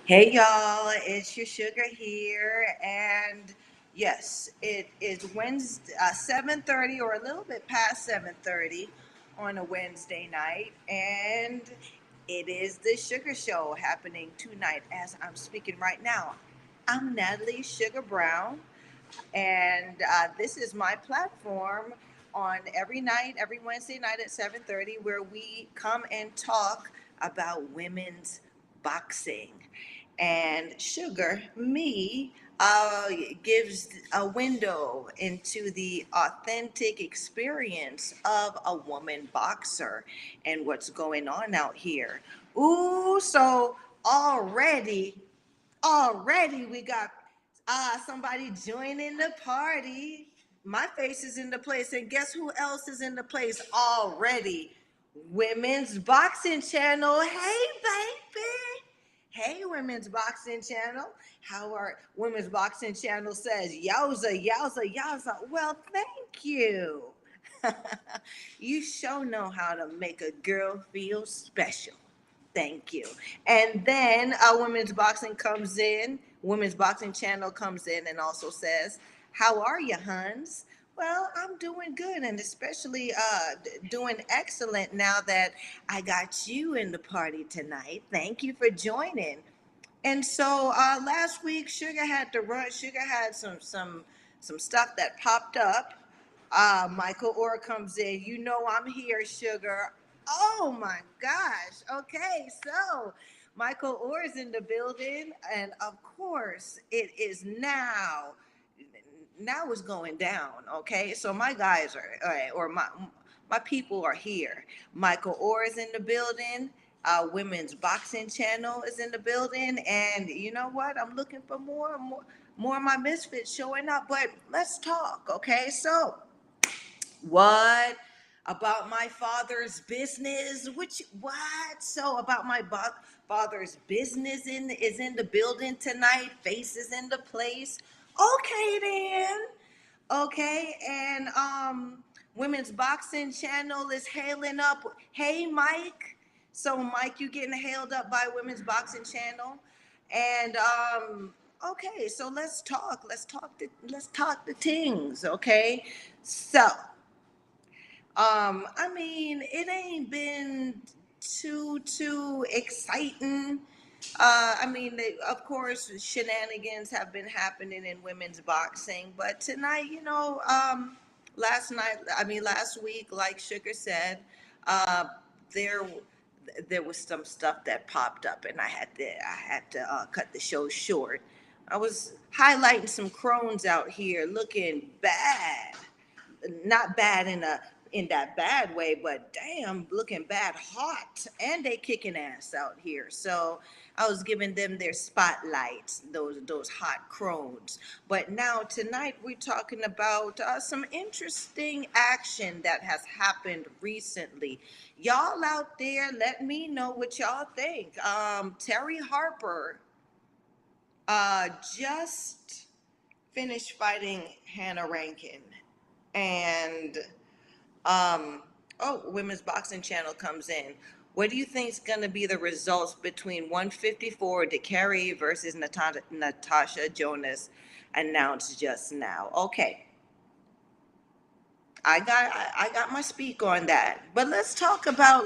Hey y'all, it's your sugar here, and yes, it is Wednesday, 7:30 or a little bit past 7:30 on a Wednesday night, and it is the Sugar Show happening tonight as I'm speaking right now. I'm Natalie SUGAR Brown, and this is my platform on every night, every Wednesday night at 7:30, where we come and talk about women's boxing. And Sugar, me, gives a window into the authentic experience of a woman boxer and what's going on out here. Ooh, so already we got somebody joining the party. My face is in the place, and guess who else is in the place already? Women's Boxing Channel. Hey, baby. Hey, Women's Boxing Channel. How are Women's Boxing Channel says, yowza, yowza, yowza. Well, thank you. You sure know how to make a girl feel special. Thank you. And then Women's Boxing comes in, Women's Boxing Channel comes in and also says, how are you, Huns? Well, I'm doing good and especially doing excellent now that I got you in the party tonight. Thank you for joining. And so last week, Sugar had to run. Sugar had some stuff that popped up. Michael Orr comes in. You know I'm here, Sugar. Oh my gosh. Okay, so Michael Orr is in the building, and of course, it is now. Now it's going down. Okay, so my guys are, all right, or my people are here. Michael Orr is in the building. Women's Boxing Channel is in the building, and you know what? I'm looking for more of my misfits showing up. But let's talk, okay? So, what about my father's business? Which what? So about my father's business is in the building tonight. Faces in the place. Okay then. Okay, and Women's Boxing Channel is hailing up. Hey, Mike. So, Mike, you getting hailed up by Women's Boxing Channel, and okay. So let's talk. Let's talk the things. Okay. So, I mean, it ain't been too exciting. I mean, of course, shenanigans have been happening in women's boxing, but tonight, last week, like Sugar said, uh, there there was some stuff that popped up, and I had to cut the show short. I was highlighting some crones out here looking bad, not bad in that bad way, but damn, looking bad hot, and they kicking ass out here. So I was giving them their spotlights, those hot crones. But now tonight we're talking about some interesting action that has happened recently. Y'all out there, let me know what y'all think. Terry Harper just finished fighting Hannah Rankin, and Women's Boxing Channel comes in. What do you think is going to be the results between 154 DeCarey versus Natasha Jonas announced just now? Okay, I got my speak on that. But let's talk about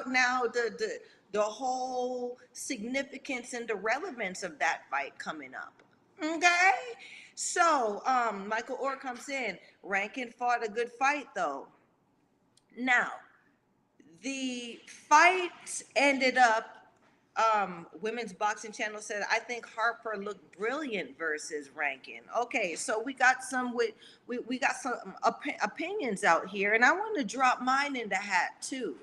now the whole significance and the relevance of that fight coming up. Okay, so Michael Orr comes in. Rankin fought a good fight though. Now, the fight ended up. Women's Boxing Channel said, "I think Harper looked brilliant versus Rankin." Okay, so we got some opinions out here, and I want to drop mine in the hat too.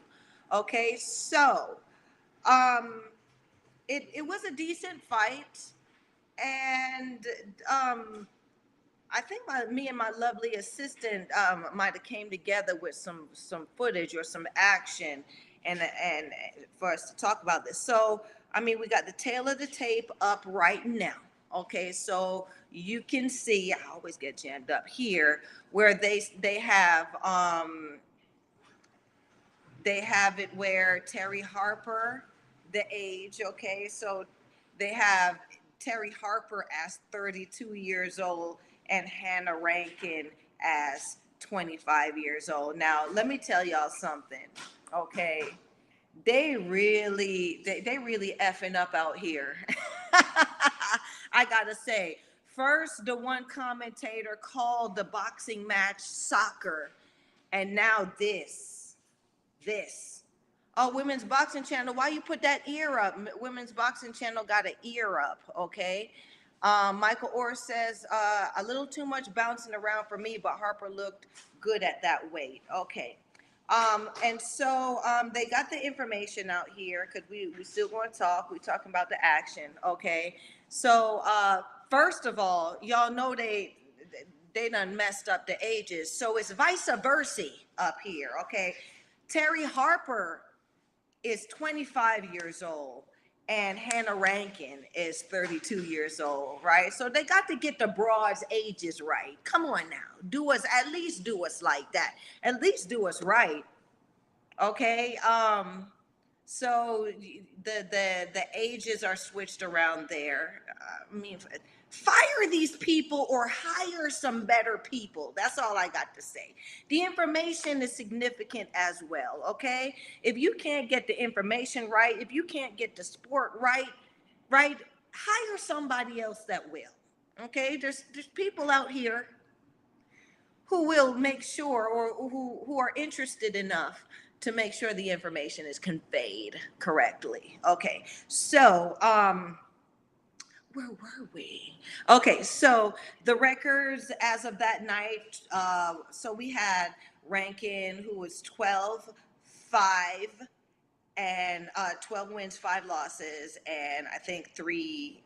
Okay, so um, it was a decent fight, and I think me and my lovely assistant might have came together with some footage or some action, and for us to talk about this. So I mean, we got the tail of the tape up right now. Okay, so you can see. I always get jammed up here where they have it where Terry Harper, the age. Okay, so they have Terry Harper as 32 years old and Hannah Rankin as 25 years old. Now, let me tell y'all something, okay? They really effing up out here. I gotta say, first the one commentator called the boxing match soccer, and now this. Oh, Women's Boxing Channel, why you put that ear up? Women's Boxing Channel got an ear up, okay? Michael Orr says, a little too much bouncing around for me, but Harper looked good at that weight. Okay. And so they got the information out here because we still going to talk. We're talking about the action, okay? So first of all, y'all know they done messed up the ages. So it's vice versa up here, okay? Terry Harper is 25 years old and Hannah Rankin is 32 years old, right? So they got to get the broads' ages right. Come on now, at least do us like that. At least do us right, okay? So the ages are switched around there. I mean, fire these people or hire some better people. That's all I got to say. The information is significant as well, okay? If you can't get the information right, if you can't get the sport right, hire somebody else that will, okay? There's people out here who will make sure, or who are interested enough to make sure the information is conveyed correctly. Okay, so where were we? Okay, so the records as of that night, so we had Rankin, who was 12-5, and 12 wins, 5 losses, and I think 3,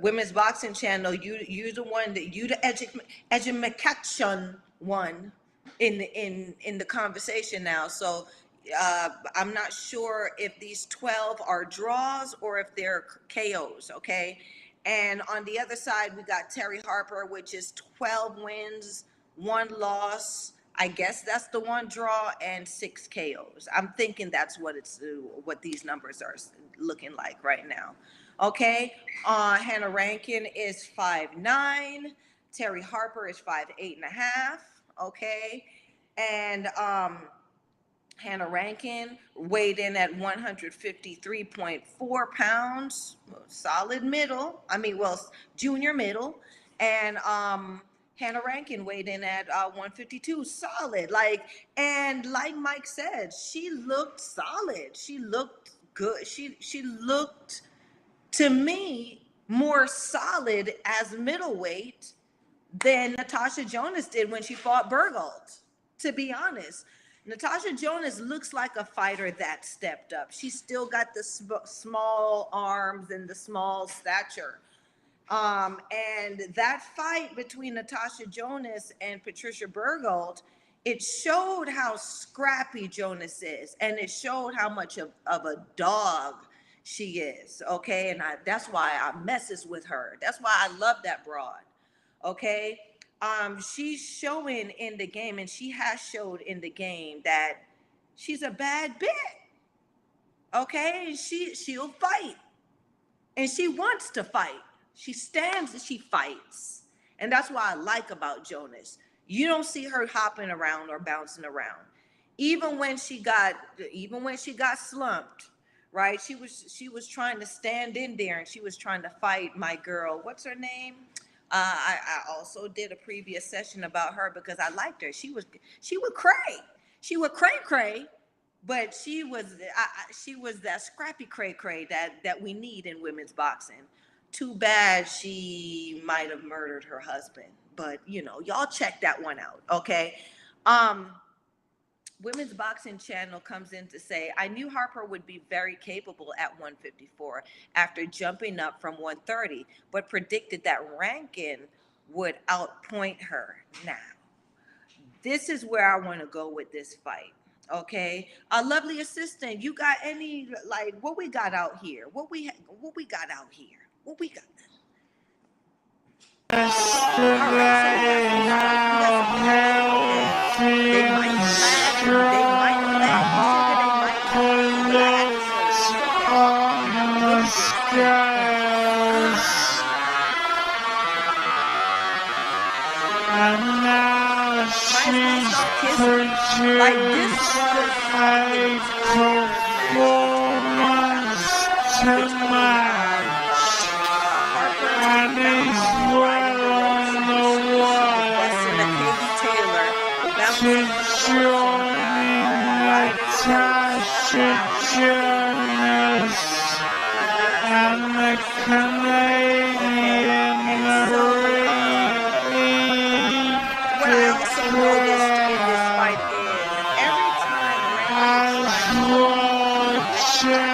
Women's Boxing Channel, you the one that you the education one in the conversation now. So I'm not sure if these 12 are draws or if they're KOs, okay? And on the other side, we got Terry Harper, which is 12 wins, 1 loss. I guess that's the one draw and 6 KOs. I'm thinking that's what these numbers are looking like right now. Okay, Hannah Rankin is 5'9", Terry Harper is 5'8.5", okay, and Hannah Rankin weighed in at 153.4 pounds, solid middle, junior middle, and Hannah Rankin weighed in at 152, solid, and like Mike said, she looked solid, she looked good, she looked, to me, more solid as middleweight than Natasha Jonas did when she fought Bergold, to be honest. Natasha Jonas looks like a fighter that stepped up. She's still got the small arms and the small stature. And that fight between Natasha Jonas and Patricia Bergold, it showed how scrappy Jonas is, and it showed how much of a dog she is, okay? And that's why I messes with her. That's why I love that broad, okay? She's showing in the game, and she has showed in the game that she's a bad bit, okay? She'll fight, and she wants to fight. She stands and she fights, and that's what I like about Jonas. You don't see her hopping around or bouncing around. Even when she got slumped, right? She was trying to stand in there, and she was trying to fight my girl. What's her name? I also did a previous session about her because I liked her. She would cray. She would cray, but she was that scrappy cray that we need in women's boxing. Too bad she might have murdered her husband, but y'all check that one out, okay? Women's Boxing Channel comes in to say, I knew Harper would be very capable at 154 after jumping up from 130, but predicted that Rankin would outpoint her. Now, this is where I want to go with this fight, okay? A lovely assistant, you got any, what we got out here? What we got out here? What we got? All right, so they might flag. They might flag. Like, this was an entire match between Harper bouncing and riding the ropes in her shoes. She was busting a Katie Taylor, bouncing on the ropes and riding the ropes. You know what I'm saying? Okay. And so, what I also noticed in this fight is every time Rankin tried to push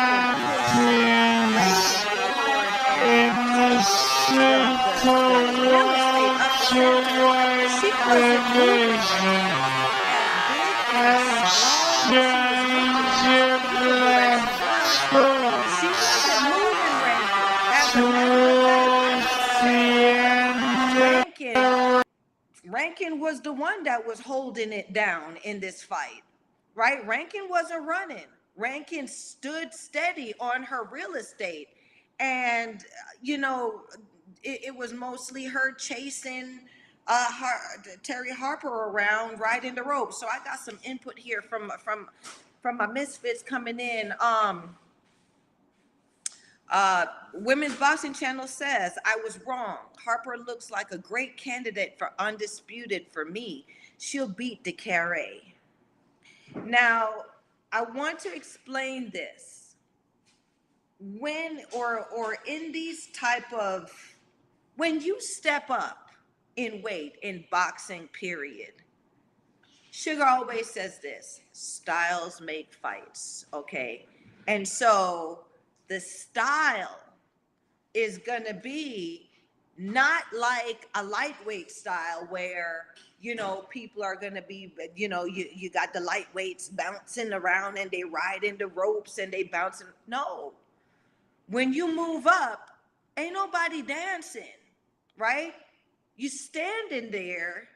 Rankin forward and take the real estate up the center, she wasn't moving Rankin as big and strong as she was moving the rest of them. She wasn't moving Rankin. As a matter of fact, Rankin was the one that was holding it down in this fight, right? Rankin wasn't running. Rankin stood steady on her real estate. And, it was mostly her chasing Terry Harper around, riding the ropes. So I got some input here from my misfits coming in. Women's Boxing Channel says, I was wrong. Harper looks like a great candidate for undisputed for me. She'll beat DeCarey. Now, I want to explain this. When or in these type of, when you step up in weight in boxing, period, Sugar always says this, styles make fights, okay? And so the style is gonna be not like a lightweight style where, people are gonna be, you got the lightweights bouncing around and they ride into ropes and they bouncing. No, when you move up, ain't nobody dancing, right? You standing there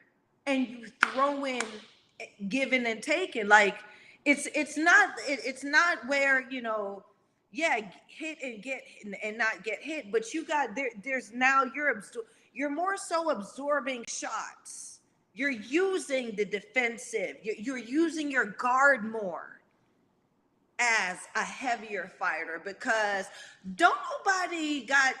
and you throw in giving and taking. Like, it's not where, hit and get and not get hit, but you got there's now you're more so absorbing shots. You're using the defensive. You're using your guard more as a heavier fighter, because don't nobody got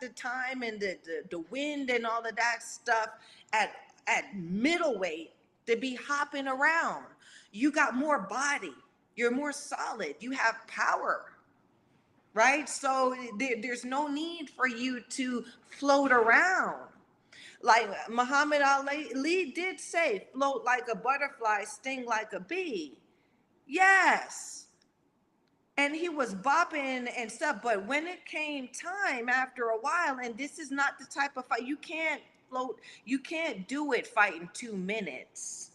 the time and the wind and all of that stuff at middleweight to be hopping around. You got more body. You're more solid. You have power, right? So there's no need for you to float around. Like Muhammad Ali did say, float like a butterfly, sting like a bee. Yes. And he was bopping and stuff, but when it came time after a while, and this is not the type of fight, you can't do it fighting 2 minutes.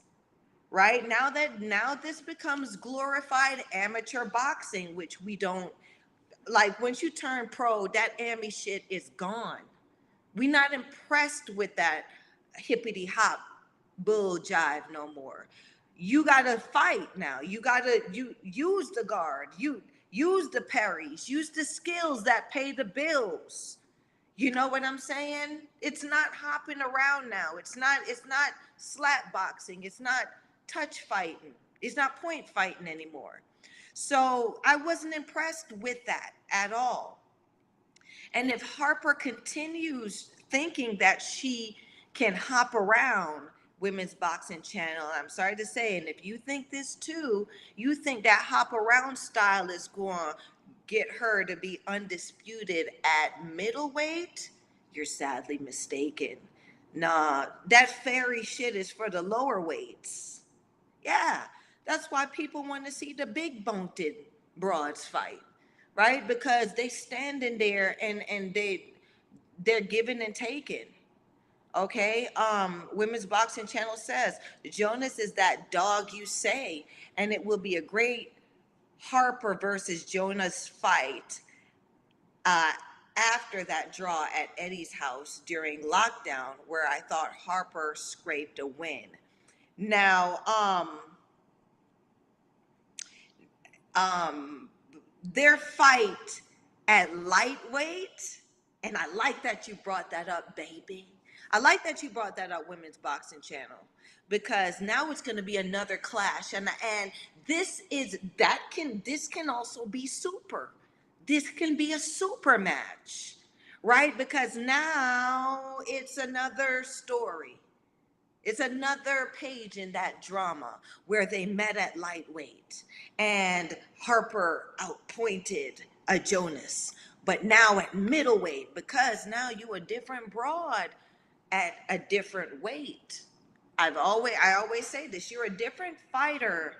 Right? Now this becomes glorified amateur boxing, which we don't like. Once you turn pro, that Ammy shit is gone. We're not impressed with that hippity hop bull jive no more. You gotta fight now. You use the guard, you use the parries, use the skills that pay the bills. You know what I'm saying? It's not hopping around now. It's not slap boxing. It's not touch fighting. It's not point fighting anymore. So I wasn't impressed with that at all. And if Harper continues thinking that she can hop around, Women's Boxing Channel, I'm sorry to say, and if you think this too, you think that hop around style is going to get her to be undisputed at middleweight, you're sadly mistaken. Nah, that fairy shit is for the lower weights. Yeah, that's why people want to see the big boned broads fight, right? Because they standing there and they're giving and taking. Okay, Women's Boxing Channel says Jonas is that dog you say, and it will be a great Harper versus Jonas fight after that draw at Eddie's house during lockdown, where I thought Harper scraped a win. Now, their fight at lightweight, and I like that you brought that up, baby. I like that you brought that up, Women's Boxing Channel, because now it's going to be another clash, and this can also be super. This can be a super match, right? Because now it's another story. It's another page in that drama where they met at lightweight and Harper outpointed a Jonas. But now at middleweight, because now you a different broad at a different weight. I always say this, you're a different fighter.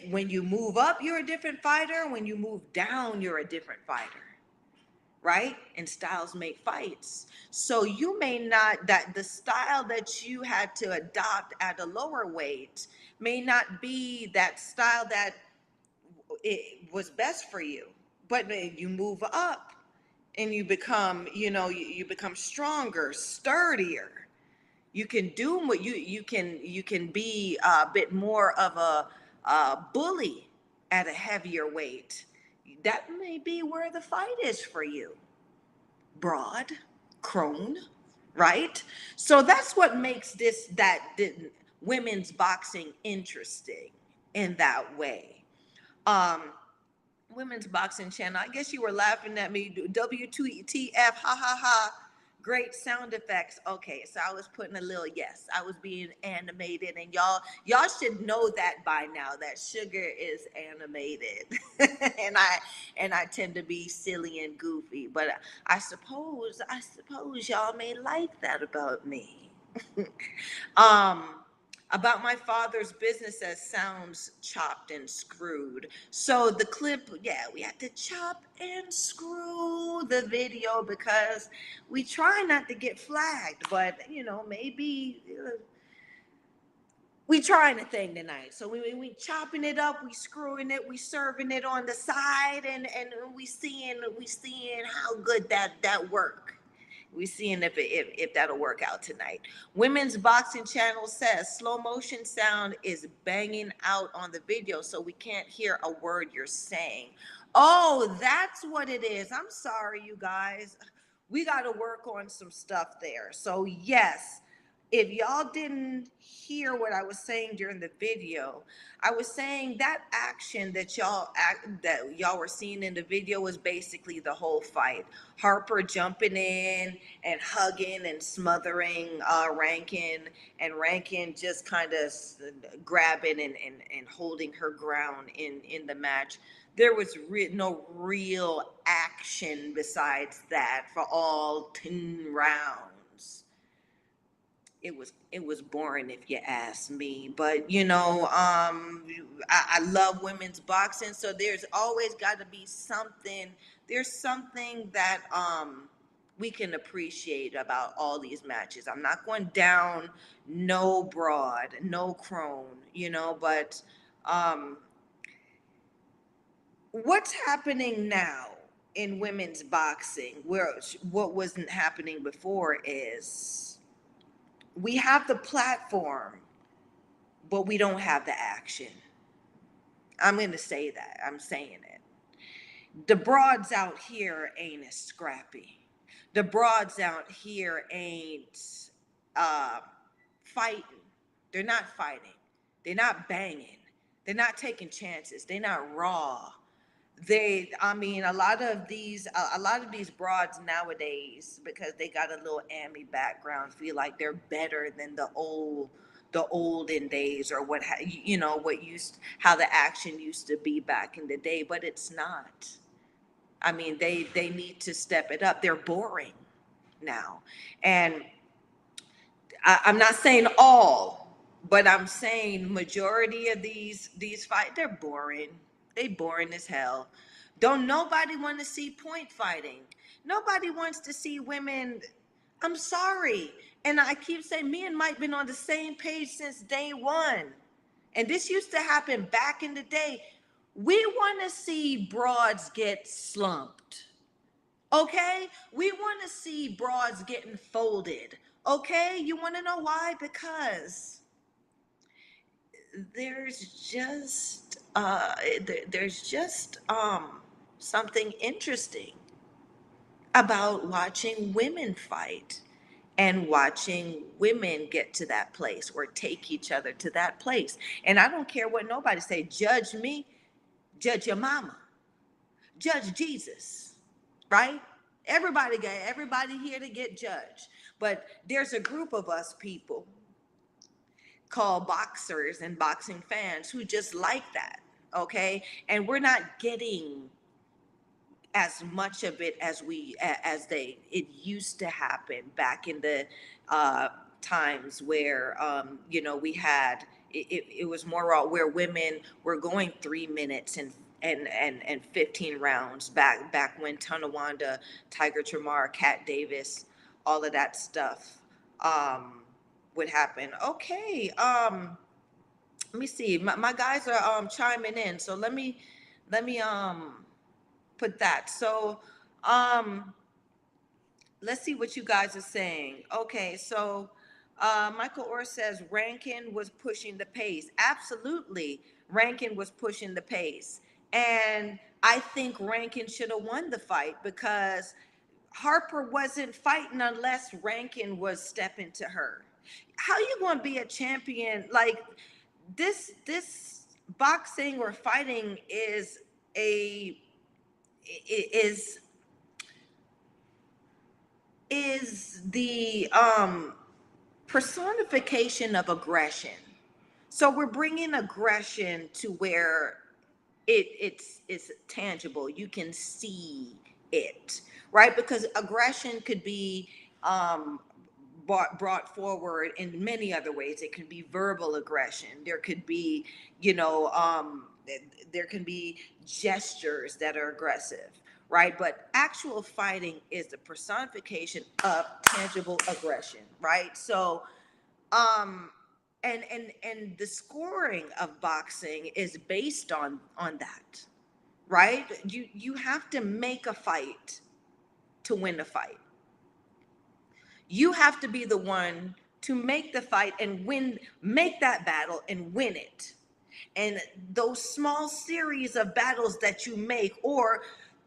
When you move up, you're a different fighter. When you move down, you're a different fighter, right? And styles make fights. So you may not, that the style that you had to adopt at a lower weight may not be that style that it was best for you. But you move up and you become, you become stronger, sturdier. You can do what you can be a bit more of a bully at a heavier weight. That may be where the fight is for you. Broad, crone, right? So that's what makes women's boxing interesting in that way. Um, Women's Boxing Channel. I guess you were laughing at me. WTF, ha ha ha. Great sound effects. Okay, so I was putting a little yes. I was being animated, and y'all should know that by now that Sugar is animated, and I tend to be silly and goofy. But I suppose y'all may like that about me. um about my father's business that sounds chopped and screwed. So the clip, yeah, we had to chop and screw the video because we try not to get flagged, but maybe we trying a thing tonight. So we chopping it up, we screwing it, we serving it on the side, and we seeing how good that work. We seeing if that'll work out tonight. Women's Boxing Channel says slow motion sound is banging out on the video, so we can't hear a word you're saying. Oh, that's what it is. I'm sorry, you guys. We got to work on some stuff there. So yes, if y'all didn't hear what I was saying during the video, I was saying that action that y'all were seeing in the video was basically the whole fight. Harper jumping in and hugging and smothering Rankin, and Rankin just kind of grabbing and holding her ground in the match. There was no real action besides that for all 10 rounds. It was boring if you ask me, but I love women's boxing, so there's always got to be something. There's something that we can appreciate about all these matches. I'm not going down no broad, no crone, but what's happening now in women's boxing, where what wasn't happening before, is we have the platform, but we don't have the action. I'm going to say that. I'm saying it. The broads out here ain't as scrappy. The broads out here ain't fighting. They're not fighting. They're not banging. They're not taking chances. They're not raw. A lot of these broads nowadays, because they got a little Army background, feel like they're better than the olden days, or how the action used to be back in the day, but it's not. They need to step it up. They're boring now, and I'm not saying all, but I'm saying majority of these fights, they're boring. They boring as hell. Don't nobody want to see point fighting. Nobody wants to see women. I'm sorry. And I keep saying, me and Mike been on the same page since day one. And this used to happen back in the day. We want to see broads get slumped. Okay? We want to see broads getting folded. Okay? You want to know why? Because there's just something interesting about watching women fight and watching women get to that place or take each other to that place. And I don't care what nobody say, judge me, judge your mama, judge Jesus, right? Everybody here to get judged. But there's a group of us people called boxers and boxing fans who just like that, okay? And we're not getting as much of it it used to happen back in the uh, times where we had it was more where women were going 3 minutes and 15 rounds back when Tonawanda, Tiger Tramar, Cat Davis, all of that stuff would happen. Okay, let me see. My guys are chiming in, so let me put that. So, um, let's see what you guys are saying. Okay, so Michael Orr says Rankin was pushing the pace. Absolutely, Rankin was pushing the pace, and I think Rankin should have won the fight because Harper wasn't fighting unless Rankin was stepping to her. How you going to be a champion like this boxing or fighting a is is the personification of aggression. So we're bringing aggression to where it's tangible. You can see it, right? Because aggression could be um, brought forward in many other ways. It can be verbal aggression. There could be, you know, there can be gestures that are aggressive, right? But actual fighting is the personification of tangible aggression, right? So, um, and the scoring of boxing is based on that, right? You have to make a fight to win a fight. You have to be the one to make the fight and make that battle and win it. And those small series of battles that you make, or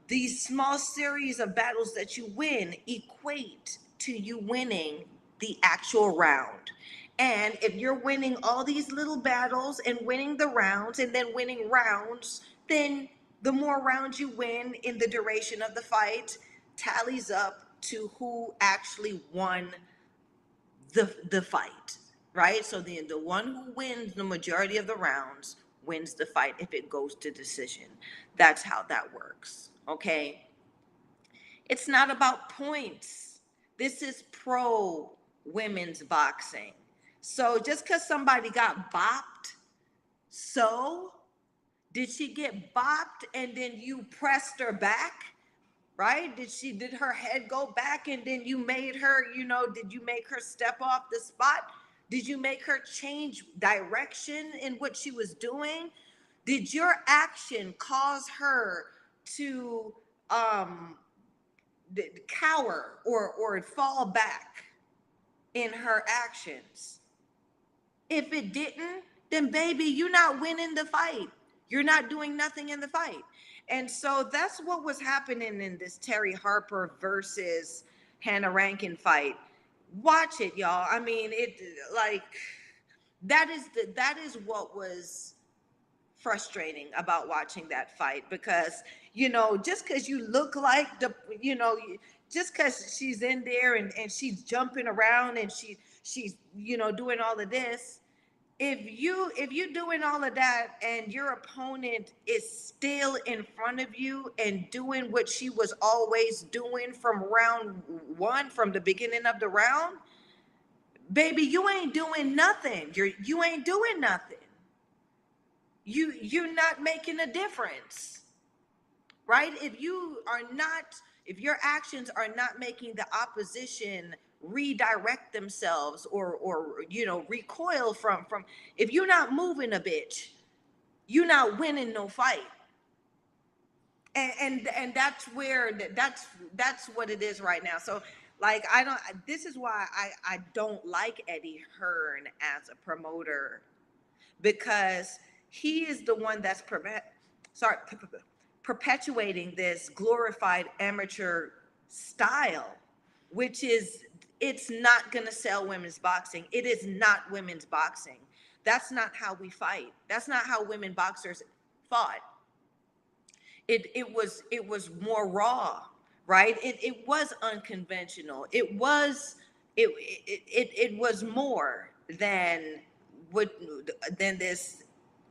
these small series of battles that you win, equate to you winning the actual round. And if you're winning all these little battles and winning the rounds and then winning rounds, then the more rounds you win in the duration of the fight tallies up to who actually won the fight, right? So the one who wins the majority of the rounds wins the fight if it goes to decision. That's how that works, okay? It's not about points. This is pro women's boxing. So just because somebody got bopped, so did she get bopped and then you pressed her back? Right? Did her head go back and then you made her, did you make her step off the spot? Did you make her change direction in what she was doing? Did your action cause her to cower or fall back in her actions? If it didn't, then baby, you're not winning the fight. You're not doing nothing in the fight. And so that's what was happening in this Terry Harper versus Hannah Rankin fight. Watch it, y'all. I mean, it like that is what was frustrating about watching that fight because just because you look like just because she's in there and she's jumping around and she's doing all of this, if you're doing all of that and your opponent is still in front of you and doing what she was always doing from round one, from the beginning of the round, baby, you ain't doing nothing. You ain't doing nothing. You're not making a difference, right? If your actions are not making the opposition redirect themselves or recoil from if you're not moving a bitch, you're not winning no fight. And that's what it is right now. So like this is why I don't like Eddie Hearn as a promoter, because he is the one that's perpetuating this glorified amateur style, which is it's not going to sell women's boxing. It is not women's boxing. That's not how we fight. That's not how women boxers fought. It was more raw, right? It was unconventional. It was more than what than this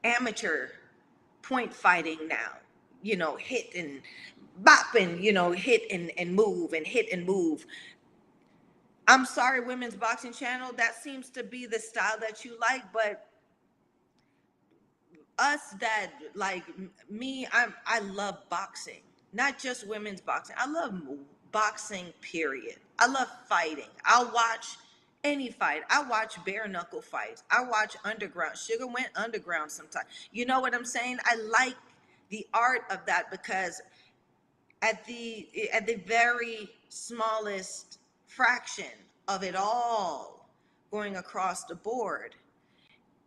amateur point fighting now. Hit and bop, and hit and move and hit and move. I'm sorry, Women's Boxing Channel, that seems to be the style that you like, but us that like me, I love boxing, not just women's boxing. I love boxing, period. I love fighting. I'll watch any fight. I watch bare knuckle fights. I watch underground. Sugar went underground sometimes. You know what I'm saying? I like the art of that, because at the very smallest fraction of it all going across the board,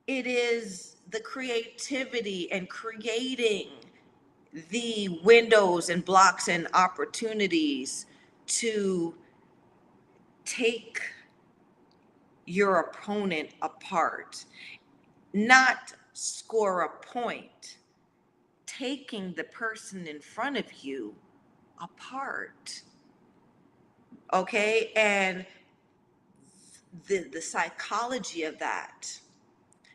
it is the creativity and creating the windows and blocks and opportunities to take your opponent apart, not score a point, taking the person in front of you apart. Okay? And the psychology of that,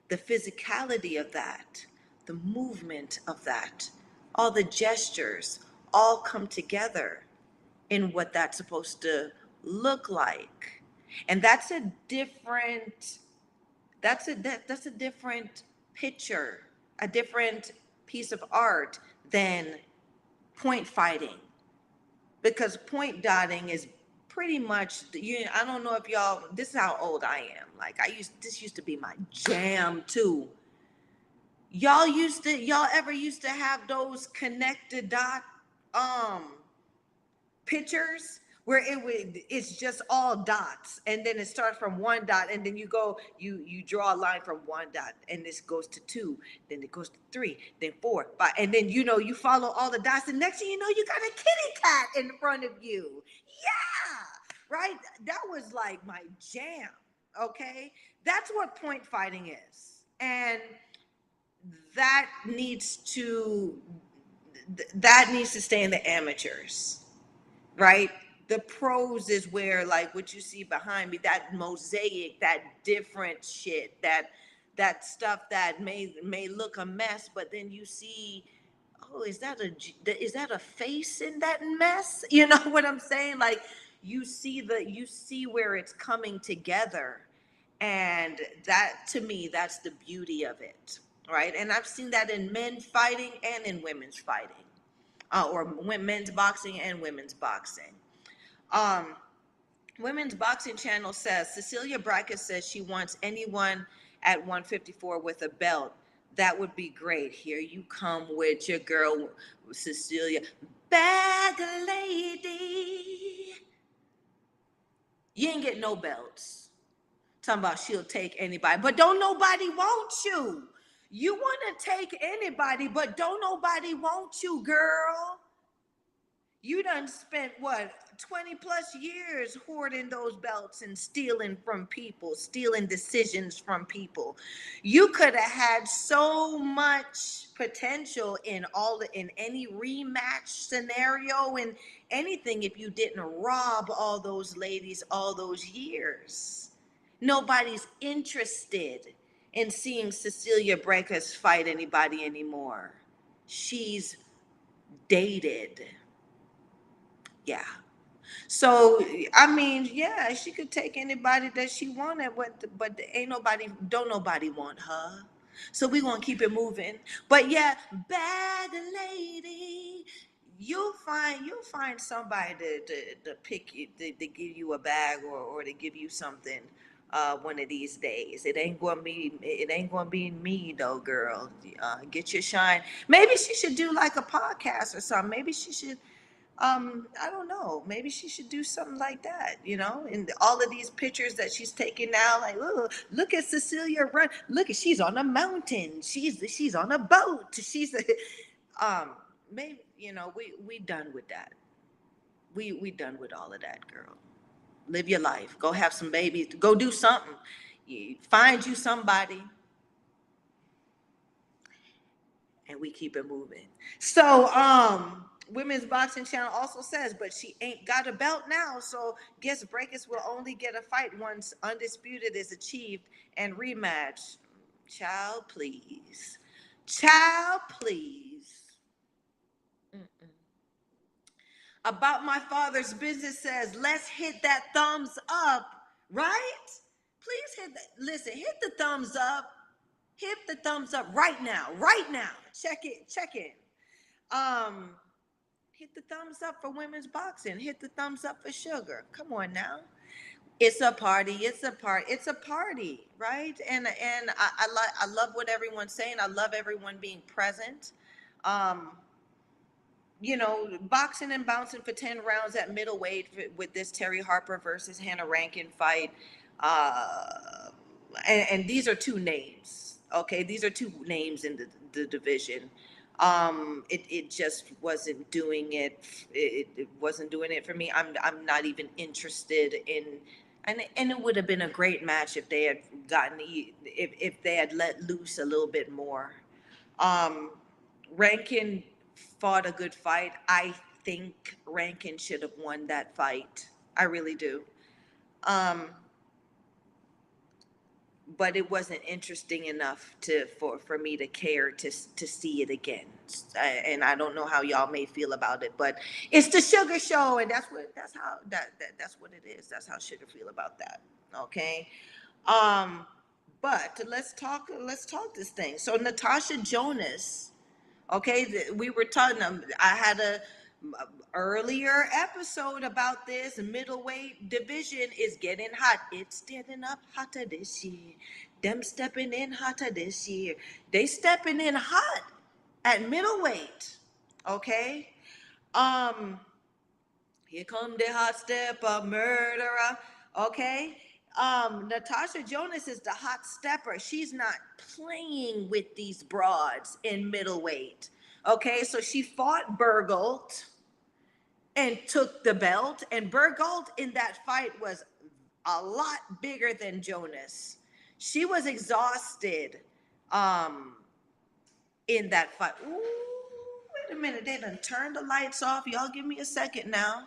the physicality of that, the movement of that, all the gestures all come together in what that's supposed to look like. And that's a different that's a different picture, a different piece of art than point fighting. Because point dotting is pretty much, I don't know if y'all, this is how old I am. Like, this used to be my jam too. Y'all ever used to have those connected dot pictures where it's just all dots, and then it starts from one dot, and then you draw a line from one dot, and this goes to two, then it goes to three, then four, five, and then you follow all the dots, and next thing you know, you got a kitty cat in front of you. Yeah, right? That was like my jam. Okay, that's what point fighting is, and that needs to stay in the amateurs, right? The pros is where, like what you see behind me, that mosaic, that different shit, that stuff that may look a mess, but then you see, oh, is that a face in that mess? You know what I'm saying? Like, you see where it's coming together, and that, to me, that's the beauty of it, right? And I've seen that in men fighting and in women's fighting, or men's boxing and women's boxing. Um, Women's Boxing Channel says Cecilia Brackett says she wants anyone at 154 with a belt. That would be great. Here you come with your girl, Cecilia. Bag lady. You ain't get no belts. Talking about she'll take anybody, but don't nobody want you. You want to take anybody, but don't nobody want you, girl. You done spent, what, 20 plus years hoarding those belts and stealing from people, stealing decisions from people. You could have had so much potential in any rematch scenario and anything if you didn't rob all those ladies all those years. Nobody's interested in seeing Cecilia Brækhus fight anybody anymore. She's dated. Yeah. So, I mean, yeah, she could take anybody that she wanted, but don't nobody want her. So we gonna keep it moving. But yeah, bad lady, you'll find somebody to pick you, to give you a bag, or to give you something one of these days. It ain't gonna be me though, girl. Get your shine. Maybe she should do like a podcast or something. Maybe she should, I don't know, maybe she should do something like that, and all of these pictures that she's taking now, like, look at Cecilia run, she's on a mountain, she's on a boat, maybe, we done with that, we done with all of that, girl. Live your life. Go have some babies. Go do something. Find you somebody, and we keep it moving. So, Women's Boxing Channel also says, but she ain't got a belt now, so guess Breakers will only get a fight once Undisputed is achieved and rematch. Child, please. Child, please. Mm-mm. About My Father's Business says, let's hit that thumbs up, right? Please hit that. Listen, hit the thumbs up. Hit the thumbs up right now, right now. Check it, check it. Um, Hit the thumbs up for women's boxing. Hit the thumbs up for Sugar. Come on now. It's a party. It's a part. It's a party, right? And I love what everyone's saying. I love everyone being present. Um, Boxing and bouncing for 10 rounds at middleweight with this Terry Harper versus Hannah Rankin fight. Uh, and these are two names. Okay, these are two names in the division. It just wasn't doing it. It wasn't doing it for me. I'm not even interested in. And it would have been a great match if they had if they had let loose a little bit more. Um, Rankin fought a good fight. I think Rankin should have won that fight. I really do. Um, but it wasn't interesting enough for me to care to see it again. And I don't know how y'all may feel about it, but it's the Sugar Show, and that's what it is. That's how Sugar feel about that. Okay. Um, but let's talk this thing. So Natasha Jonas. Okay, we were talking. I had a earlier episode about this. Middleweight division is getting hot. It's getting up hotter this year. Them stepping in hotter this year. They stepping in hot at middleweight. Okay. Um, Here come the hot stepper murderer. Okay. Natasha Jonas is the hot stepper. She's not playing with these broads in middleweight. Okay, so she fought Bergolt and took the belt. And Bergolt in that fight was a lot bigger than Jonas. She was exhausted in that fight. Ooh, wait a minute. They done turned the lights off. Y'all give me a second now.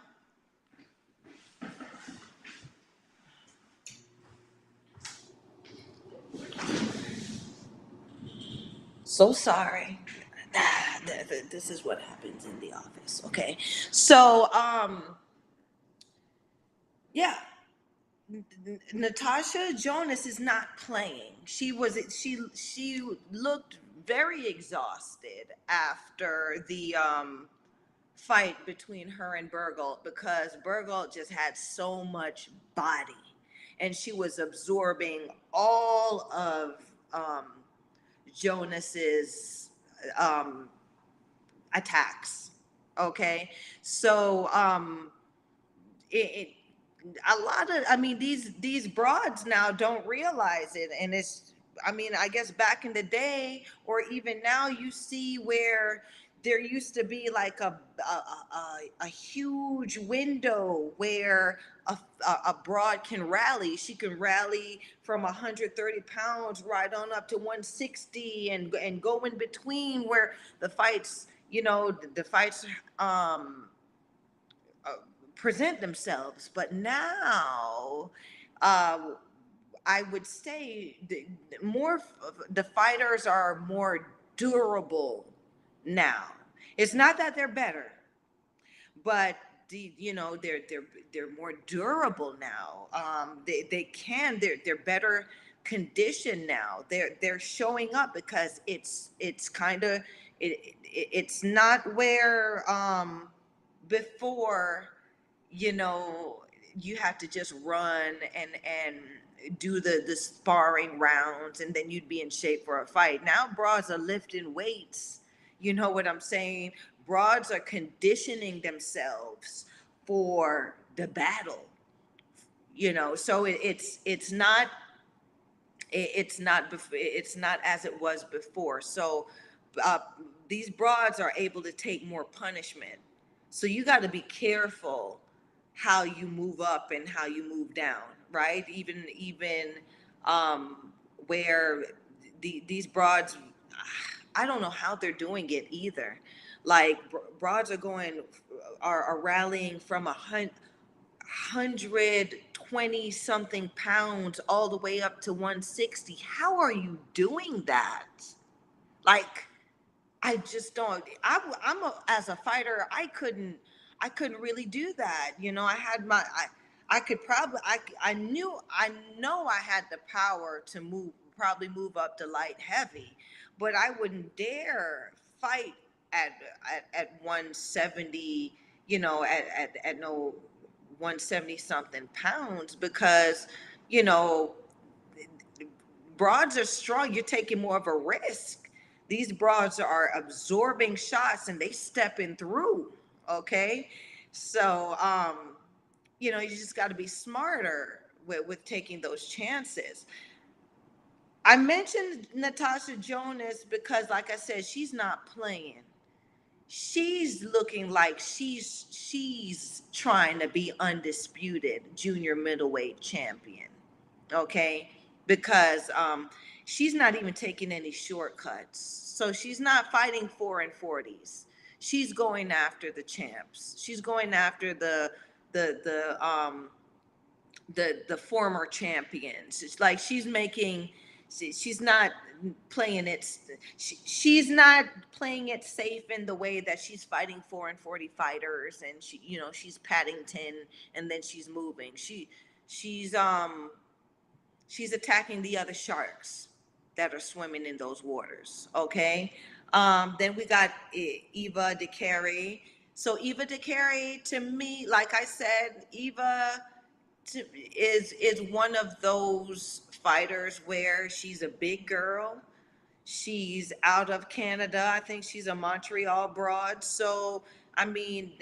So sorry. This is what happens in the office. Okay. So, yeah. Natasha Jonas is not playing. She looked very exhausted after the fight between her and Bergolt because Bergolt just had so much body, and she was absorbing all of um, Jonas's um, attacks. Okay, so it a lot of, I mean, these broads now don't realize it, and it's, I mean, I guess back in the day or even now you see where there used to be like a huge window where a broad can rally. She can rally from 130 pounds right on up to 160 and go in between where the fights, the fights uh, present themselves. But now, uh, I would say the fighters are more durable now. It's not that they're better, but they're more durable now. They're better conditioned now. They're showing up because it's kind of it's not where before, you know, you have to just run and do the sparring rounds and then you'd be in shape for a fight. Now broads are lifting weights. You know what I'm saying? Broads are conditioning themselves for the battle. So it's not as it was before. So uh, these broads are able to take more punishment. So you got to be careful how you move up and how you move down, right? Even um, where these broads, I don't know how they're doing it either. Like broads are are rallying from 120 something pounds all the way up to 160. How are you doing that? Like, I just don't. As a fighter, I couldn't really do that. You know, I could probably, I know I had the power to probably move up to light heavy, but I wouldn't dare fight at, at 170, you know, at no 170 something pounds because, you know, broads are strong. You're taking more of a risk. These broads are absorbing shots and they stepping through. Okay. So, you know, you just got to be smarter with taking those chances. I mentioned Natasha Jonas because, like I said, she's not playing. She's looking like she's trying to be undisputed junior middleweight champion. Okay, because she's not even taking any shortcuts. So she's not fighting 4 and 40s. She's going after the champs. She's going after the the former champions. It's like she's making, she's not playing it, she's not playing it safe in the way that she's fighting 4 and 40 fighters, and she, you know, she's patting 10 and then she's moving. She's she's attacking the other sharks that are swimming in those waters. Okay. Then we got Eva DeCarey. So Eva DeCarey, to me, like I said, Eva is one of those fighters where she's a big girl. She's out of Canada. I think she's a Montreal broad. So, I mean,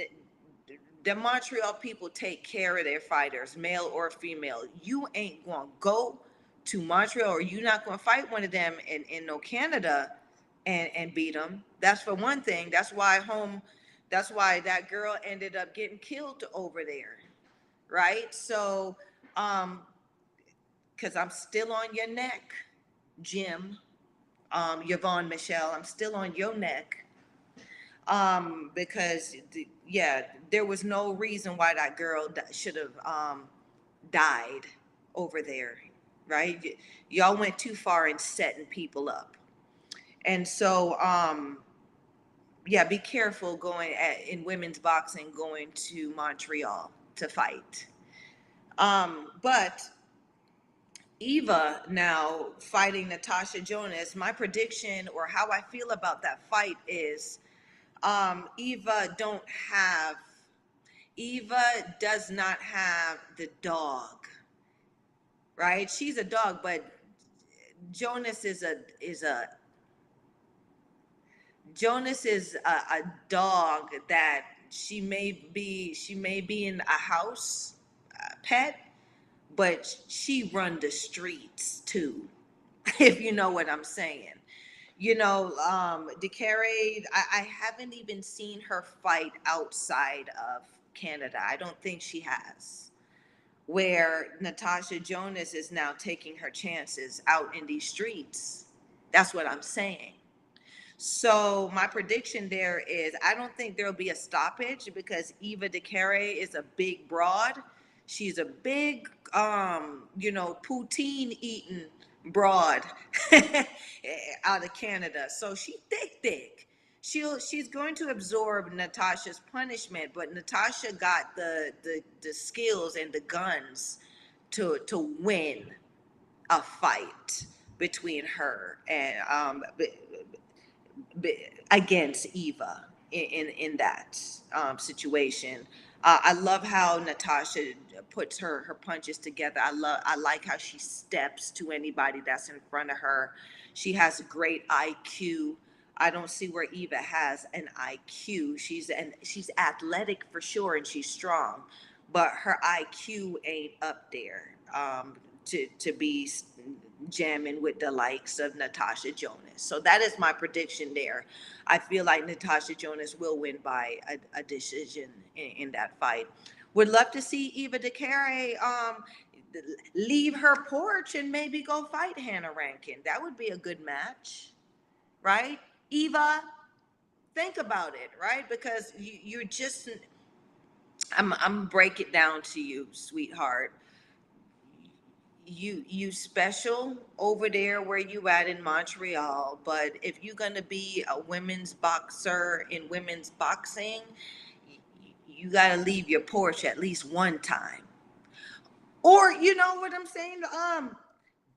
the Montreal people take care of their fighters, male or female. You ain't going to go to Montreal, or you're not going to fight one of them in no Canada and beat them. That's for one thing. That's why that girl ended up getting killed over there, right? So, um, because I'm still on your neck, Jim, Yvonne Michelle, I'm still on your neck. Because yeah, there was no reason why that girl should have died over there, right? Y'all went too far in setting people up. And so, yeah, be careful in women's boxing going to Montreal to fight. But Eva now fighting Natasha Jonas, my prediction or how I feel about that fight is Eva don't have Eva does not have the dog, right? She's a dog, but Jonas is a Jonas is a dog that she may be in a house pet, but she run the streets too, if you know what I'm saying. You know, DeCarey, I haven't even seen her fight outside of Canada. I don't think she has. Where Natasha Jonas is now taking her chances out in these streets. That's what I'm saying. So my prediction there is I don't think there'll be a stoppage because Eva DeCarey is a big broad. She's a big, you know, poutine eating broad out of Canada. So she's thick. She's going to absorb Natasha's punishment, but Natasha got the skills and the guns to win a fight between her and against Eva in that situation. I love how Natasha puts her punches together. I like how she steps to anybody that's in front of her. She has great IQ. I don't see where Eva has an IQ. She's athletic for sure and she's strong, but her IQ ain't up there to be jamming with the likes of Natasha Jonas. So that is my prediction there. I feel like Natasha Jonas will win by a decision in that fight. Would love to see Eva DeCarey leave her porch and maybe go fight Hannah Rankin. That would be a good match, right? Eva, think about it, right? Because you're just, I'm break it down to you, sweetheart. You special over there where you at in Montreal, but if you're gonna be a women's boxer in women's boxing, you gotta leave your porch at least one time. Or you know what I'm saying?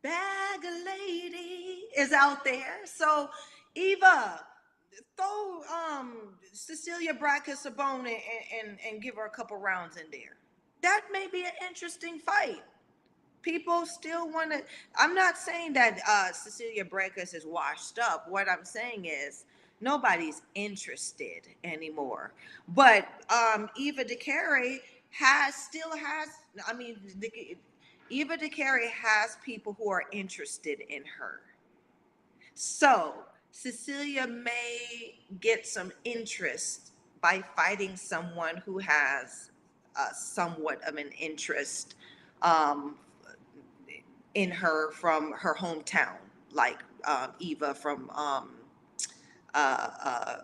Bag lady is out there. So Eva, throw Cecilia Brackett a bone and give her a couple rounds in there. That may be an interesting fight. People still want to. I'm not saying that Cecilia Brackett is washed up. What I'm saying is nobody's interested anymore. But Eva DeCarey still has. I mean, Eva DeCarey has people who are interested in her. So Cecilia may get some interest by fighting someone who has somewhat of an interest um, in her from her hometown, like Eva from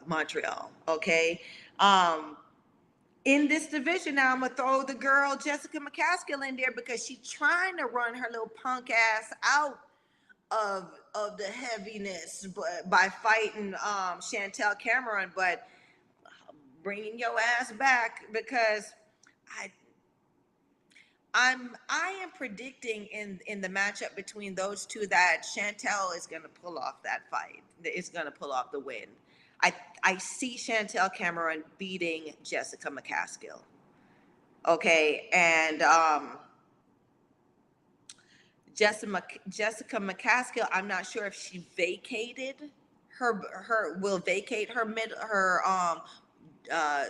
Montreal. Okay. In this division now, I'm gonna throw the girl Jessica Mccaskill in there because she's trying to run her little punk ass out of the heaviness by fighting Chantelle Cameron, but bringing your ass back because I I am predicting in the matchup between those two that Chantelle is going to pull off that fight. Is going to pull off the win. I see Chantelle Cameron beating Jessica Mccaskill. Okay, and Jessica Mccaskill, I'm not sure if she vacated will vacate her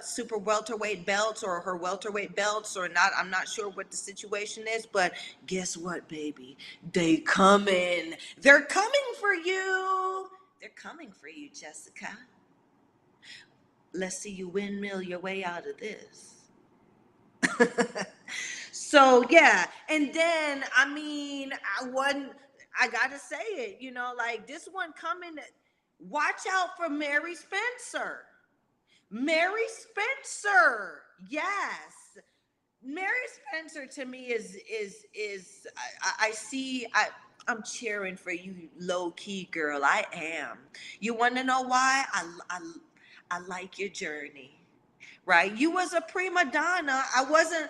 super welterweight belts or her welterweight belts or not. I'm not sure what the situation is, but guess what, baby? They coming. They're coming for you. They're coming for you, Jessica. Let's see you windmill your way out of this. So yeah, and then I mean, I gotta say it, like this one coming. Watch out for Mary Spencer. Mary Spencer, yes. Mary Spencer to me is I see I'm cheering for you, low key girl. I am. You want to know why? I like your journey. Right, you was a prima donna. I wasn't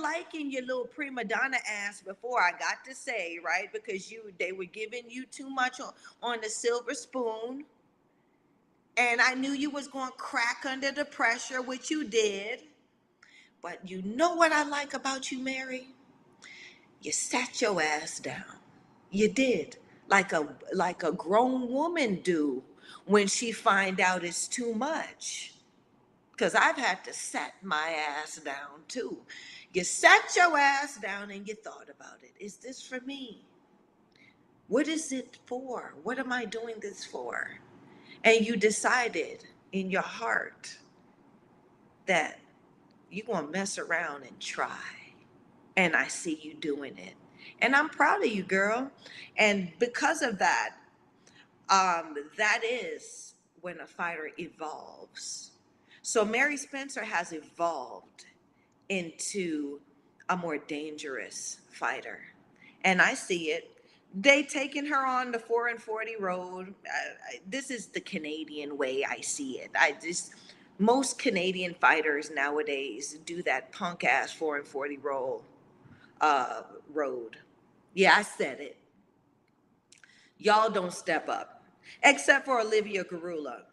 liking your little prima donna ass before. I got to say, right, because they were giving you too much on the silver spoon, and I knew you was going to crack under the pressure, which you did. But you know what I like about you, Mary? You sat your ass down. You did. Like a grown woman do when she find out it's too much. Because I've had to set my ass down too. You sat your ass down and you thought about it. Is this for me? What is it for? What am I doing this for? And you decided in your heart that you're going to mess around and try. And I see you doing it. And I'm proud of you, girl. And because of that, that is when a fighter evolves. So Mary Spencer has evolved into a more dangerous fighter. And I see it. They taking her on the 4-40 road. This is the Canadian way I see it. Most Canadian fighters nowadays do that punk ass 4-40 road. Yeah, I said it. Y'all don't step up, except for Olivia Garula.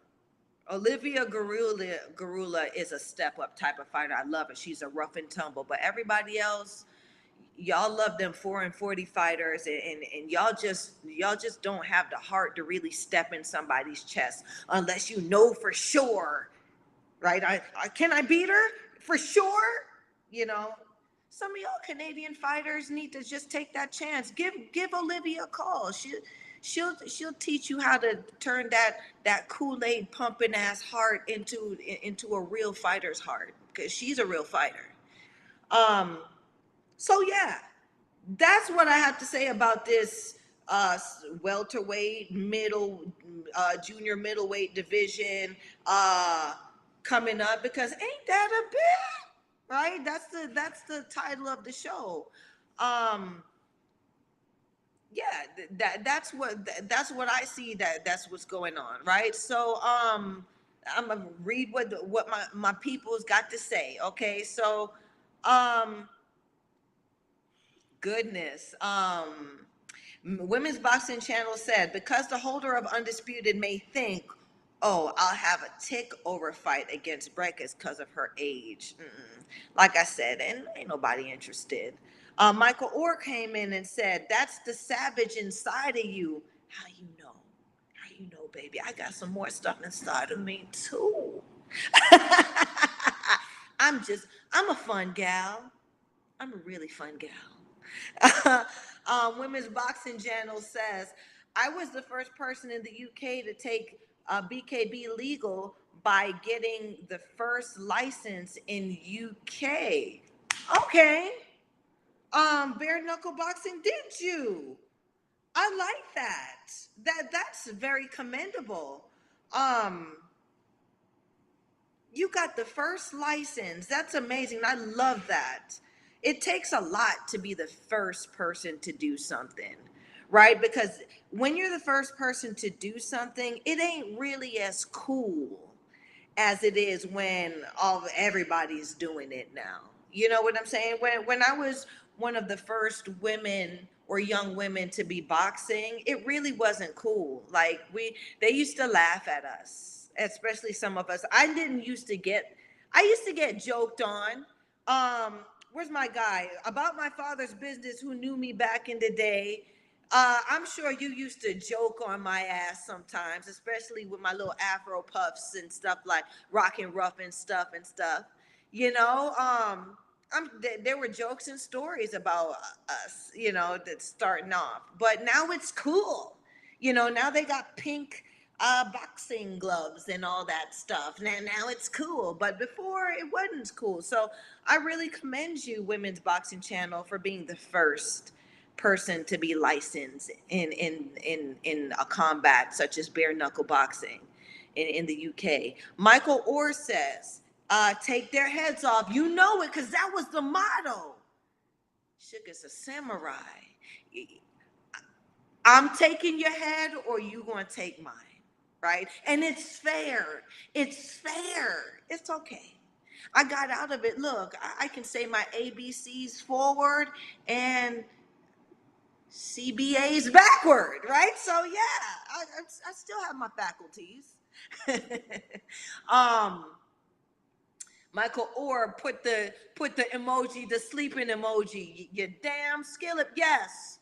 Olivia Garula is a step up type of fighter. I love her. She's a rough and tumble. But everybody else, y'all love them 4-40 fighters, and y'all just don't have the heart to really step in somebody's chest unless you know for sure, right? Can I beat her for sure? You know, some of y'all Canadian fighters need to just take that chance. Give Olivia a call. She'll teach you how to turn that Kool-Aid pumping ass heart into a real fighter's heart, because she's a real fighter. Um, so yeah, that's what I have to say about this welterweight, junior middleweight division coming up, because ain't that a bit, right? That's the title of the show. Um, yeah, that's what I see, that's what's going on, right? So I'm gonna read what my people's got to say. Okay, so um goodness. Women's Boxing Channel said, because the holder of Undisputed may think, oh, I'll have a tick over fight against Breckus because of her age. Mm-mm. Like I said, and ain't nobody interested. Michael Orr came in and said, that's the savage inside of you. How you know? How you know, baby? I got some more stuff inside of me too. I'm a fun gal. I'm a really fun gal. Women's Boxing Channel says, I was the first person in the UK to take BKB legal by getting the first license in UK. Okay. Bare knuckle boxing, did you? I like that. That's very commendable. Um, You got the first license. That's amazing. I love that. It takes a lot to be the first person to do something, right? Because when you're the first person to do something, it ain't really as cool as it is when everybody's doing it now. You know what I'm saying? When I was one of the first women or young women to be boxing, it really wasn't cool. Like they used to laugh at us, especially some of us. I used to get joked on. Um, where's my guy? About my father's business, who knew me back in the day. I'm sure you used to joke on my ass sometimes, especially with my little afro puffs and stuff, like rockin' rough and stuff. You know, there were jokes and stories about us, that's starting off. But now it's cool. Now they got pink boxing gloves and all that stuff. Now it's cool, but before it wasn't cool. So I really commend you, Women's Boxing Channel, for being the first person to be licensed in a combat such as bare knuckle boxing in the UK. Michael Orr says, take their heads off. You know it, because that was the motto. Sugar's a samurai. I'm taking your head, or you gonna take mine, right? And it's fair. It's fair. It's okay. I got out of it. Look, I can say my ABCs forward and CBA's backward, right? So yeah, I still have my faculties. um, Michael Orr put the emoji, the sleeping emoji. You damn skillet. Yes.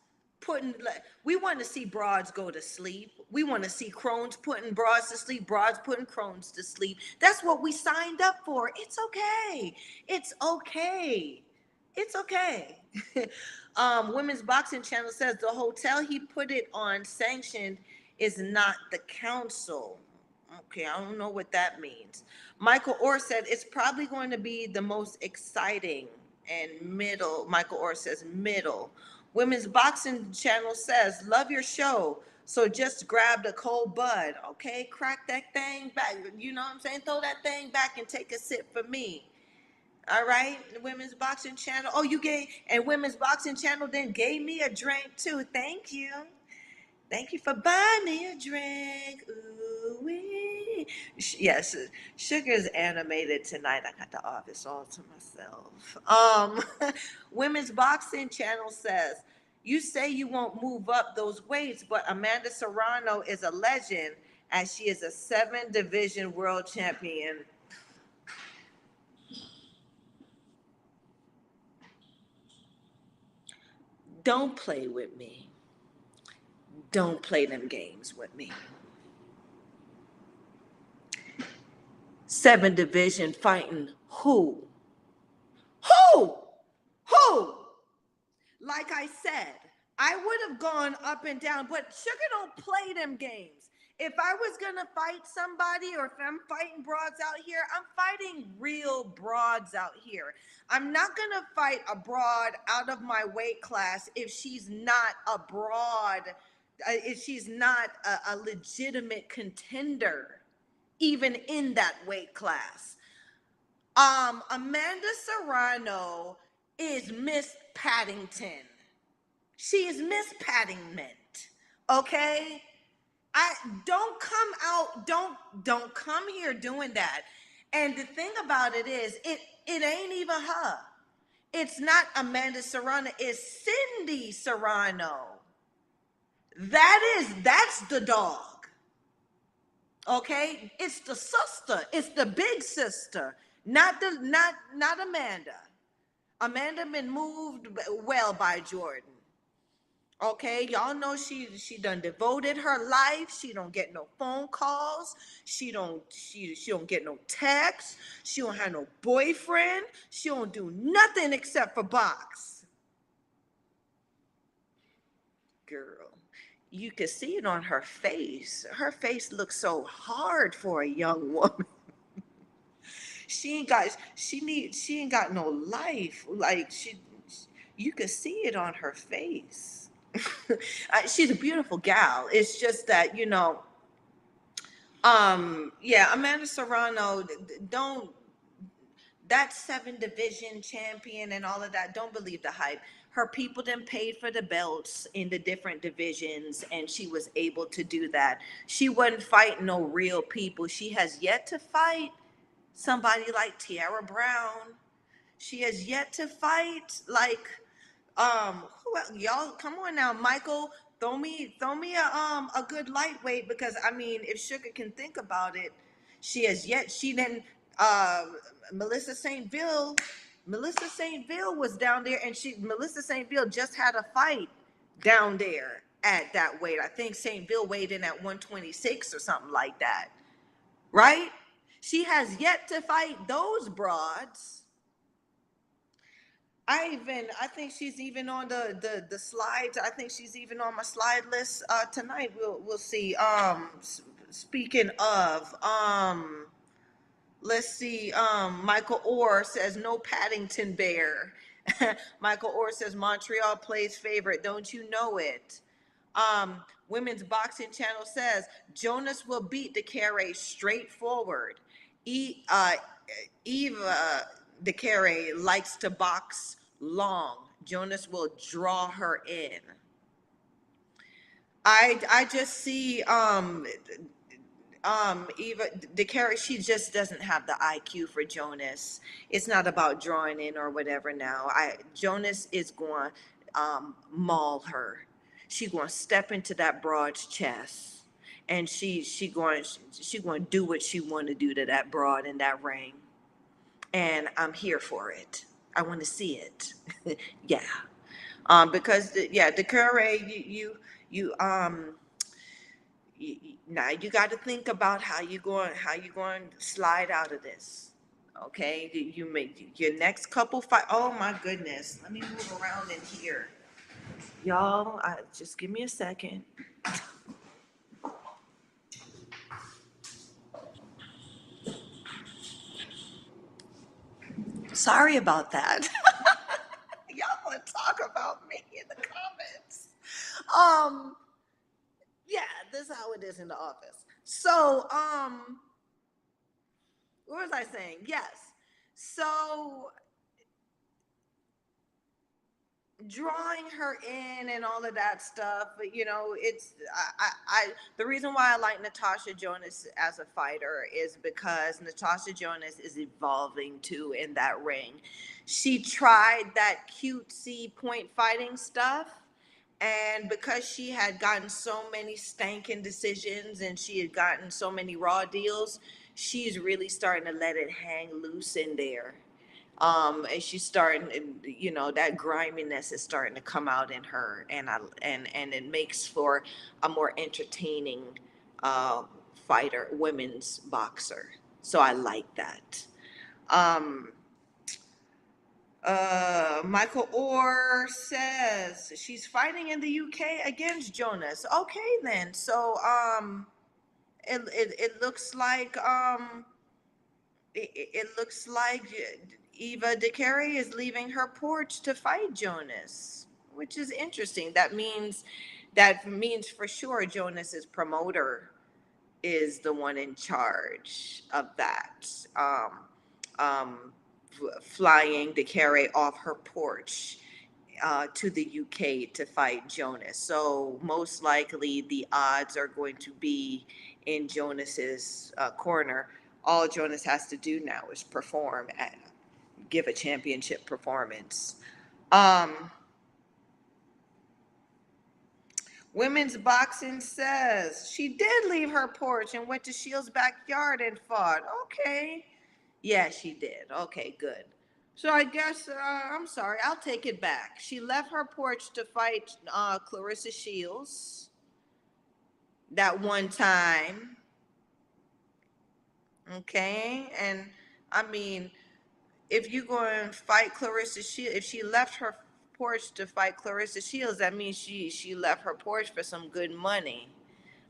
We want to see broads go to sleep. We want to see crones putting broads to sleep, broads putting crones to sleep. That's what we signed up for. It's okay. It's okay. It's okay. Women's Boxing Channel says the hotel he put it on sanctioned is not the council. Okay, I don't know what that means. Michael Orr said it's probably going to be the most exciting and middle. Michael Orr says middle. Women's Boxing Channel says, love your show. So just grab the cold bud. Okay, crack that thing back. You know what I'm saying? Throw that thing back and take a sip for me. All right, the Women's Boxing Channel. Oh, and Women's Boxing Channel then gave me a drink too. Thank you. Thank you for buying me a drink. Ooh-wee. Yes, Sugar's animated tonight. I got the office all to myself. Women's Boxing Channel says, you say you won't move up those weights, but Amanda Serrano is a legend, as she is a 7-division world champion. Don't play with me. Don't play them games with me. 7 division fighting who? Who? Who? Like I said, I would have gone up and down, but Sugar don't play them games. If I was gonna fight somebody, or if I'm fighting broads out here, I'm fighting real broads out here. I'm not gonna fight a broad out of my weight class if she's not a broad, if she's not a legitimate contender, even in that weight class. Amanda Serrano is Miss Paddington. She is Miss Paddington. Okay? I don't come out, don't come here doing that. And the thing about it is, it ain't even her. It's not Amanda Serrano, it's Cindy Serrano. That's the dog. Okay? It's the sister. It's the big sister. Not Amanda. Amanda been moved well by Jordan. Okay, y'all know she done devoted her life. She don't get no phone calls. She don't get no texts. She don't have no boyfriend. She don't do nothing except for box. Girl, you can see it on her face. Her face looks so hard for a young woman. She ain't got no life. Like you can see it on her face. She's a beautiful gal. It's just that, yeah, Amanda Serrano, don't, that 7 division champion and all of that, don't believe the hype. Her people done paid for the belts in the different divisions, and she was able to do that. She wasn't fighting no real people. She has yet to fight somebody like Tiara Brown. She has yet to fight like who else? Y'all come on now, Michael. Throw me a good lightweight, because I mean, if Sugar can think about it, she then uh Melissa St. Ville. Melissa St. Ville was down there, and Melissa St. Ville just had a fight down there at that weight. I think St. Ville weighed in at 126 or something like that. Right? She has yet to fight those broads. I think she's even on the slides. I think she's even on my slide list tonight. We'll see. Speaking of, let's see. Michael Orr says no Paddington Bear. Michael Orr says Montreal plays favorite. Don't you know it? Women's Boxing Channel says Jonas will beat DeCarey straightforward. Eva DeCarey likes to box long. Jonas will draw her in. I just see Eva DeCarey, she just doesn't have the IQ for Jonas. It's not about drawing in or whatever now. Jonas is going maul her. She going to step into that broad's chest, and she going to do what she want to do to that broad in that ring. And I'm here for it. I want to see it. Yeah. Because yeah, DeCarey, now you got to think about how you going to slide out of this. Okay, you make your next couple fight. Oh my goodness, let me move around in here, y'all. Just give me a second. Sorry about that. Y'all want to talk about me in the comments? Um, yeah, this is how it is in the office. So, what was I saying? Yes. So drawing her in and all of that stuff, but it's the reason why I like Natasha Jonas as a fighter is because Natasha Jonas is evolving too in that ring. She tried that cutesy point fighting stuff, and because she had gotten so many stanking decisions and she had gotten so many raw deals, she's really starting to let it hang loose in there. And she's starting, that griminess is starting to come out in her, and it makes for a more entertaining uh, fighter, women's boxer. So I like that. Um, Michael Orr says she's fighting in the UK against Jonas. Okay, then. So, It looks like it looks like Eva DeCarey is leaving her porch to fight Jonas, which is interesting. That means for sure Jonas's promoter is the one in charge of that. Um, Flying DeCarey off her porch to the UK to fight Jonas. So most likely the odds are going to be in Jonas's corner. All Jonas has to do now is perform, give a championship performance. Um, Women's boxing says she did leave her porch and went to Shields' backyard and fought. Okay. Yeah, she did. Okay, good. So I guess, I'm sorry, I'll take it back. She left her porch to fight Clarissa Shields that one time. Okay. And I mean, if you go and fight Clarissa Shields, if she left her porch to fight Clarissa Shields, that means she left her porch for some good money.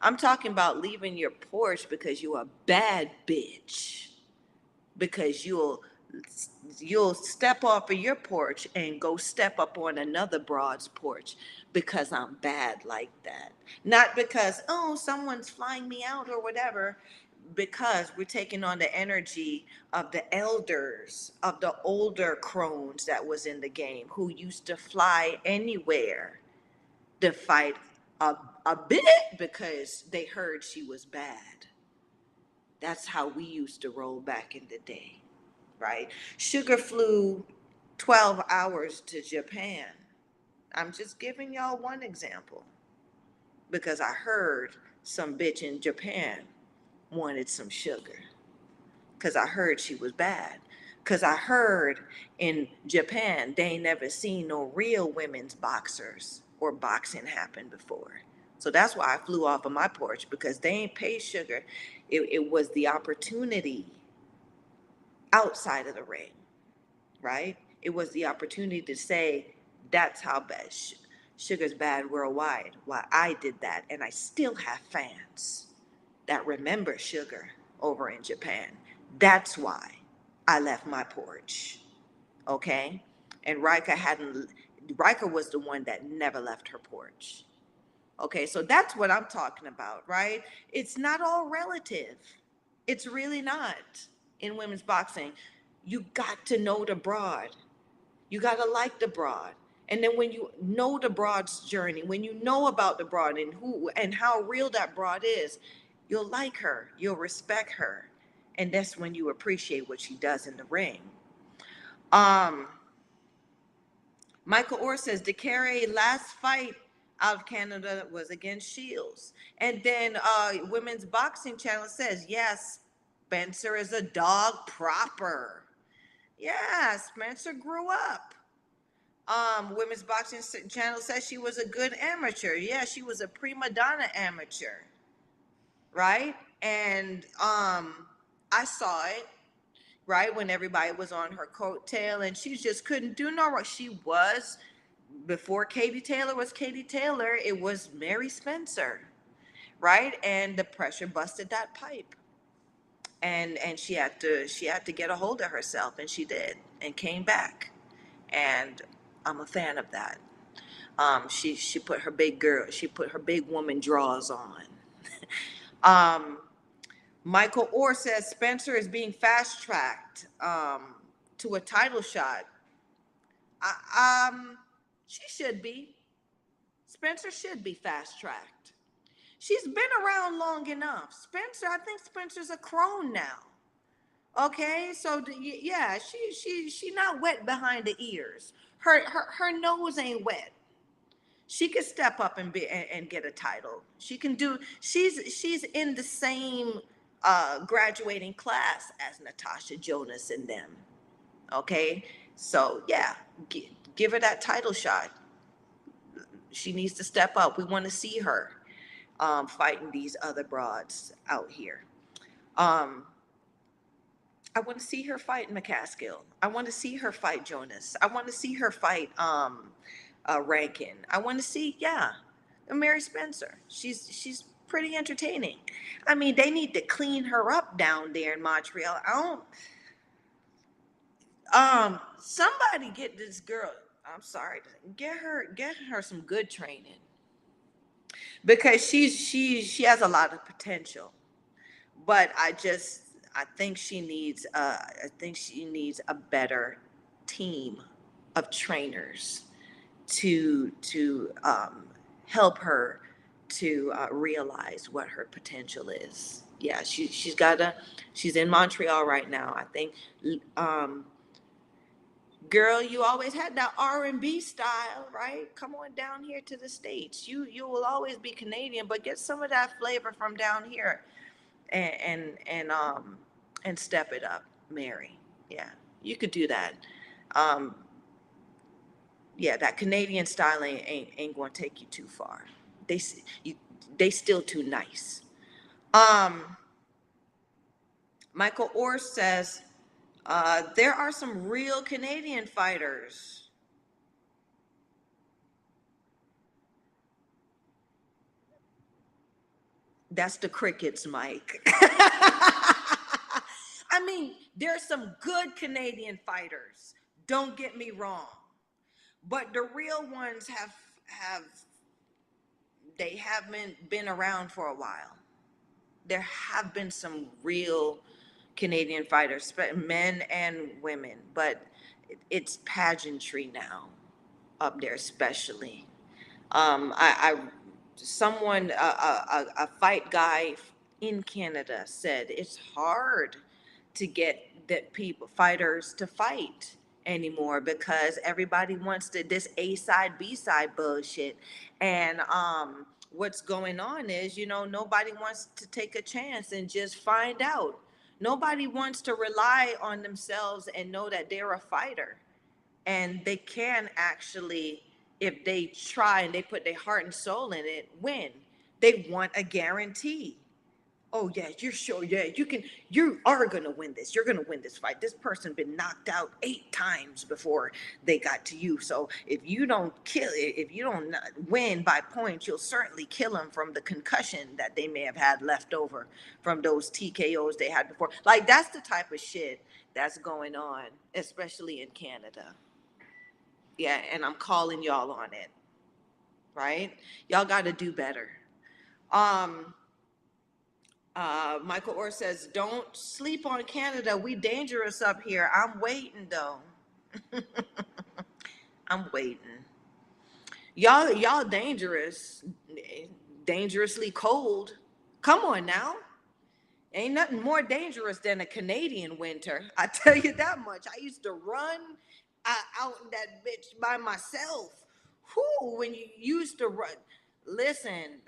I'm talking about leaving your porch because you're a bad bitch. Because you'll step off of your porch and go step up on another broad's porch because I'm bad like that. Not because, oh, someone's flying me out or whatever, because we're taking on the energy of the elders, of the older crones that was in the game who used to fly anywhere to fight a bit because they heard she was bad. That's how we used to roll back in the day, right? Sugar flew 12 hours to Japan. I'm just giving y'all one example because I heard some bitch in Japan wanted some sugar because I heard she was bad. Because I heard in Japan they ain't never seen no real women's boxers or boxing happen before. So that's why I flew off of my porch because they ain't pay sugar. It was the opportunity outside of the ring, right? It was the opportunity to say, that's how bad sugar's bad worldwide. Why I did that. And I still have fans that remember sugar over in Japan. That's why I left my porch. Okay. And Rika was the one that never left her porch. Okay. So that's what I'm talking about, right? It's not all relative. It's really not in women's boxing. You got to know the broad. You got to like the broad. And then when you know the broad's journey, when you know about the broad and who and how real that broad is, you'll like her, you'll respect her. And that's when you appreciate what she does in the ring. Um, Michael Orr says DeCarey last fight out of Canada was against Shields. And then Women's Boxing Channel says, yes, Spencer is a dog proper. Yeah, Spencer grew up. Women's Boxing Channel says she was a good amateur. Yeah, she was a prima donna amateur, right? And I saw it, right, when everybody was on her coattail, and she just couldn't do no wrong. She was, before Katie Taylor was Katie Taylor, it was Mary Spencer, right? And the pressure busted that pipe, and she had to get a hold of herself, and she did, and came back, and I'm a fan of that. She put her big woman draws on. um, Michael Orr says Spencer is being fast tracked to a title shot. I, she should be. Spencer should be fast tracked. She's been around long enough. Spencer, I think Spencer's a crone now. Okay, so yeah, she not wet behind the ears. Her nose ain't wet. She could step up and get a title. She can do. She's in the same graduating class as Natasha Jonas and them. Okay, so yeah, give her that title shot. She needs to step up. We want to see her fighting these other broads out here. Um, I want to see her fight Mccaskill. I want to see her fight Jonas. I want to see her fight Rankin. I want to see, yeah, Mary Spencer. She's pretty entertaining. I mean, they need to clean her up down there in Montreal. I don't. Somebody get this girl. I'm sorry. Get her some good training because she has a lot of potential. But I think she needs a better team of trainers to help her to realize what her potential is. Yeah, she's in Montreal right now. I think, um, girl, you always had that R&B style, right? Come on down here to the States. You will always be Canadian, but get some of that flavor from down here and and step it up, Mary. Yeah, you could do that. Um, yeah, that Canadian style ain't going to take you too far. They you, they still too nice. Um, Michael Orr says there are some real Canadian fighters. That's the crickets, Mike. I mean, there's some good Canadian fighters. Don't get me wrong, but the real ones have they haven't been around for a while. There have been some real Canadian fighters, men and women, but it's pageantry now up there, especially. I someone a fight guy in Canada said it's hard to get that people fighters to fight anymore because everybody wants to this A side B side bullshit, and what's going on is nobody wants to take a chance and just find out. Nobody wants to rely on themselves and know that they're a fighter and they can actually, if they try and they put their heart and soul in it, win. They want a guarantee. Oh yeah, you're sure. Yeah, you are gonna win this. You're gonna win this fight. This person been knocked out 8 times before they got to you. So if you don't kill it, if you don't win by points, you'll certainly kill them from the concussion that they may have had left over from those TKOs they had before. Like that's the type of shit that's going on, especially in Canada. Yeah, and I'm calling y'all on it, right? Y'all got to do better. Um, Michael Orr says, "Don't sleep on Canada. We dangerous up here. I'm waiting though. I'm waiting. Y'all dangerous, dangerously cold. Come on now. Ain't nothing more dangerous than a Canadian winter. I tell you that much. I used to run out in that bitch by myself. Whoo, when you used to run. Listen,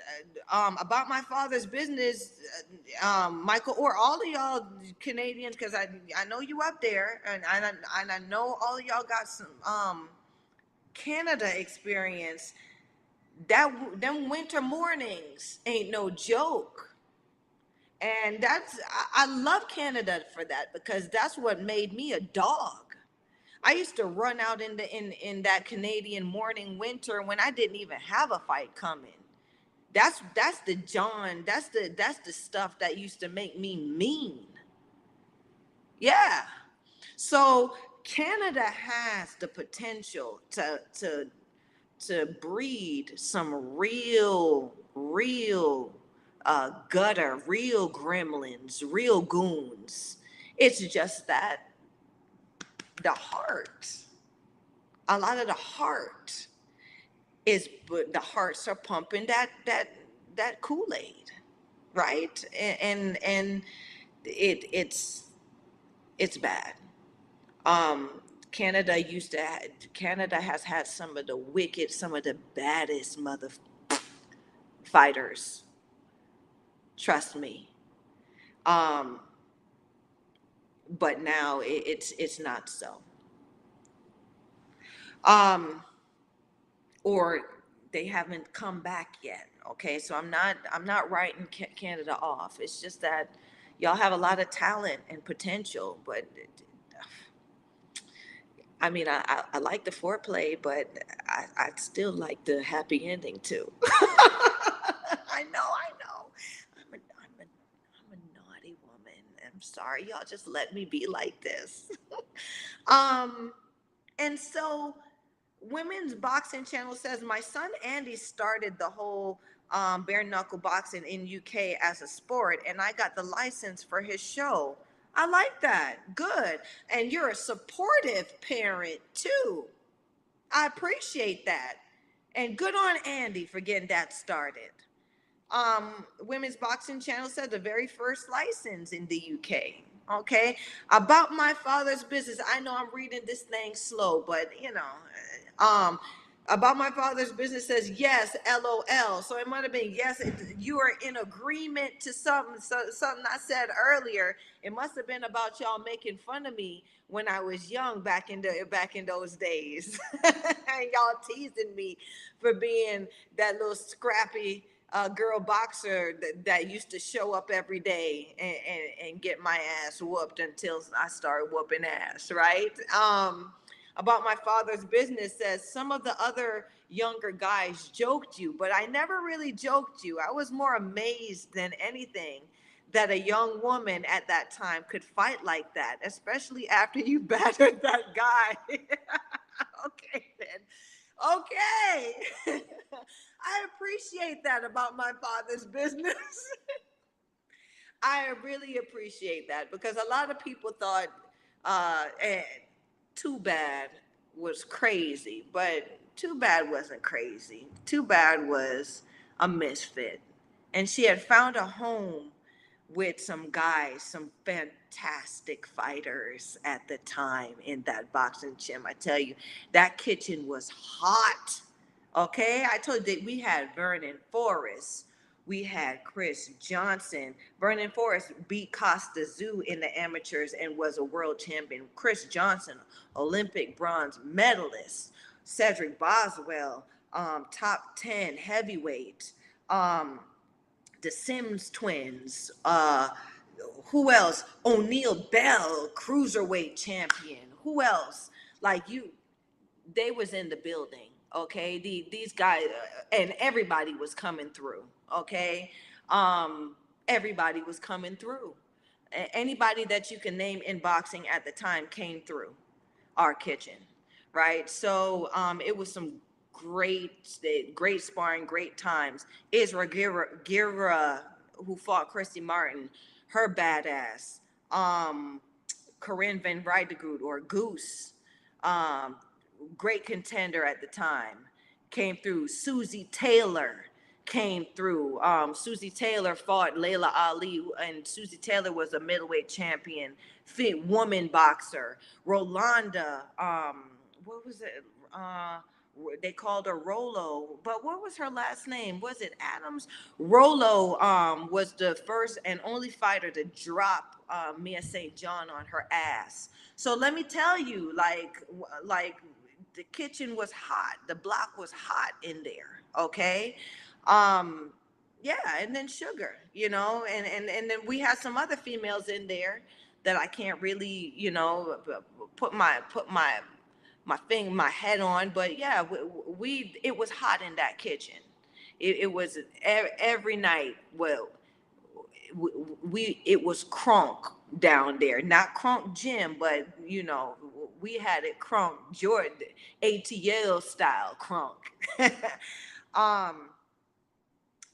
about my father's business, Michael, or all of y'all Canadians, because I know you up there, and I know all of y'all got some Canada experience. Them winter mornings ain't no joke. And I love Canada for that because that's what made me a dog. I used to run out in that Canadian morning winter when I didn't even have a fight coming. That's the John, that's the stuff that used to make me mean. Yeah. So Canada has the potential to breed some real gutter, real gremlins, real goons. It's just that the heart, a lot of the heart is, but the hearts are pumping that Kool-Aid, right? And it's bad. Um, Canada has had some of the wicked, some of the baddest mother fighters. Trust me. Um, but now it's not so. Um, or they haven't come back yet. Okay, so I'm not writing Canada off. It's just that y'all have a lot of talent and potential, but I mean, I like the foreplay, but I still like the happy ending too. I know. I'm sorry, y'all just let me be like this. um, and so Women's Boxing Channel says my son Andy started the whole bare knuckle boxing in UK as a sport, and I got the license for his show. I like that. Good. And you're a supportive parent too. I appreciate that. And good on Andy for getting that started. Women's Boxing Channel said the very first license in the UK. Okay, about my father's business. I know I'm reading this thing slow, but about my father's business says yes, LOL. So it might have been yes. You are in agreement to something. Something I said earlier. It must have been about y'all making fun of me when I was young back in those days, and y'all teasing me for being that little scrappy girl boxer that used to show up every day and get my ass whooped until I started whooping ass, right? About my father's business says some of the other younger guys joked you, but I never really joked you. I was more amazed than anything that a young woman at that time could fight like that, especially after you battered that guy. Okay, then. Okay. I appreciate that about my father's business. I really appreciate that because a lot of people thought Too Bad was crazy, but Too Bad wasn't crazy. Too Bad was a misfit. And she had found a home with some guys, some fantastic fighters at the time in that boxing gym. I tell you, that kitchen was hot. Okay, I told you that we had Vernon Forrest, we had Chris Johnson. Vernon Forrest beat Costa Zoo in the amateurs and was a world champion. Chris Johnson, Olympic bronze medalist. Cedric Boswell, top 10 heavyweight. The Sims twins. Who else? O'Neal Bell, cruiserweight champion. Who else? Like you, they was in the building. Okay, these guys and everybody was coming through. Okay, everybody was coming through. Anybody that you can name in boxing at the time came through our kitchen, right? So it was some great sparring, great times. Isra Gira, who fought Christy Martin, her badass. Corinne Van Rijdegoed or Goose, um, great contender at the time, came through. Susie Taylor came through. Susie Taylor fought Layla Ali, and Susie Taylor was a middleweight champion, fit woman boxer. Rolanda, what was it? They called her Rolo, but what was her last name? Was it Adams? Rolo was the first and only fighter to drop Mia St. John on her ass. So let me tell you, like the kitchen was hot, the block was hot in there. Okay, um, yeah, and then Sugar, and then we had some other females in there that I can't really, put my head on, but yeah, it was hot in that kitchen. It was every night. Well, it was crunk down there, not crunk Jim, but we had it crunk Jordan, ATL style crunk. um,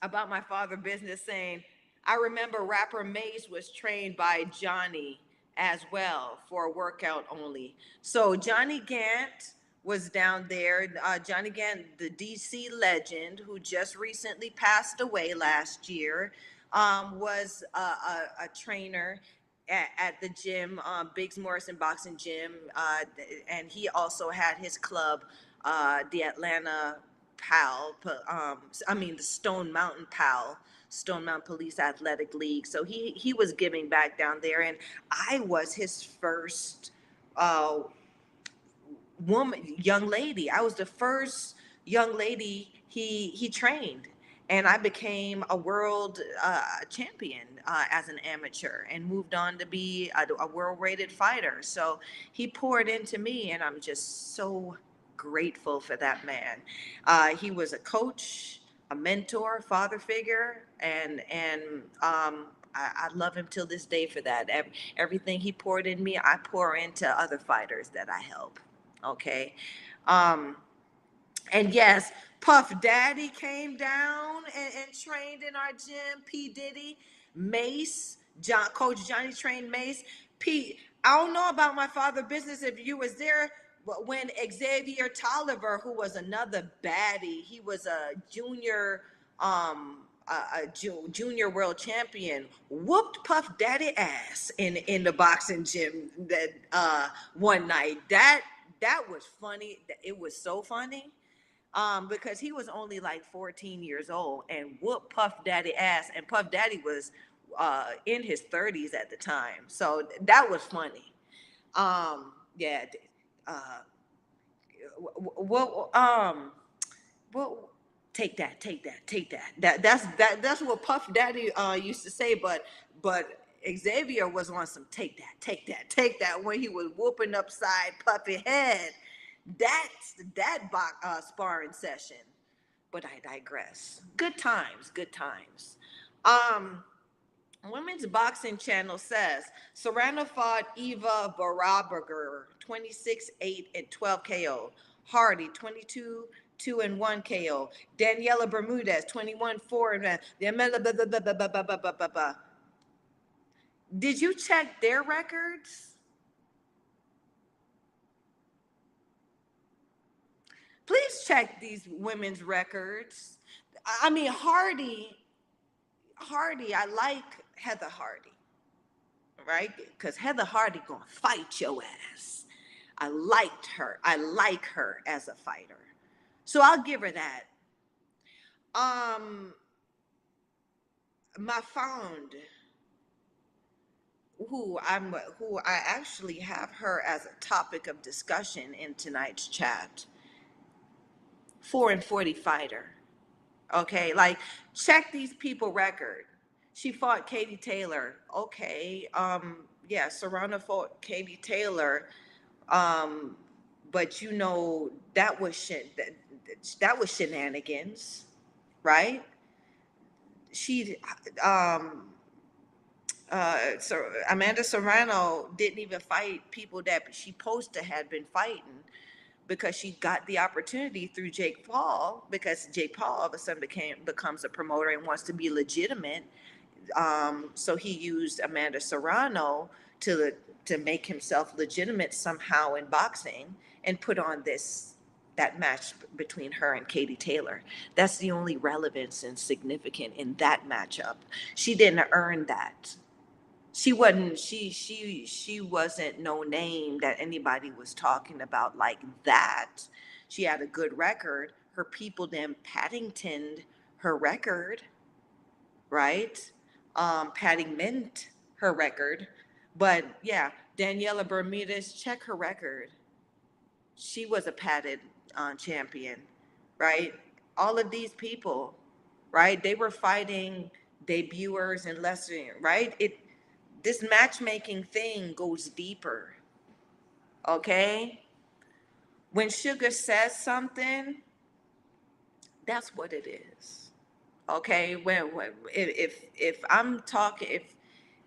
about my father business saying, I remember rapper Mace was trained by Johnny as well for a workout only. So Johnny Gant was down there. Johnny Gant, the DC legend who just recently passed away last year, was a trainer at the gym, Biggs Morrison Boxing Gym, and he also had his club, the Atlanta PAL, the Stone Mountain PAL, Stone Mountain Police Athletic League. So he was giving back down there, and I was his first uh, young lady. I was the first young lady he trained, and I became a world champion as an amateur, and moved on to be a world-rated fighter. So he poured into me, and I'm just so grateful for that man. He was a coach, a mentor, father figure, and I love him till this day for that. Everything he poured in me, I pour into other fighters that I help. Okay. Um, and yes, Puff Daddy came down and trained in our gym. P. Diddy, Mace, Coach Johnny trained Mace. P. I don't know about my father business if you was there, but when Xavier Tolliver, who was another baddie, he was a junior, junior world champion, whooped Puff Daddy ass in the boxing gym that one night. That was funny. It was so funny because he was only like 14 years old and whooped Puff Daddy ass, and Puff Daddy was in his 30s at the time, so that was funny. Yeah. Uh, well, well, that's what Puff Daddy used to say, but Xavier was on some take that when he was whooping upside Puffy head. That's that sparring session. But I digress. Good times, good times. Um, Women's Boxing Channel says Serrano fought Eva Baraberger 26-8 and 12 KO. Hardy 22-2 and 1 KO. Daniela Bermudez 21-4 and Did you check their records? Please check these women's records. I mean, Hardy, I like Heather Hardy, right? Because Heather Hardy gonna fight your ass. I liked her. I like her as a fighter. So I'll give her that. Um, my found who I actually have her as a topic of discussion in tonight's chat. 4-40 fighter. Okay, like check these people record. She fought Katie Taylor. Okay, yeah, Serrano fought Katie Taylor. Um, but you know that was that was shenanigans, right? She um so Amanda Serrano didn't even fight people that she supposed to had been fighting because she got the opportunity through Jake Paul, because Jake Paul all of a sudden becomes a promoter and wants to be legitimate. So he used Amanda Serrano to to make himself legitimate somehow in boxing and put on that match between her and Katie Taylor. That's the only relevance and significant in that matchup. She didn't earn that. She wasn't no name that anybody was talking about like that. She had a good record. Her people then Paddingtoned her record, right? Paddington her record. But yeah, Daniela Bermudez, check her record. She was a padded champion, right? All of these people, right? They were fighting debuters and lesser, right? This matchmaking thing goes deeper, okay? When Sugar says something, that's what it is, okay? When if I'm talking,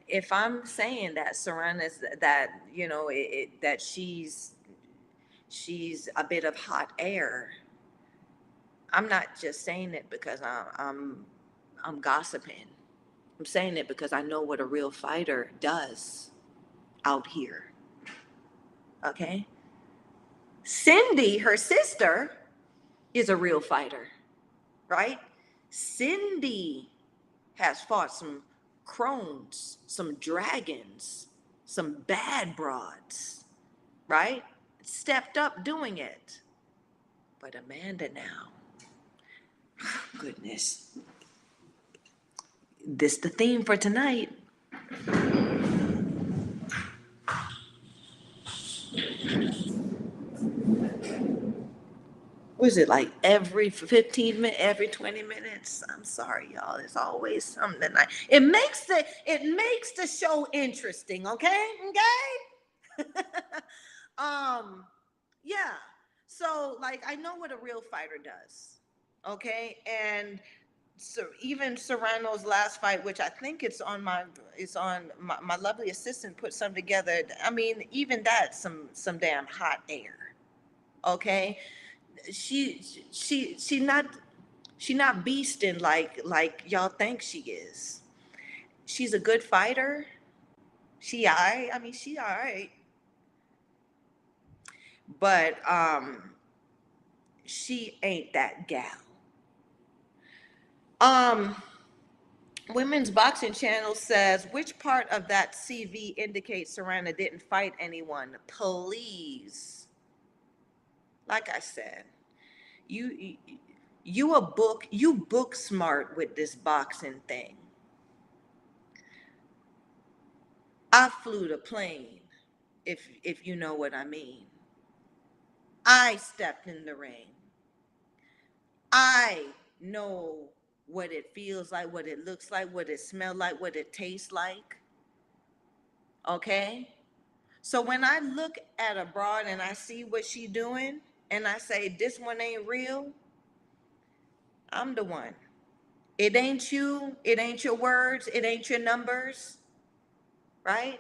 if I'm saying that Serrana's that that she's a bit of hot air, I'm not just saying it because I'm gossiping. I'm saying it because I know what a real fighter does out here. Okay? Cindy, her sister, is a real fighter, right? Cindy has fought some crones, some dragons, some bad broads, right? Stepped up doing it. But Amanda now, goodness, this the theme for tonight. Was it like every 15 minutes, every 20 minutes? I'm sorry, y'all. There's always something. It makes the show interesting, okay? Okay? um, yeah. So like I know what a real fighter does. Okay? And So even Serrano's last fight, which I think it's on my lovely assistant put some together. I mean, even that's some damn hot air. Okay, she she not beasting like y'all think she is. She's a good fighter. She alright. I mean, she alright, but she ain't that gal. Um, Women's Boxing Channel says, which part of that CV indicates Serrano didn't fight anyone? Please, like I said, you you book smart with this boxing thing. I flew the plane, if you know what I mean. I stepped in the ring. I know what it feels like, what it looks like, what it smells like, what it tastes like. Okay? So when I look at a broad and I see what she doing and I say this one ain't real, I'm the one. It ain't you, it ain't your words, it ain't your numbers, right?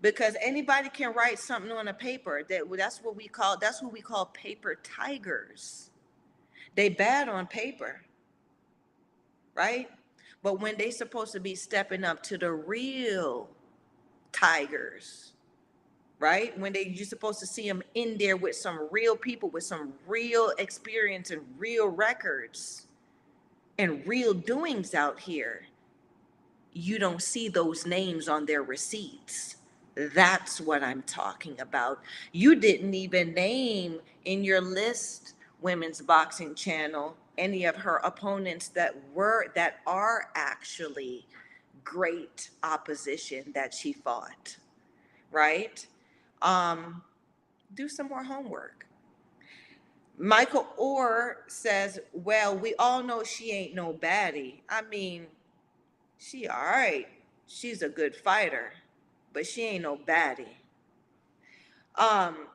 Because anybody can write something on a paper. That's who we call paper tigers. They bad on paper, right? But when they supposed to be stepping up to the real tigers, right? When you're supposed to see them in there with some real people with some real experience and real records and real doings out here, you don't see those names on their receipts. That's what I'm talking about. You didn't even name in your list, Women's Boxing Channel, any of her opponents that are actually great opposition that she fought, right? Um, do some more homework. Michael Orr says, well, we all know she ain't no baddie. I mean, she all right. She's a good fighter, but she ain't no baddie. Um,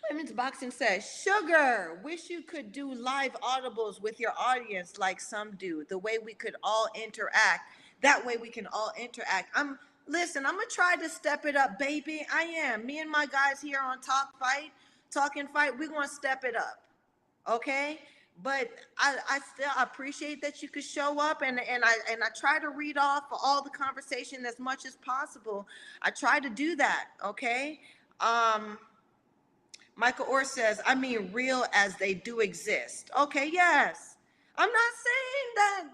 Women's Boxing says, Sugar, wish you could do live audibles with your audience like some do, the way we could all interact. That way we can all interact. Listen, I'm gonna try to step it up, baby. I am. Me and my guys here on Talking Fight, we're gonna step it up. Okay? But I still appreciate that you could show up and I try to read off all the conversation as much as possible. I try to do that, okay? Um, Michael Orr says, I mean, real as they do exist. Okay, yes. I'm not saying that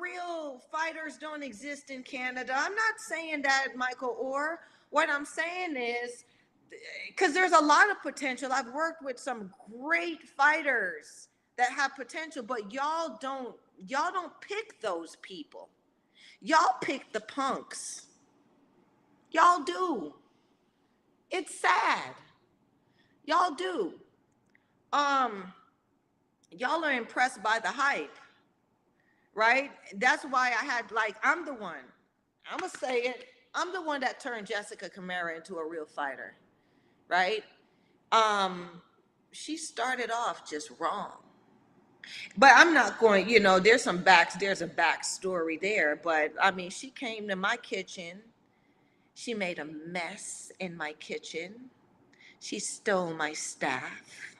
real fighters don't exist in Canada. I'm not saying that, Michael Orr. What I'm saying is, because there's a lot of potential. I've worked with some great fighters that have potential, but y'all don't pick those people. Y'all pick the punks. Y'all do. It's sad. Y'all do. Um, y'all are impressed by the hype, right? That's why I'm the one. I'm gonna say it. I'm the one that turned Jessica Camara into a real fighter, right? Um, she started off just wrong. But I'm not going, there's a backstory there. But I mean, she came to my kitchen. She made a mess in my kitchen. She stole my staff.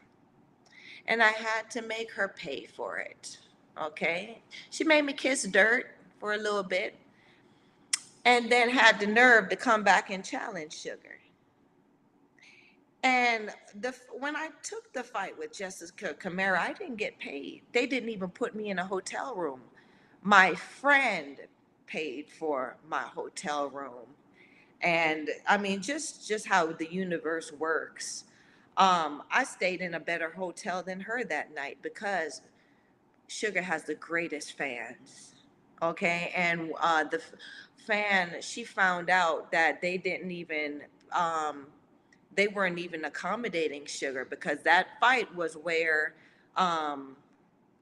And I had to make her pay for it. Okay? She made me kiss dirt for a little bit and then had the nerve to come back and challenge Sugar. And when I took the fight with Jessica Camara, I didn't get paid. They didn't even put me in a hotel room. My friend paid for my hotel room. And I mean, just how the universe works. I stayed in a better hotel than her that night because Sugar has the greatest fans. Okay, and she found out that um, they weren't even accommodating Sugar because that fight was where um,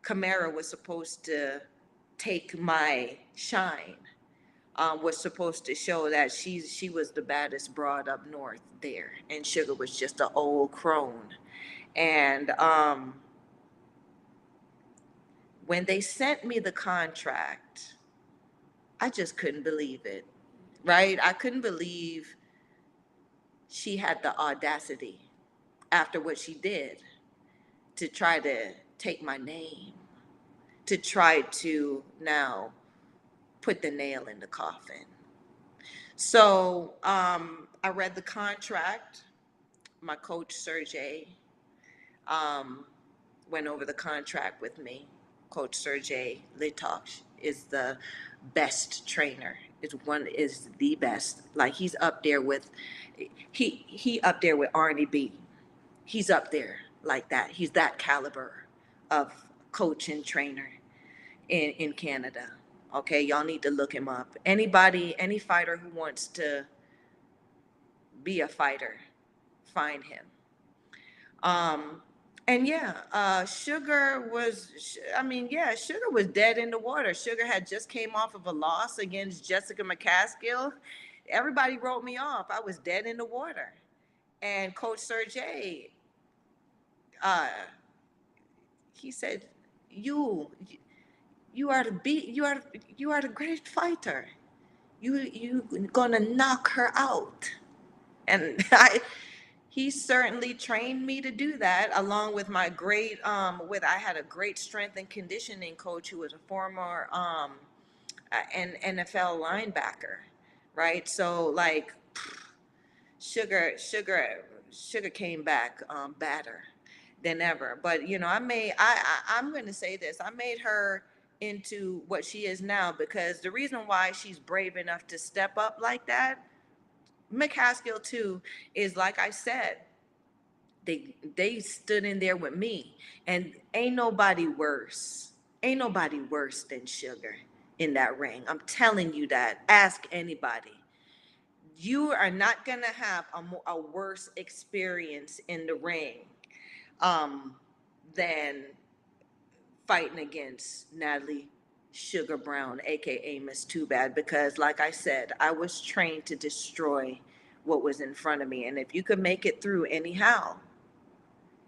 Camara was supposed to take my shine. Was supposed to show that she was the baddest broad up north there, and Sugar was just an old crone. And When they sent me the contract, I just couldn't believe it, right? I couldn't believe she had the audacity after what she did to try to take my name, to try to now put the nail in the coffin. So I read the contract. My coach, Sergey, um, went over the contract with me. Coach Sergey Litovch is the best trainer. Is the best. Like he's up there with he up there with Arnie B. He's up there like that. He's that caliber of coach and trainer in Canada. Okay, y'all need to look him up. Anybody, any fighter who wants to be a fighter, find him. Um, and yeah, Sugar was, I mean, yeah, Sugar was dead in the water. Sugar had just came off of a loss against Jessica Mccaskill. Everybody wrote me off. I was dead in the water. And Coach Sergey, uh, he said, "You, you are the you are the great fighter. You gonna knock her out." And he certainly trained me to do that, along with my great I had a great strength and conditioning coach who was a former an NFL linebacker, right? So like sugar came back badder than ever. But you know, I'm going to say this, I made her into what she is now because the reason why she's brave enough to step up like that, Mccaskill too, is like I said, they stood in there with me, and ain't nobody worse than Sugar in that ring. I'm telling you that. Ask anybody. You are not gonna have a worse experience in the ring um, than fighting against Natalie Sugar Brown, aka Miss Too Bad, because like I said, I was trained to destroy what was in front of me, and if you could make it through anyhow,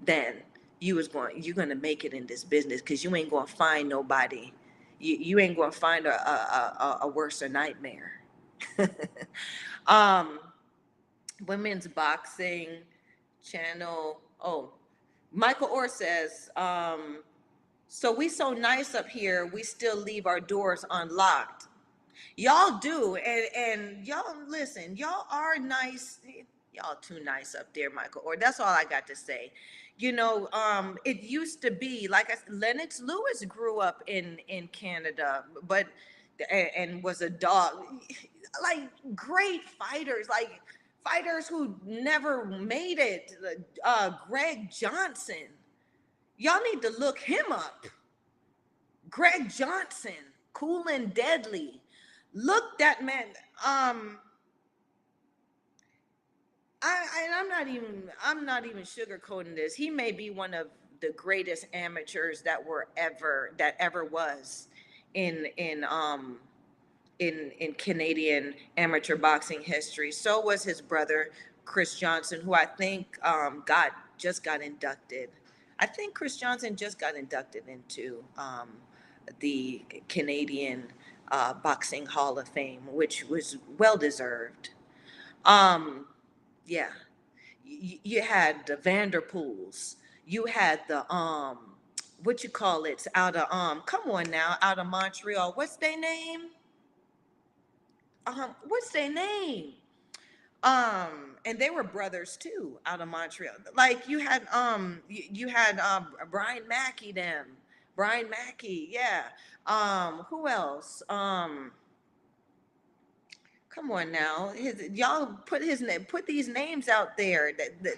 then you're gonna make it in this business because you ain't gonna find nobody. You ain't gonna find a worse nightmare. um, Women's boxing channel. Oh, Michael Orr says, so we so nice up here, we still leave our doors unlocked. Y'all do, and y'all listen, y'all are nice. Y'all too nice up there, Michael Orr. That's all I got to say. You know, it used to be like Lennox Lewis grew up in Canada, but and was a dog. Like great fighters, like fighters who never made it. Greg Johnson. Y'all need to look him up. Greg Johnson, cool and deadly. Look that man. I'm not even sugarcoating this. He may be one of the greatest amateurs that ever was in in um in Canadian amateur boxing history. So was his brother Chris Johnson, who I think got inducted. I think Chris Johnson just got inducted into the Canadian Boxing Hall of Fame, which was well deserved. Um, yeah, you had the Vanderpools. You had the what you call it out of come on now, out of Montreal. What's their name? And they were brothers too, out of Montreal. Like you had Brian Mackey, Brian Mackey, yeah. Who else? Come on now, y'all put these names out there.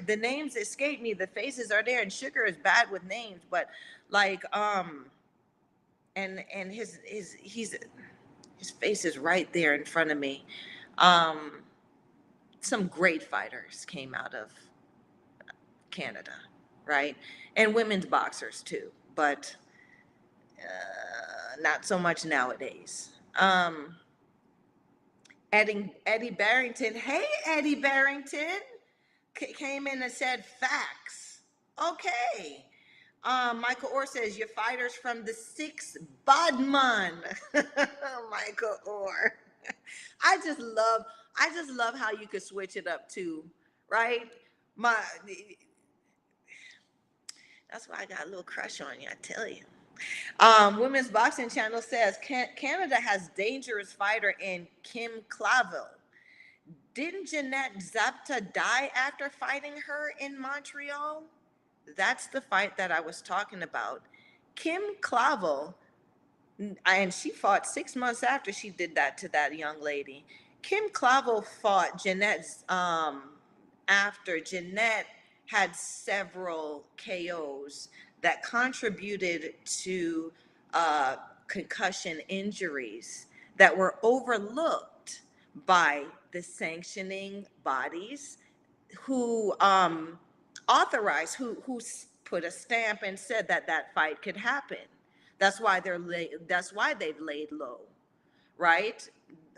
The names escape me. The faces are there, and Sugar is bad with names, but like and his face is right there in front of me. Um, some great fighters came out of Canada, right? And women's boxers too, but not so much nowadays. Eddie Barrington, hey Eddie Barrington, came in and said facts. Okay. Michael Orr says, your fighters from the six Bodman. Michael Orr. I just love, I just love how you could switch it up too, right? My, that's why I got a little crush on you, I tell you. Women's Boxing Channel says Canada has dangerous fighter in Kim Clavel. Didn't Jeanette Zapta die after fighting her in Montreal? That's the fight that I was talking about. Kim Clavel, and she fought 6 months after she did that to that young lady. Kim Clavel fought Jeanette's after Jeanette had several KOs that contributed to concussion injuries that were overlooked by the sanctioning bodies who authorized, who put a stamp and said that that fight could happen. That's why that's why they've laid low, right?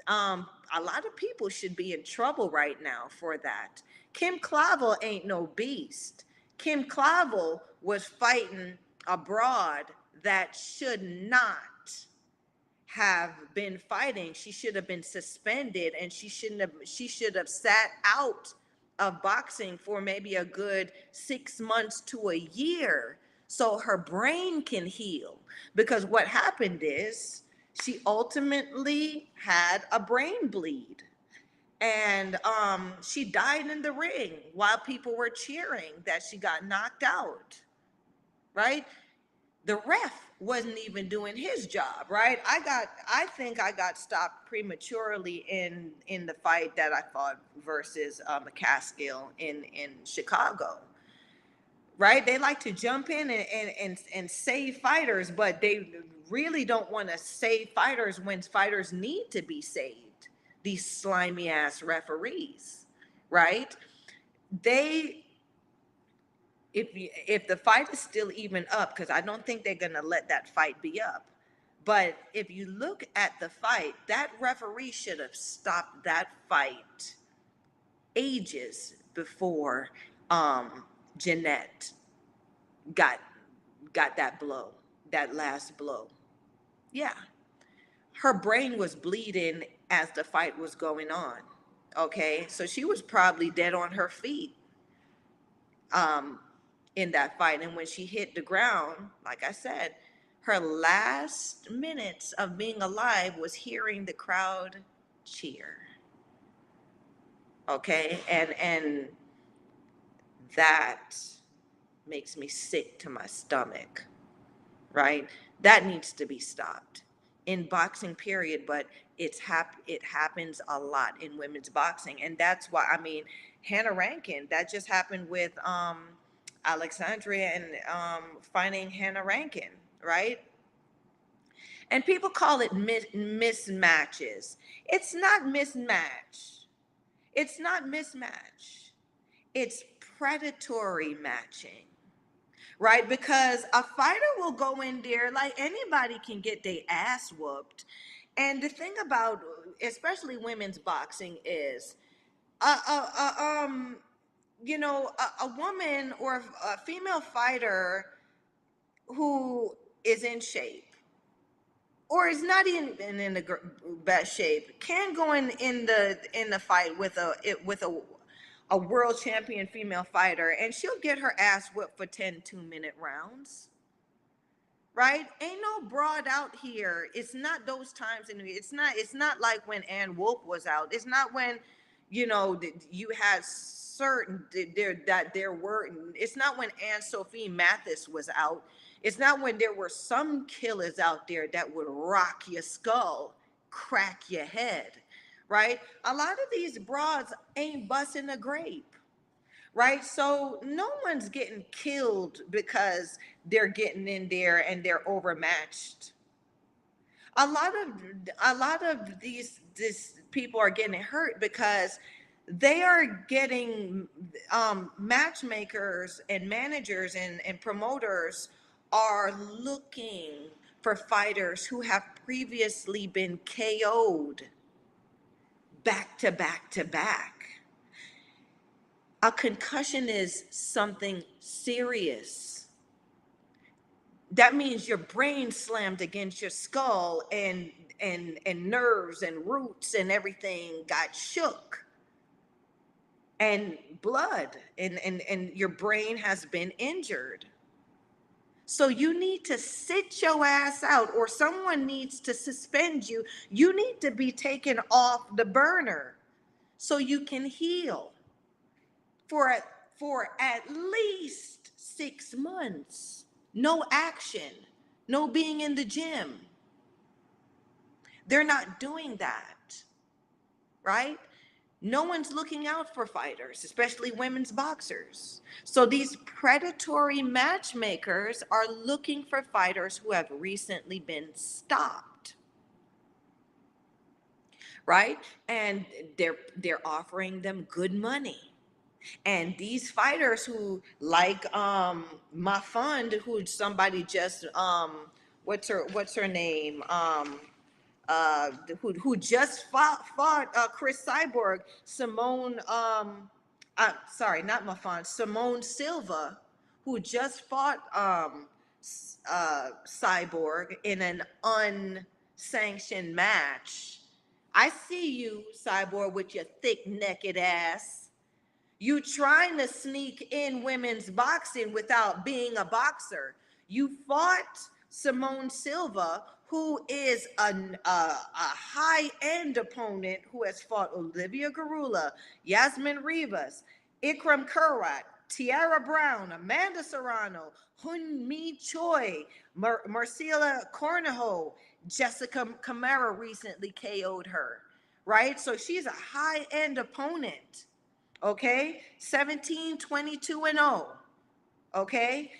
A lot of people should be in trouble right now for that. Kim Clavel ain't no beast. Kim Clavel was fighting abroad that should not have been fighting. She should have been suspended, and she should have sat out of boxing for maybe a good 6 months to a year so her brain can heal. Because what happened is she ultimately had a brain bleed, and she died in the ring while people were cheering that she got knocked out, right? The ref wasn't even doing his job, right? I think I got stopped prematurely in the fight that I fought versus Mccaskill in Chicago, right? They like to jump in and save fighters, but they really don't want to save fighters when fighters need to be saved. These slimy ass referees, right? They if the fight is still even up, because I don't think they're gonna let that fight be up. But if you look at the fight, that referee should have stopped that fight ages before Jeanette got that blow, that last blow. Yeah, her brain was bleeding as the fight was going on. Okay, so she was probably dead on her feet. In that fight. And when she hit the ground, like I said, her last minutes of being alive was hearing the crowd cheer. Okay, and that makes me sick to my stomach, right? That needs to be stopped in boxing, period. But it happens a lot in women's boxing, and that's why, I mean, Hannah Rankin, that just happened with Alexandria and fighting Hannah Rankin, right? And people call it mismatches. It's not mismatch. It's not mismatch. It's predatory matching, right? Because a fighter will go in there, like anybody can get their ass whooped. And the thing about, especially women's boxing, is, uh, uh, uh, um, a woman or a female fighter who is in shape or is not even in the best shape can go in the fight with a world champion female fighter, and she'll get her ass whipped for 10 2-minute rounds, right? Ain't no broad out here. It's not those times. And it's not like when Ann Wolfe was out. It's not when you had certain there were. It's not when Anne Sophie Mathis was out. It's not when there were some killers out there that would rock your skull, crack your head, right? A lot of these broads ain't busting a grape, right? So no one's getting killed because they're getting in there and they're overmatched. A lot of these people are getting hurt because they are getting matchmakers and managers and promoters are looking for fighters who have previously been KO'd back to back to back. A concussion is something serious. That means your brain slammed against your skull, and nerves and roots and everything got shook, and blood, and your brain has been injured. So you need to sit your ass out, or someone needs to suspend you. You need to be taken off the burner so you can heal for at least 6 months. No action, no being in the gym. They're not doing that, right? No one's looking out for fighters, especially women's boxers. So these predatory matchmakers are looking for fighters who have recently been stopped, right? And they're offering them good money. And these fighters who, like my fund, who somebody just what's her name, who just fought Chris Cyborg, sorry, not Mafon, Simone Silva, who just fought Cyborg in an unsanctioned match. I see you, Cyborg, with your thick naked ass. You trying to sneak in women's boxing without being a boxer. You fought Simone Silva, who is a high-end opponent who has fought Olivia Garula, Yasmin Rivas, Ikram Kurat, Tiara Brown, Amanda Serrano, Hun Mi Choi, Marcela Cornejo. Jessica Camara recently KO'd her, right? So she's a high-end opponent. Okay, 17, 22, and 0. Okay,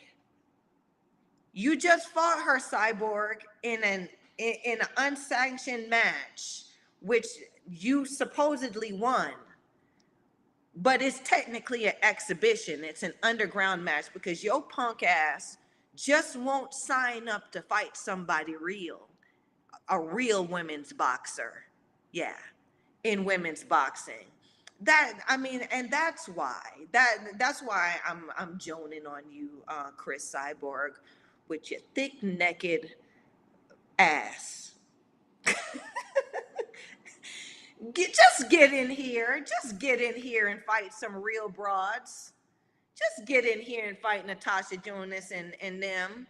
you just fought her, Cyborg, in an unsanctioned match, which you supposedly won, but it's technically an exhibition. It's an underground match because your punk ass just won't sign up to fight somebody real, a real women's boxer. Yeah, in women's boxing. And that's why I'm joning on you, Chris Cyborg, with your thick naked ass. Just get in here and fight some real broads. Just get in here and fight Natasha Jonas and them.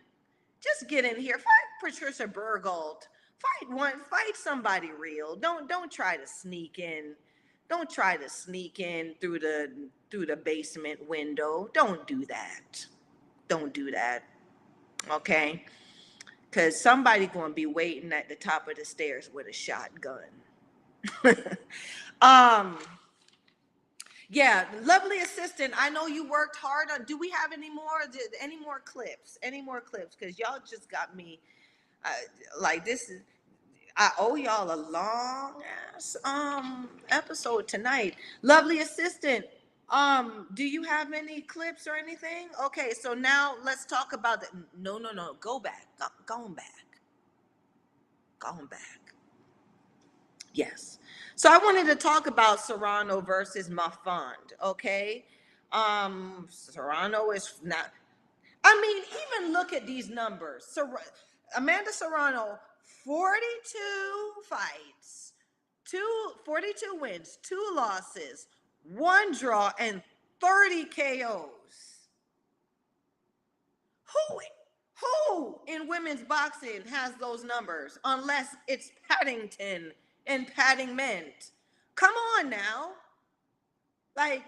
Just get in here, fight Patricia Bergold. Fight somebody real. Don't try to sneak in. Don't try to sneak in through the basement window. Don't do that. Don't do that. Okay? Cuz somebody going to be waiting at the top of the stairs with a shotgun. Yeah, lovely assistant. I know you worked hard on. Do we have any more clips? Any more clips? Cuz y'all just got me like this is I owe y'all a long ass episode tonight. Lovely assistant, do you have any clips or anything? Okay, so now let's talk about the no. Go back. Going back. Yes. So I wanted to talk about Serrano versus Mafond, okay? Serrano is not, I mean, even look at these numbers. Amanda Serrano, 42 fights, 42 wins, 2 losses, 1 draw, and 30 KOs. Who in women's boxing has those numbers unless it's Paddington and Paddingment? Come on now. Like,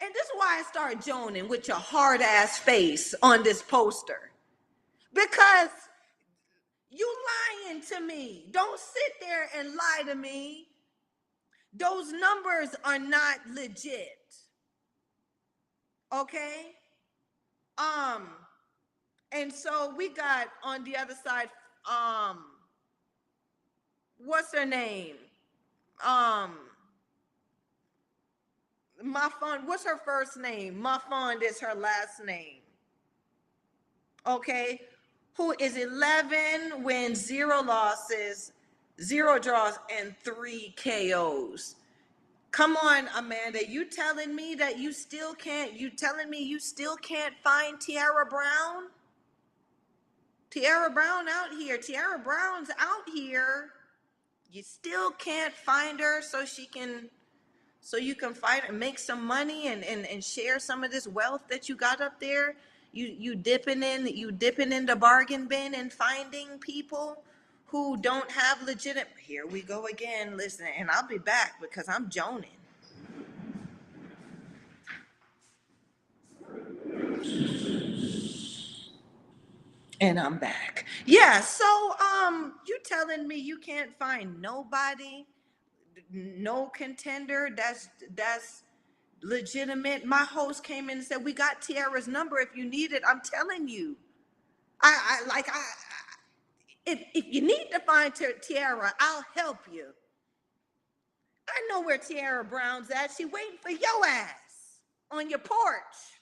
and this is why I start joning with your hard ass face on this poster. Because you lying to me. Don't sit there and lie to me. Those numbers are not legit. Okay? And so we got on the other side, what's her name? Mafond, what's her first name? Mafond is her last name. Okay? Who is 11 wins, 0 losses, 0 draws, and 3 KOs. Come on, Amanda. You telling me you still can't find Tiara Brown? Tiara Brown out here. Tiara Brown's out here. You still can't find her so you can fight and make some money and share some of this wealth that you got up there. You dipping in the bargain bin and finding people who don't have legitimate. Here we go again. Listen, and I'll be back because I'm joning. And I'm back. Yeah, so you telling me you can't find nobody, no contender that's legitimate. My host came in and said, "We got Tiara's number if you need it." I'm telling you. If you need to find Tiara, I'll help you. I know where Tiara Brown's at. She waiting for your ass on your porch.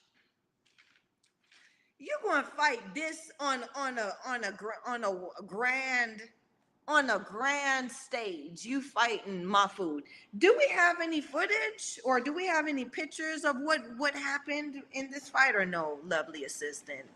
You're gonna fight this on a grand stage. You fighting my food. Do we have any footage or do we have any pictures of what happened in this fight or no, lovely assistant?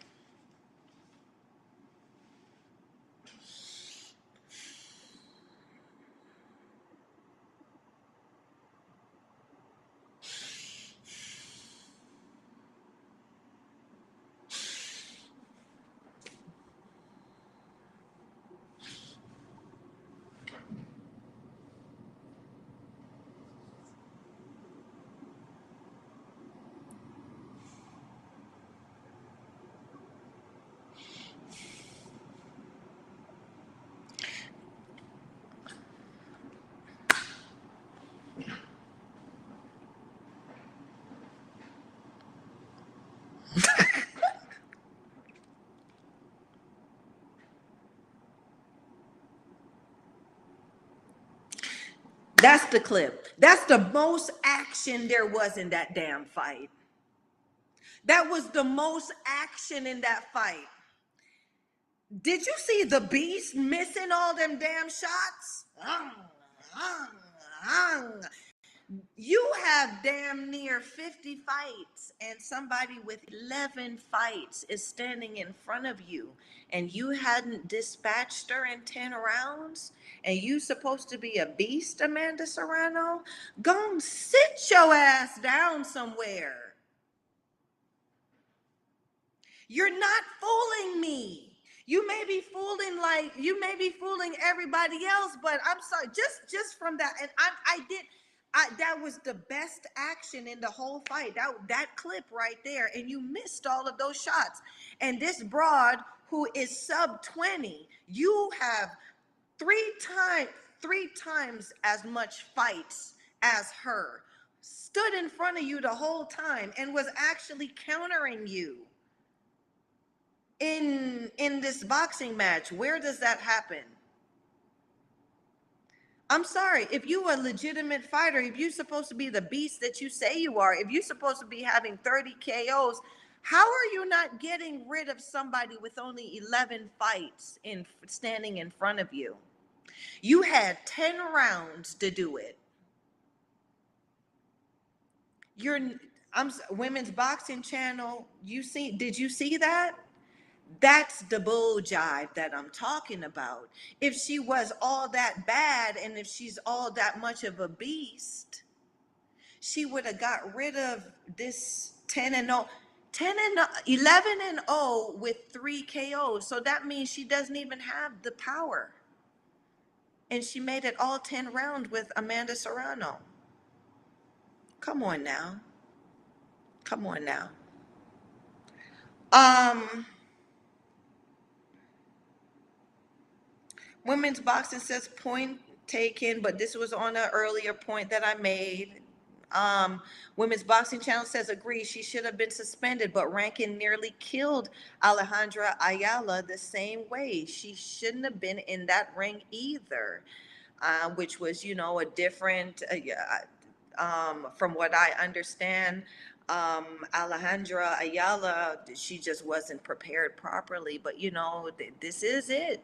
That's the clip. That's the most action there was in that damn fight. That was the most action in that fight. Did you see the beast missing all them damn shots? You have damn near 50 fights, and somebody with 11 fights is standing in front of you, and you hadn't dispatched her in 10 rounds, and you supposed to be a beast, Amanda Serrano? Go sit your ass down somewhere. You're not fooling me. You may be fooling everybody else, but I'm sorry, just from that, and that was the best action in the whole fight. That clip right there, and you missed all of those shots. And this broad who is sub 20, you have three times three times as much fights as her. Stood in front of you the whole time and was actually countering you in this boxing match. Where does that happen? I'm sorry, if you are a legitimate fighter, if you're supposed to be the beast that you say you are, if you're supposed to be having 30 KOs, how are you not getting rid of somebody with only 11 fights in standing in front of you? You had 10 rounds to do it. Women's boxing channel, did you see that? That's the bull jive that I'm talking about. If she was all that bad and if she's all that much of a beast, she would have got rid of this 10 and 0, 10 and 11 and 0 with 3 KOs. So that means she doesn't even have the power. And she made it all 10 rounds with Amanda Serrano. Come on now. Come on now. Women's boxing says point taken, but this was on an earlier point that I made. Women's boxing channel says agree. She should have been suspended, but Rankin nearly killed Alejandra Ayala the same way. She shouldn't have been in that ring either, which was, a different. From what I understand, Alejandra Ayala, she just wasn't prepared properly. But this is it.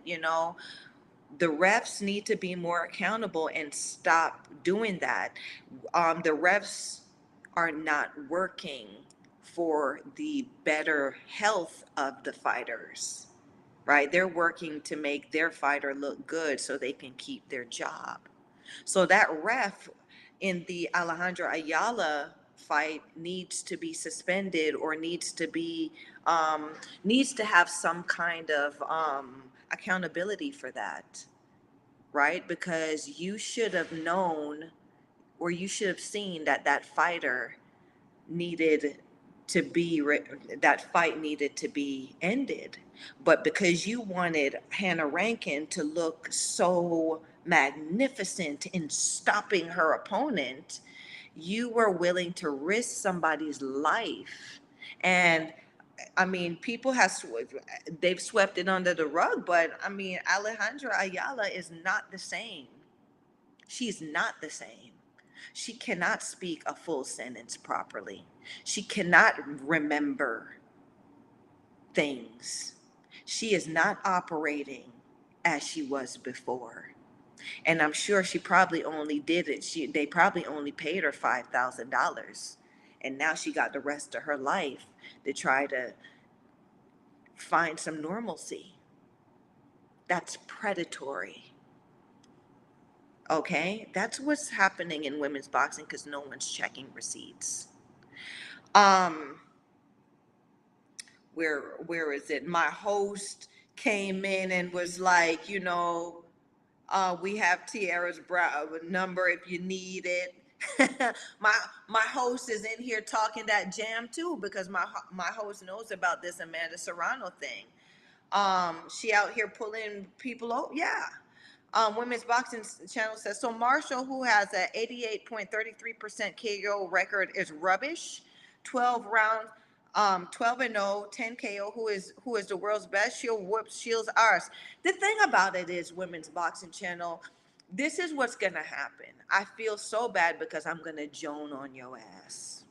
The refs need to be more accountable and stop doing that. The refs are not working for the better health of the fighters, right? They're working to make their fighter look good so they can keep their job. So that ref in the Alejandra Ayala fight needs to be suspended, or um, needs to have some kind of accountability for that, right? Because you should have known, or you should have seen that that fighter needed to be that fight needed to be ended. But because you wanted Hannah Rankin to look so magnificent in stopping her opponent, you were willing to risk somebody's life. And I mean, people have they've swept it under the rug, but I mean, Alejandra Ayala is not the same. She's not the same. She cannot speak a full sentence properly. She cannot remember things. She is not operating as she was before. And I'm sure she probably only did it. They probably only paid her $5,000. And now she got the rest of her life to try to find some normalcy. That's predatory. Okay? That's what's happening in women's boxing because no one's checking receipts. Um, where is it? My host came in and was like, we have Tiara's number if you need it. my my host is in here talking that jam too, because my host knows about this Amanda Serrano thing. She out here pulling people out. Yeah. Women's Boxing Channel says, so Marshall, who has a 88.33% KO record, is rubbish. 12 rounds, 12-0, 10 KO. Who is the world's best? She'll whoop Shield's arse. The thing about it is, Women's Boxing Channel, this is what's gonna happen. I feel so bad because I'm gonna Joan on your ass.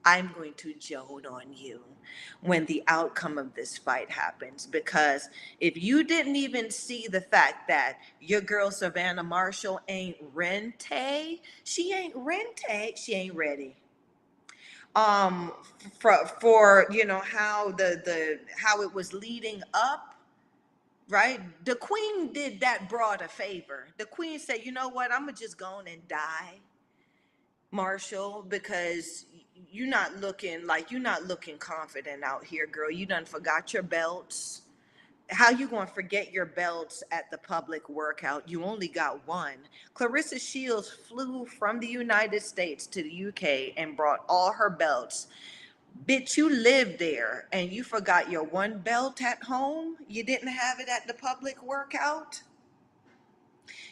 I'm going to Joan on you when the outcome of this fight happens. Because if you didn't even see the fact that your girl Savannah Marshall ain't rente, she ain't rente, she ain't ready. For how how it was leading up, right? The queen did that broad a favor. The queen said, you know what, I'm gonna just go on and die, Marshall, because you're not looking confident out here, girl. You done forgot your belts. How you gonna forget your belts at the public workout? You only got one. Clarissa Shields flew from the United States to the UK and brought all her belts. Bitch, you lived there and you forgot your one belt at home? You didn't have it at the public workout?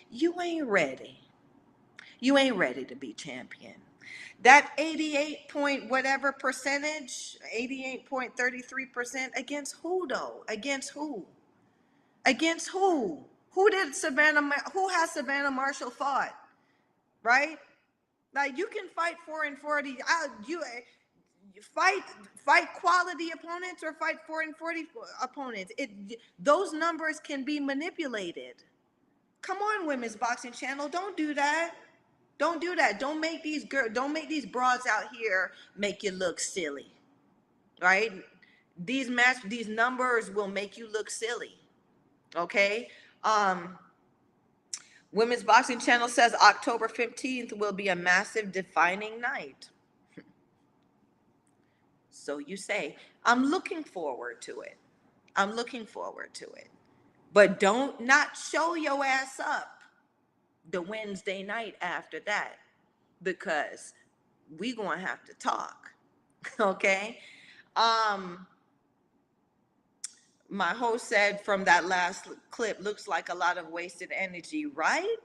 You ain't ready. You ain't ready to be champion. That 88 point whatever percentage, 88.33%, against who though? Against who? Against who? Who has Savannah Marshall fought? Right? Like, you can fight 4-40. You fight quality opponents or fight 4-40 opponents. Those numbers can be manipulated. Come on, Women's Boxing Channel, don't do that. Don't do that. Don't make these broads out here make you look silly, right? These numbers will make you look silly. Okay. Um, Women's Boxing Channel says October 15th will be a massive defining night. So you say, I'm looking forward to it. I'm looking forward to it. But don't not show your ass up the Wednesday night after that, because we gonna have to talk. Okay. um my host said from that last clip, looks like a lot of wasted energy, right?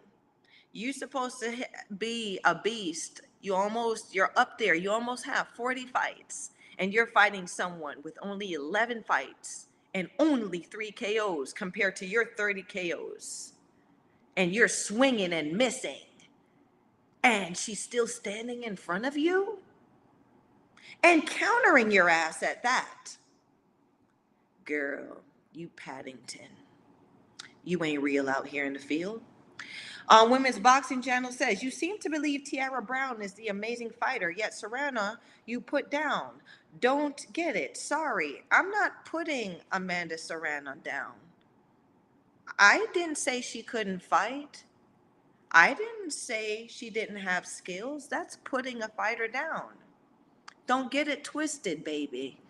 You supposed to be a beast. You're up there, you almost have 40 fights, and you're fighting someone with only 11 fights and only 3 KOs compared to your 30 KOs, and you're swinging and missing, and she's still standing in front of you and countering your ass at that. Girl, you Paddington. You ain't real out here in the field. Women's Boxing Channel says, you seem to believe Tiara Brown is the amazing fighter, yet Serrano you put down. Don't get it. Sorry, I'm not putting Amanda Serrano down. I didn't say she couldn't fight. I didn't say she didn't have skills. That's putting a fighter down. Don't get it twisted, baby.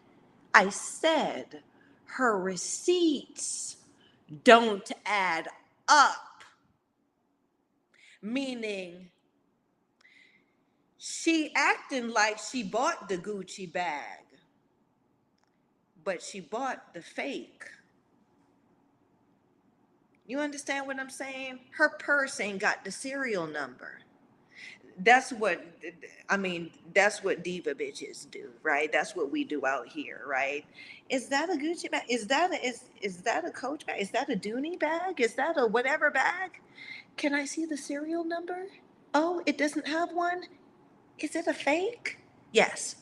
I said her receipts don't add up, meaning she acting like she bought the Gucci bag, but she bought the fake. You understand what I'm saying? Her purse ain't got the serial number. That's what, I mean, that's what diva bitches do, right? That's what we do out here, right? Is that a Gucci bag? Is that a Coach bag? Is that a Dooney bag? Is that a whatever bag? Can I see the serial number? Oh, it doesn't have one? Is it a fake? Yes.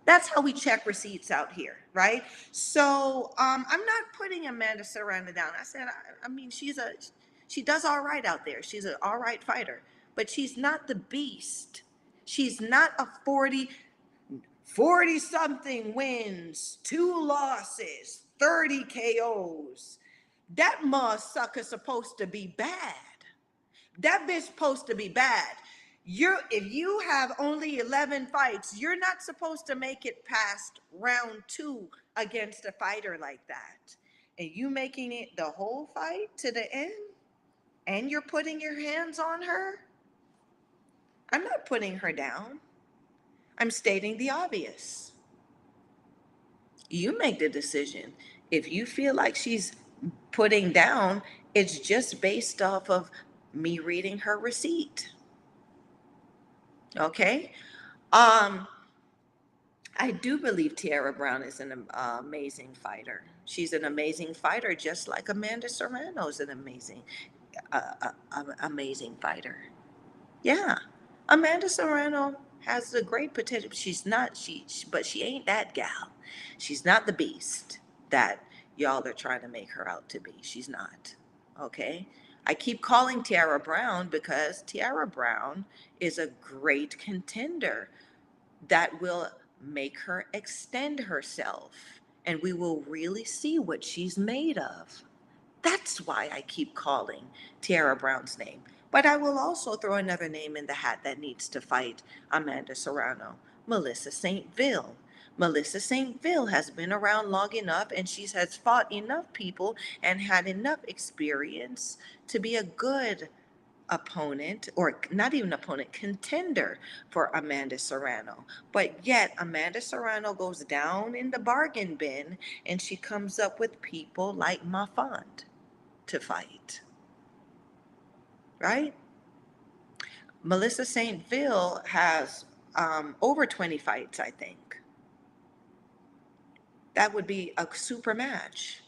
That's how we check receipts out here, right? So I'm not putting Amanda Serrano down. I said, I mean, she does all right out there. She's an all right fighter, but she's not the beast. She's not a 40 something wins, 2 losses, 30 KOs. That mother sucker's supposed to be bad. That bitch supposed to be bad. If you have only 11 fights, you're not supposed to make it past round 2 against a fighter like that. And you making it the whole fight to the end, and you're putting your hands on her. I'm not putting her down. I'm stating the obvious. You make the decision. If you feel like she's putting down, it's just based off of me reading her receipt. Okay? Um, I do believe Tiara Brown is an amazing fighter. She's an amazing fighter, just like Amanda Serrano is an amazing fighter. Yeah, Amanda Serrano has a great potential. She's not but she ain't that gal. She's not the beast that y'all are trying to make her out to be. She's not. Okay. I keep calling Tiara Brown because Tiara Brown is a great contender that will make her extend herself, and we will really see what she's made of. That's why I keep calling Tiara Brown's name. But I will also throw another name in the hat that needs to fight Amanda Serrano, Melissa St. Ville. Melissa St. Ville has been around long enough, and she has fought enough people and had enough experience to be a good opponent, or not even opponent, contender for Amanda Serrano. But yet Amanda Serrano goes down in the bargain bin, and she comes up with people like Mafond to fight, right? Melissa St. Ville has over 20 fights, I think. That would be a super match.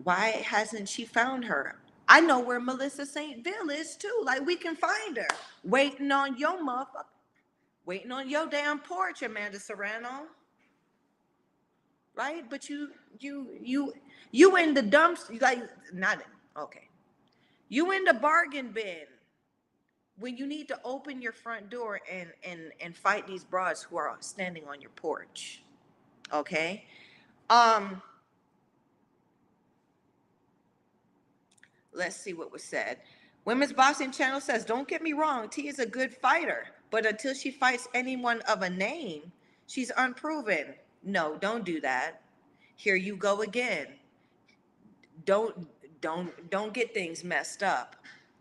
Why hasn't she found her? I know where Melissa St. Ville is too. Like, we can find her. Waiting on your motherfucker. Waiting on your damn porch, Amanda Serrano. Right? But you in the dumps, like, not okay. You in the bargain bin when you need to open your front door and fight these broads who are standing on your porch. Okay? Um, let's see what was said. Women's Boxing Channel says, don't get me wrong, T is a good fighter, but until she fights anyone of a name, she's unproven. No, don't do that. Here you go again. Don't don't get things messed up.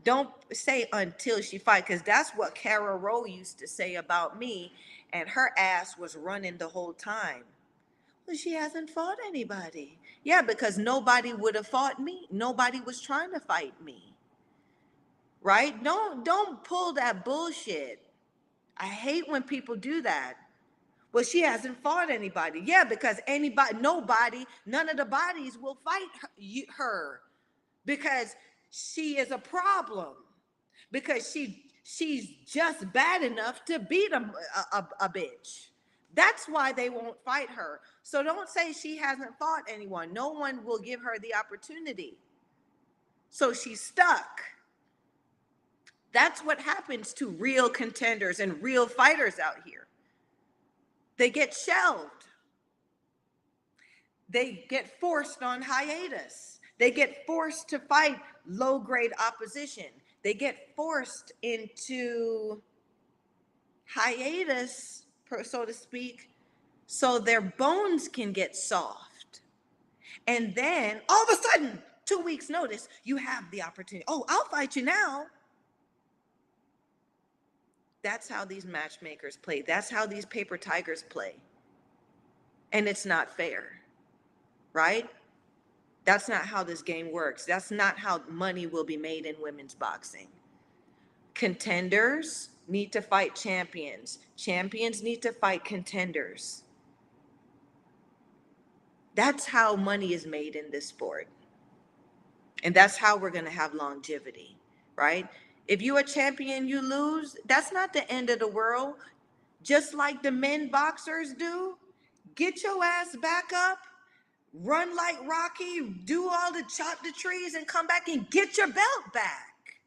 Don't say until she fight, because that's what Kara Rowe used to say about me, and her ass was running the whole time. Well, she hasn't fought anybody. Yeah, because nobody would have fought me. Nobody was trying to fight me. Right? Don't pull that bullshit. I hate when people do that. Well, she hasn't fought anybody. Yeah, because none of the bodies will fight her because she is a problem. Because she's just bad enough to beat a bitch. That's why they won't fight her. So don't say she hasn't fought anyone. No one will give her the opportunity. So she's stuck. That's what happens to real contenders and real fighters out here. They get shelved. They get forced on hiatus. They get forced to fight low-grade opposition. They get forced into hiatus, so to speak, so their bones can get soft. And then all of a sudden, 2 weeks notice, you have the opportunity. Oh, I'll fight you now. That's how these matchmakers play. That's how these paper tigers play. And it's not fair, right? That's not how this game works. That's not how money will be made in women's boxing. Contenders need to fight champions. Champions need to fight contenders. That's how money is made in this sport. And that's how we're going to have longevity, right? If you're a champion, you lose, that's not the end of the world. Just like the men boxers do, get your ass back up, run like Rocky, do all the chop the trees and come back and get your belt back.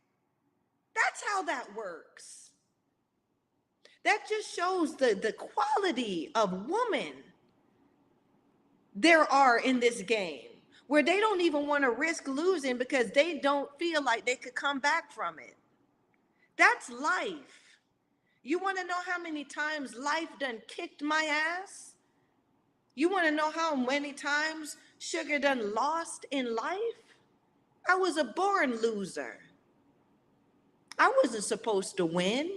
That's how that works. That just shows the quality of woman there are in this game, where they don't even want to risk losing because they don't feel like they could come back from it. That's life. You want to know how many times life done kicked my ass? You want to know how many times Sugar done lost in life? I was a born loser. I wasn't supposed to win.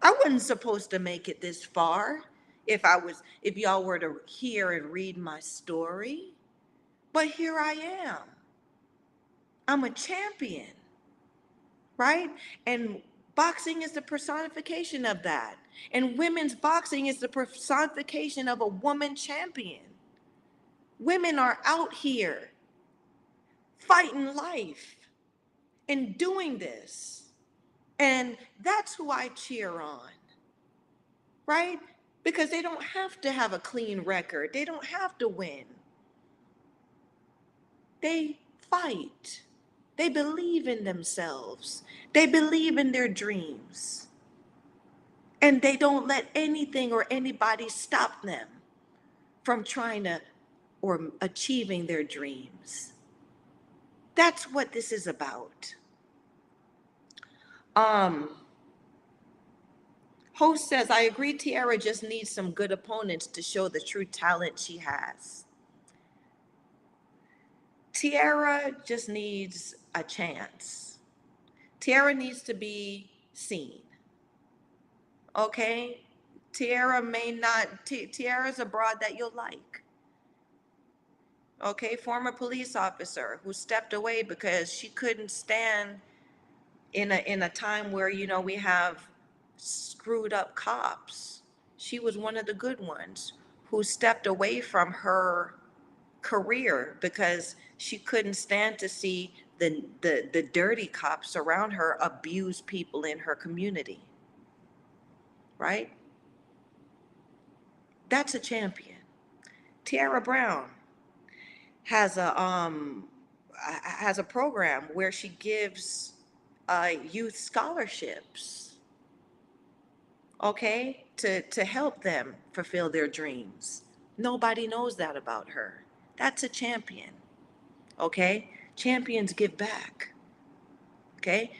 I wasn't supposed to make it this far if y'all were to hear and read my story. But here I am. I'm a champion, right? And boxing is the personification of that. And women's boxing is the personification of a woman champion. Women are out here fighting life and doing this. And that's who I cheer on, right? Because they don't have to have a clean record. They don't have to win. They fight. They believe in themselves. They believe in their dreams. And they don't let anything or anybody stop them from trying to or achieving their dreams. That's what this is about. Host says, I agree Tiara just needs some good opponents to show the true talent she has. Tiara just needs a chance. Tiara needs to be seen. Okay? Tiara's a broad that you'll like. Okay, former police officer who stepped away because she couldn't stand in a time where, we have screwed up cops. She was one of the good ones who stepped away from her career because she couldn't stand to see the dirty cops around her abuse people in her community. Right? That's a champion. Tiara Brown has a program where she gives youth scholarships, okay, to help them fulfill their dreams. Nobody knows that about her. That's a champion, okay? Champions give back, okay?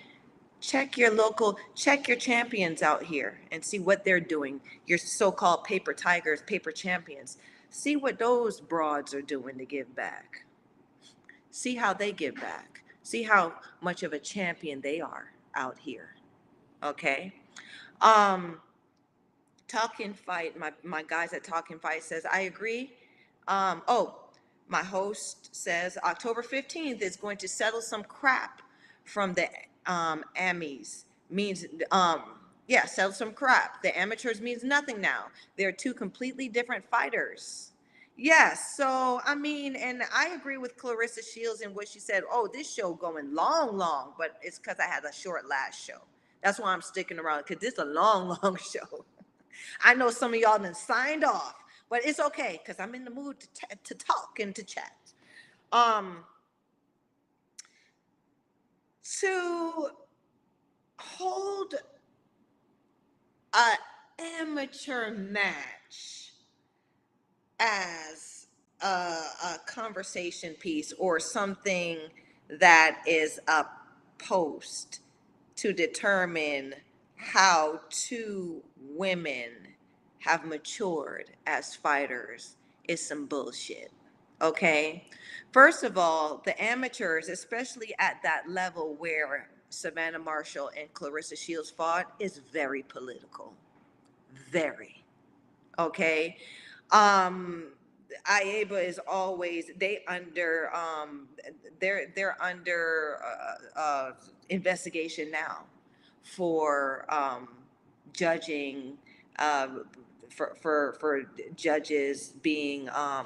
Check your champions out here and see what they're doing. Your so-called paper tigers, paper champions. See what those broads are doing to give back. See how they give back. See how much of a champion they are out here. Okay? Talkin Fight, my guys at Talkin Fight says, I agree. My host says October 15th is going to settle some crap from the Amis. Settle some crap. The amateurs means nothing now. They're two completely different fighters. Yes, so and I agree with Clarissa Shields in what she said. Oh, this show going long, but it's because I had a short last show. That's why I'm sticking around, because this is a long show. I know some of y'all done signed off, but it's okay because I'm in the mood to talk and to chat. to hold an amateur match as a conversation piece or something that is a post to determine how two women have matured as fighters is some bullshit. Okay? First of all, the amateurs, especially at that level where Savannah Marshall and Clarissa Shields fought, is very political. Very. Okay? um IABA is always they're under investigation now for judging uh, for judges being uh,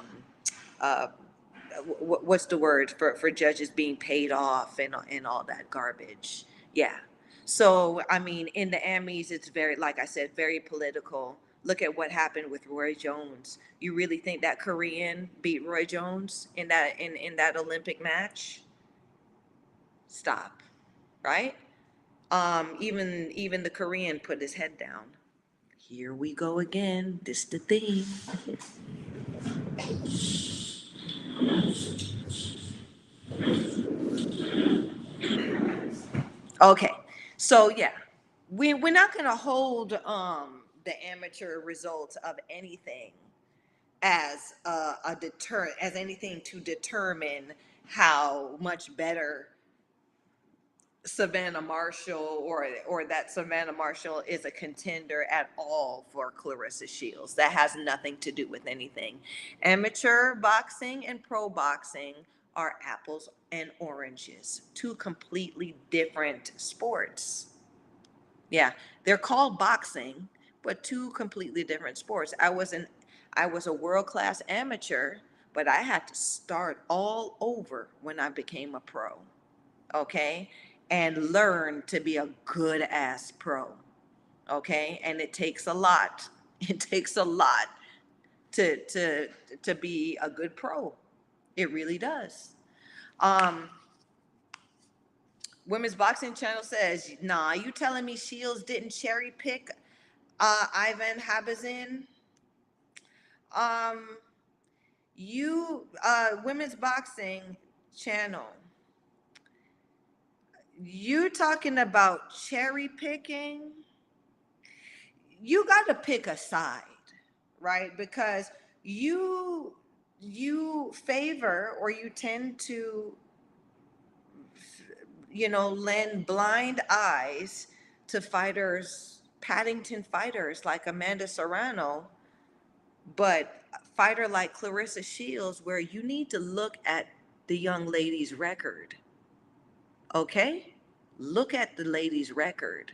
what's the word for judges being paid off and all that garbage. Yeah. So I mean, in the Emmys, it's very, like I said, very political. Look at what happened with Roy Jones. You really think that Korean beat Roy Jones in that Olympic match? Stop. Right? Even the Korean put his head down. Here we go again. This the theme. Okay, so yeah, we're not gonna hold the amateur results of anything as a deter as anything to determine how much better Savannah Marshall or that Savannah Marshall is a contender at all for Clarissa Shields. That has nothing to do with anything. Amateur boxing and pro boxing are apples and oranges, two completely different sports. Yeah, they're called boxing, but two completely different sports. I was a world-class amateur, but I had to start all over when I became a pro. Okay? And learn to be a good ass pro. Okay? And it takes a lot. It takes a lot to be a good pro. It really does. Um Women's Boxing Channel says, nah, you telling me Shields didn't cherry pick Ivan Habazin? Um, Women's Boxing Channel, you talking about cherry picking? You got to pick a side, right? Because you you favor or you tend to lend blind eyes to fighters, Paddington fighters like Amanda Serrano, but a fighter like Clarissa Shields, where you need to look at the young lady's record, okay? Look at the lady's record,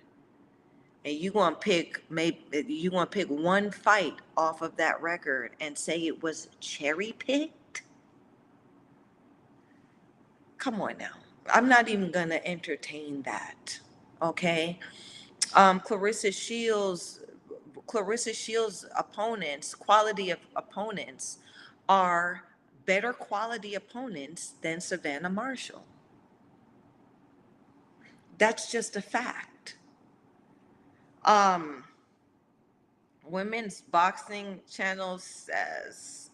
and you want to pick one fight off of that record and say it was cherry picked? Come on now. I'm not even gonna entertain that. Okay. Clarissa Shields, opponents, quality of opponents, are better quality opponents than Savannah Marshall. That's just a fact. Um, Women's Boxing Channel says,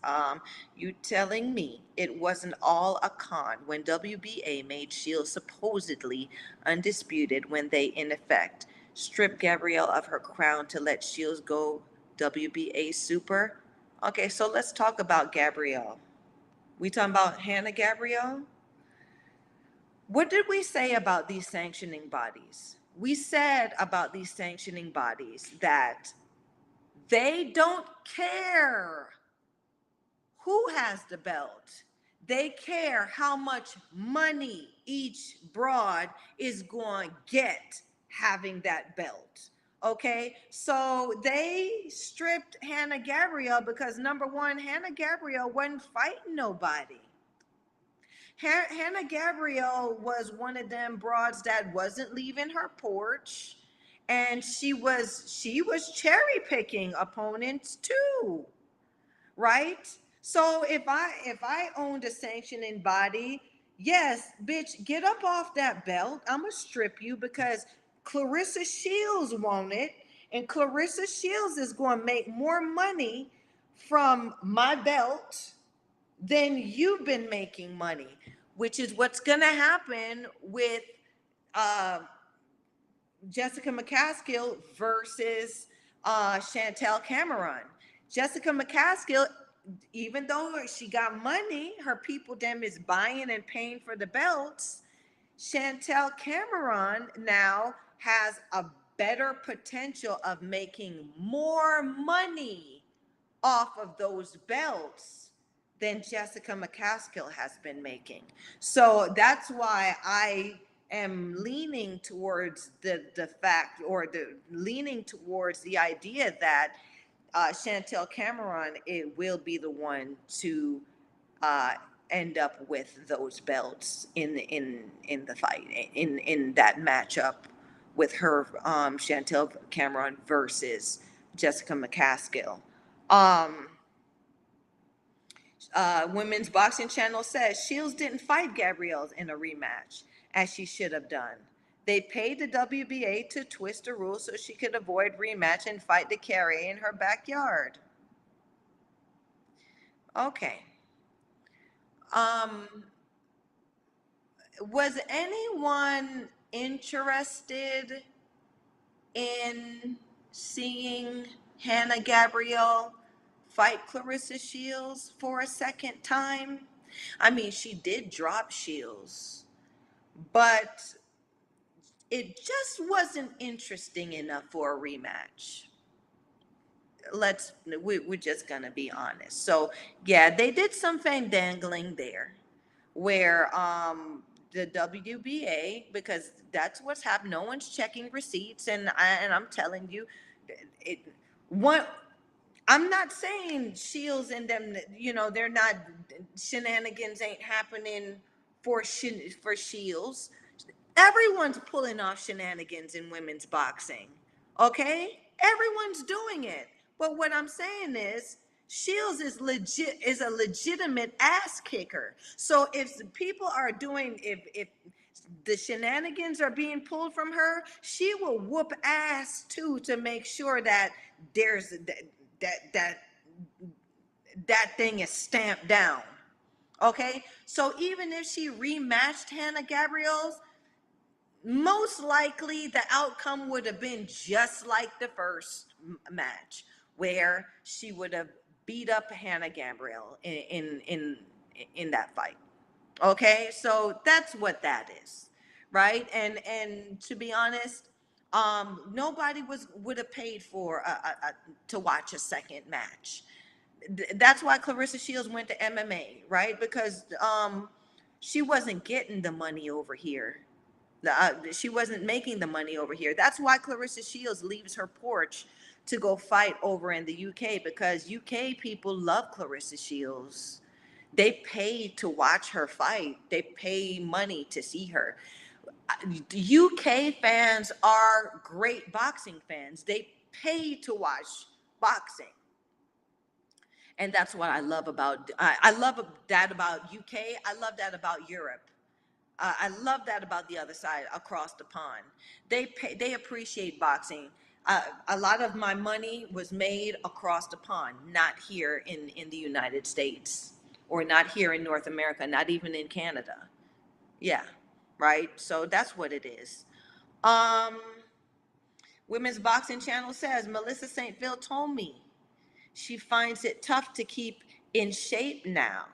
you telling me it wasn't all a con when WBA made Shields supposedly undisputed when they, in effect, stripped Gabrielle of her crown to let Shields go WBA super? Okay, so let's talk about Gabrielle. We talking about Hannah Gabrielle? What did we say about these sanctioning bodies? We said about these sanctioning bodies that they don't care who has the belt. They care how much money each broad is going to get having that belt. Okay, so they stripped Hannah Gabrielle because, number one, Hannah Gabrielle wasn't fighting nobody. Hannah Gabrielle was one of them broads that wasn't leaving her porch, and she was cherry picking opponents too, right? So if I owned a sanctioning body, Yes, bitch, get up off that belt. I'm gonna strip you because Clarissa Shields won it, and Clarissa Shields is going to make more money from my belt than you've been making money, which is what's going to happen with uh, Jessica Mccaskill versus Chantelle Cameron. Jessica Mccaskill, even though she got money, her people them is buying and paying for the belts. Chantelle Cameron now has a better potential of making more money off of those belts than Jessica Mccaskill has been making. So that's why I am leaning towards the fact, or the leaning towards the idea that Chantelle Cameron, it will be the one to uh, end up with those belts in the fight, in that matchup with her, Chantelle Cameron versus Jessica Mccaskill. Um, Women's Boxing Channel says Shields didn't fight Gabrielle in a rematch as she should have done. They paid the WBA to twist the rules so she could avoid rematch and fight the Carrier in her backyard. Okay. Um, was anyone interested in seeing Hannah Gabrielle fight Clarissa Shields for a second time? I mean, she did drop Shields, but it just wasn't interesting enough for a rematch. We're just gonna be honest. So yeah, they did some fandangling there, where the WBA, because that's what's happened. No one's checking receipts, and I'm telling you, it one. I'm not saying Shields and them, they're not, shenanigans ain't happening for Shields. Everyone's pulling off shenanigans in women's boxing. Okay? Everyone's doing it. But what I'm saying is, Shields is a legitimate ass kicker. So if people are doing, if the shenanigans are being pulled from her, she will whoop ass too, to make sure that there's that that thing is stamped down. Okay? So even if she rematched Hannah Gabriel's, most likely the outcome would have been just like the first match, where she would have beat up Hannah Gabriel in that fight. Okay, so that's what that is, right? And to be honest, nobody would have paid for to watch a second match. That's why Clarissa Shields went to MMA, right? Because she wasn't getting the money over here. She wasn't making the money over here. That's why Clarissa Shields leaves her porch to go fight over in the UK, because UK people love Clarissa Shields. They pay to watch her fight. They pay money to see her. UK fans are great boxing fans. They pay to watch boxing. And that's what I love about, I love that about UK. I love that about Europe. I love that about the other side, across the pond. They appreciate boxing. A lot of my money was made across the pond, not here in the United States, or not here in North America, not even in Canada. Yeah, right. So that's what it is. Um, Women's Boxing Channel says Melissa St. Ville told me she finds it tough to keep in shape now.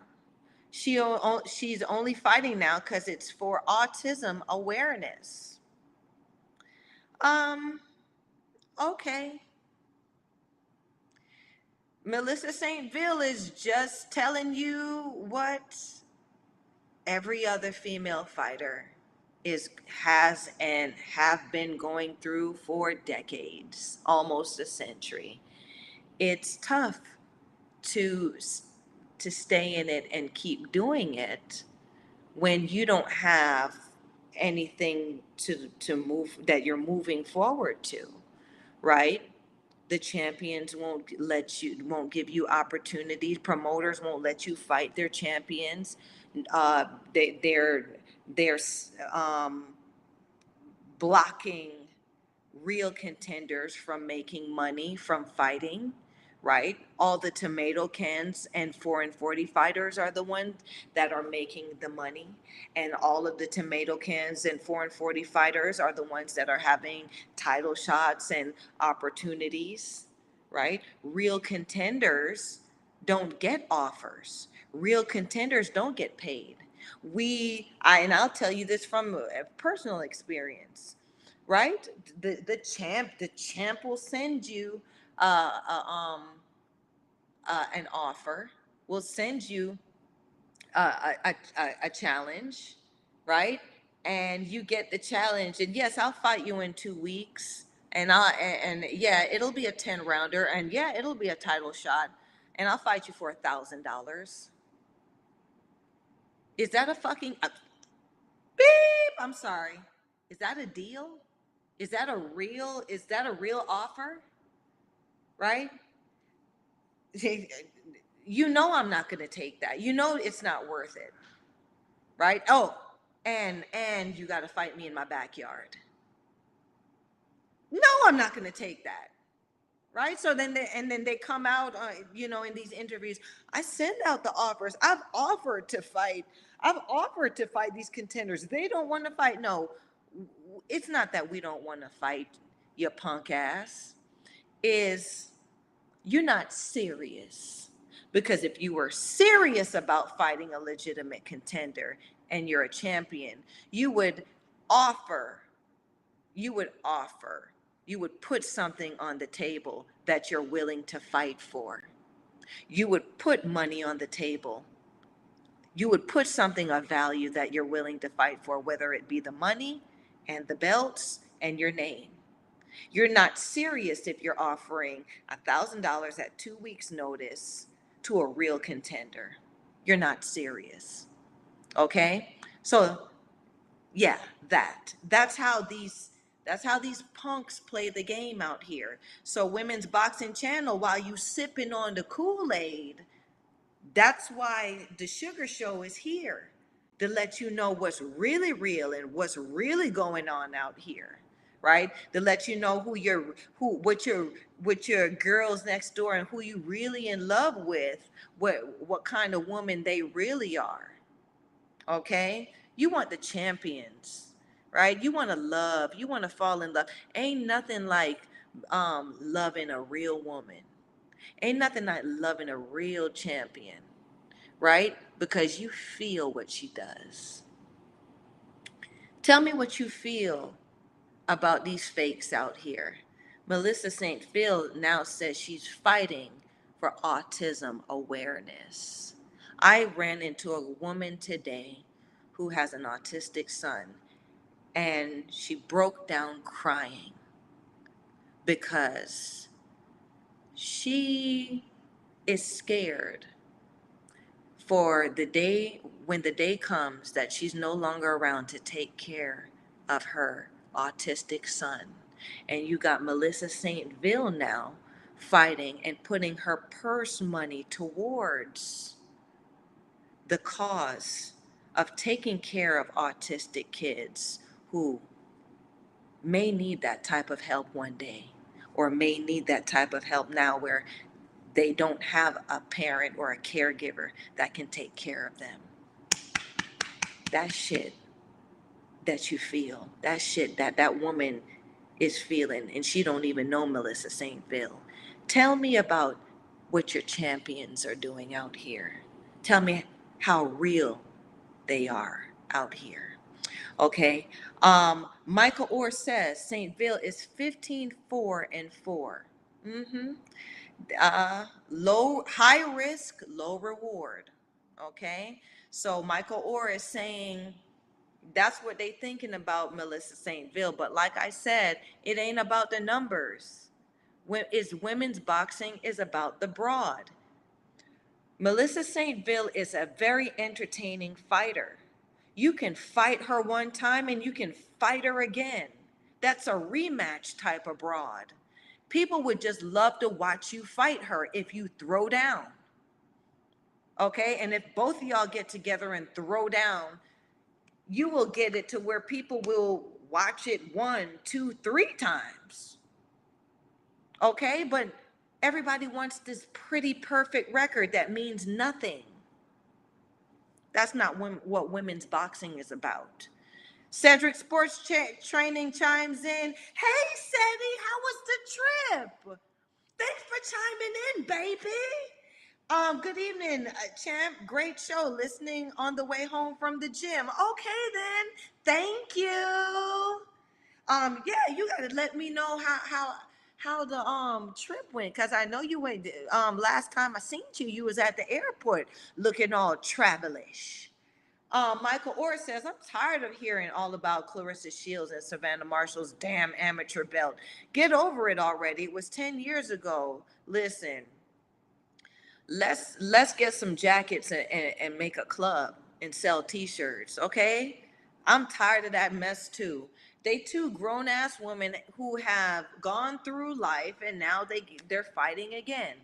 She's only fighting now because it's for autism awareness. Um, okay. Melissa St. Ville is just telling you what every other female fighter has and have been going through for decades, almost a century. It's tough to to stay in it and keep doing it when you don't have anything to move, that you're moving forward to, right? The champions won't give you opportunities. Promoters won't let you fight their champions. Uh, they're um, blocking real contenders from making money from fighting, right? All the tomato cans and 4 and 40 fighters are the ones that are making the money. And all of the tomato cans and 4 and 40 fighters are the ones that are having title shots and opportunities, right? Real contenders don't get offers. Real contenders don't get paid. And I'll tell you this from a personal experience, right? The champ will send you uh, uh, um, an offer, will send you a challenge, right? And you get the challenge, and yes, I'll fight you in 2 weeks, and yeah, it'll be a 10 rounder, and yeah, it'll be a title shot, and I'll fight you for $1,000. Is that a fucking beep? I'm sorry. Is that a deal? Is that a real offer? Right? You know I'm not going to take that. You know it's not worth it. Right? Oh, and you got to fight me in my backyard. No, I'm not going to take that. Right? So then they come out, in these interviews. I send out the offers. I've offered to fight. I've offered to fight these contenders. They don't want to fight. No, it's not that we don't want to fight, you punk ass. Is you're not serious. Because if you were serious about fighting a legitimate contender and you're a champion, you would offer, you would offer, you would put something on the table that you're willing to fight for. You would put money on the table. You would put something of value that you're willing to fight for, whether it be the money and the belts and your name. You're not serious if you're offering $1,000 at 2 weeks' notice to a real contender. You're not serious. Okay? So yeah, that's how these punks play the game out here. So Women's Boxing Channel, while you sipping on the Kool-Aid, that's why the Sugar Show is here, to let you know what's really real and what's really going on out here, right? To let you know what your girls next door and who you really in love with, what kind of woman they really are. Okay? You want the champions, right? You want to fall in love. Ain't nothing like loving a real woman. Ain't nothing like loving a real champion, right? Because you feel what she does. Tell me what you feel about these fakes out here. Melissa St. Phil now says she's fighting for autism awareness. I ran into a woman today who has an autistic son, and she broke down crying because she is scared for the day when the day comes that she's no longer around to take care of her autistic son. And you got Melissa St. Ville now fighting and putting her purse money towards the cause of taking care of autistic kids who may need that type of help one day, or may need that type of help now, where they don't have a parent or a caregiver that can take care of them. That shit that you feel, that shit that woman is feeling, and she don't even know Melissa St. Ville. Tell me about what your champions are doing out here. Tell me how real they are out here. Okay. Michael Orr says St. Ville is 15-4-4. Mm-hmm. High risk, low reward. Okay. So Michael Orr is saying that's what they thinking about Melissa St. Ville. But like I said, it ain't about the numbers. It's women's boxing is about the broad. Melissa St. Ville is a very entertaining fighter. You can fight her one time and you can fight her again. That's a rematch type of broad. People would just love to watch you fight her if you throw down. Okay, and if both of y'all get together and throw down, you will get it to where people will watch it 1, 2, 3 times. Okay, but everybody wants this pretty perfect record that means nothing. That's not what women's boxing is about. Cedric Sports Training chimes in. Hey, Ceddy, how was the trip? Thanks for chiming in, baby. Good evening, champ. Great show. Listening on the way home from the gym. Okay, then. Thank you. Yeah, you gotta let me know how the trip went, cause I know you went. Last time I seen you, you was at the airport looking all travelish. Michael Orr says, I'm tired of hearing all about Clarissa Shields and Savannah Marshall's damn amateur belt. Get over it already. It was 10 years ago. Listen, let's get some jackets and make a club and sell t-shirts, okay? I'm tired of that mess too. They two grown-ass women who have gone through life and now they're fighting again.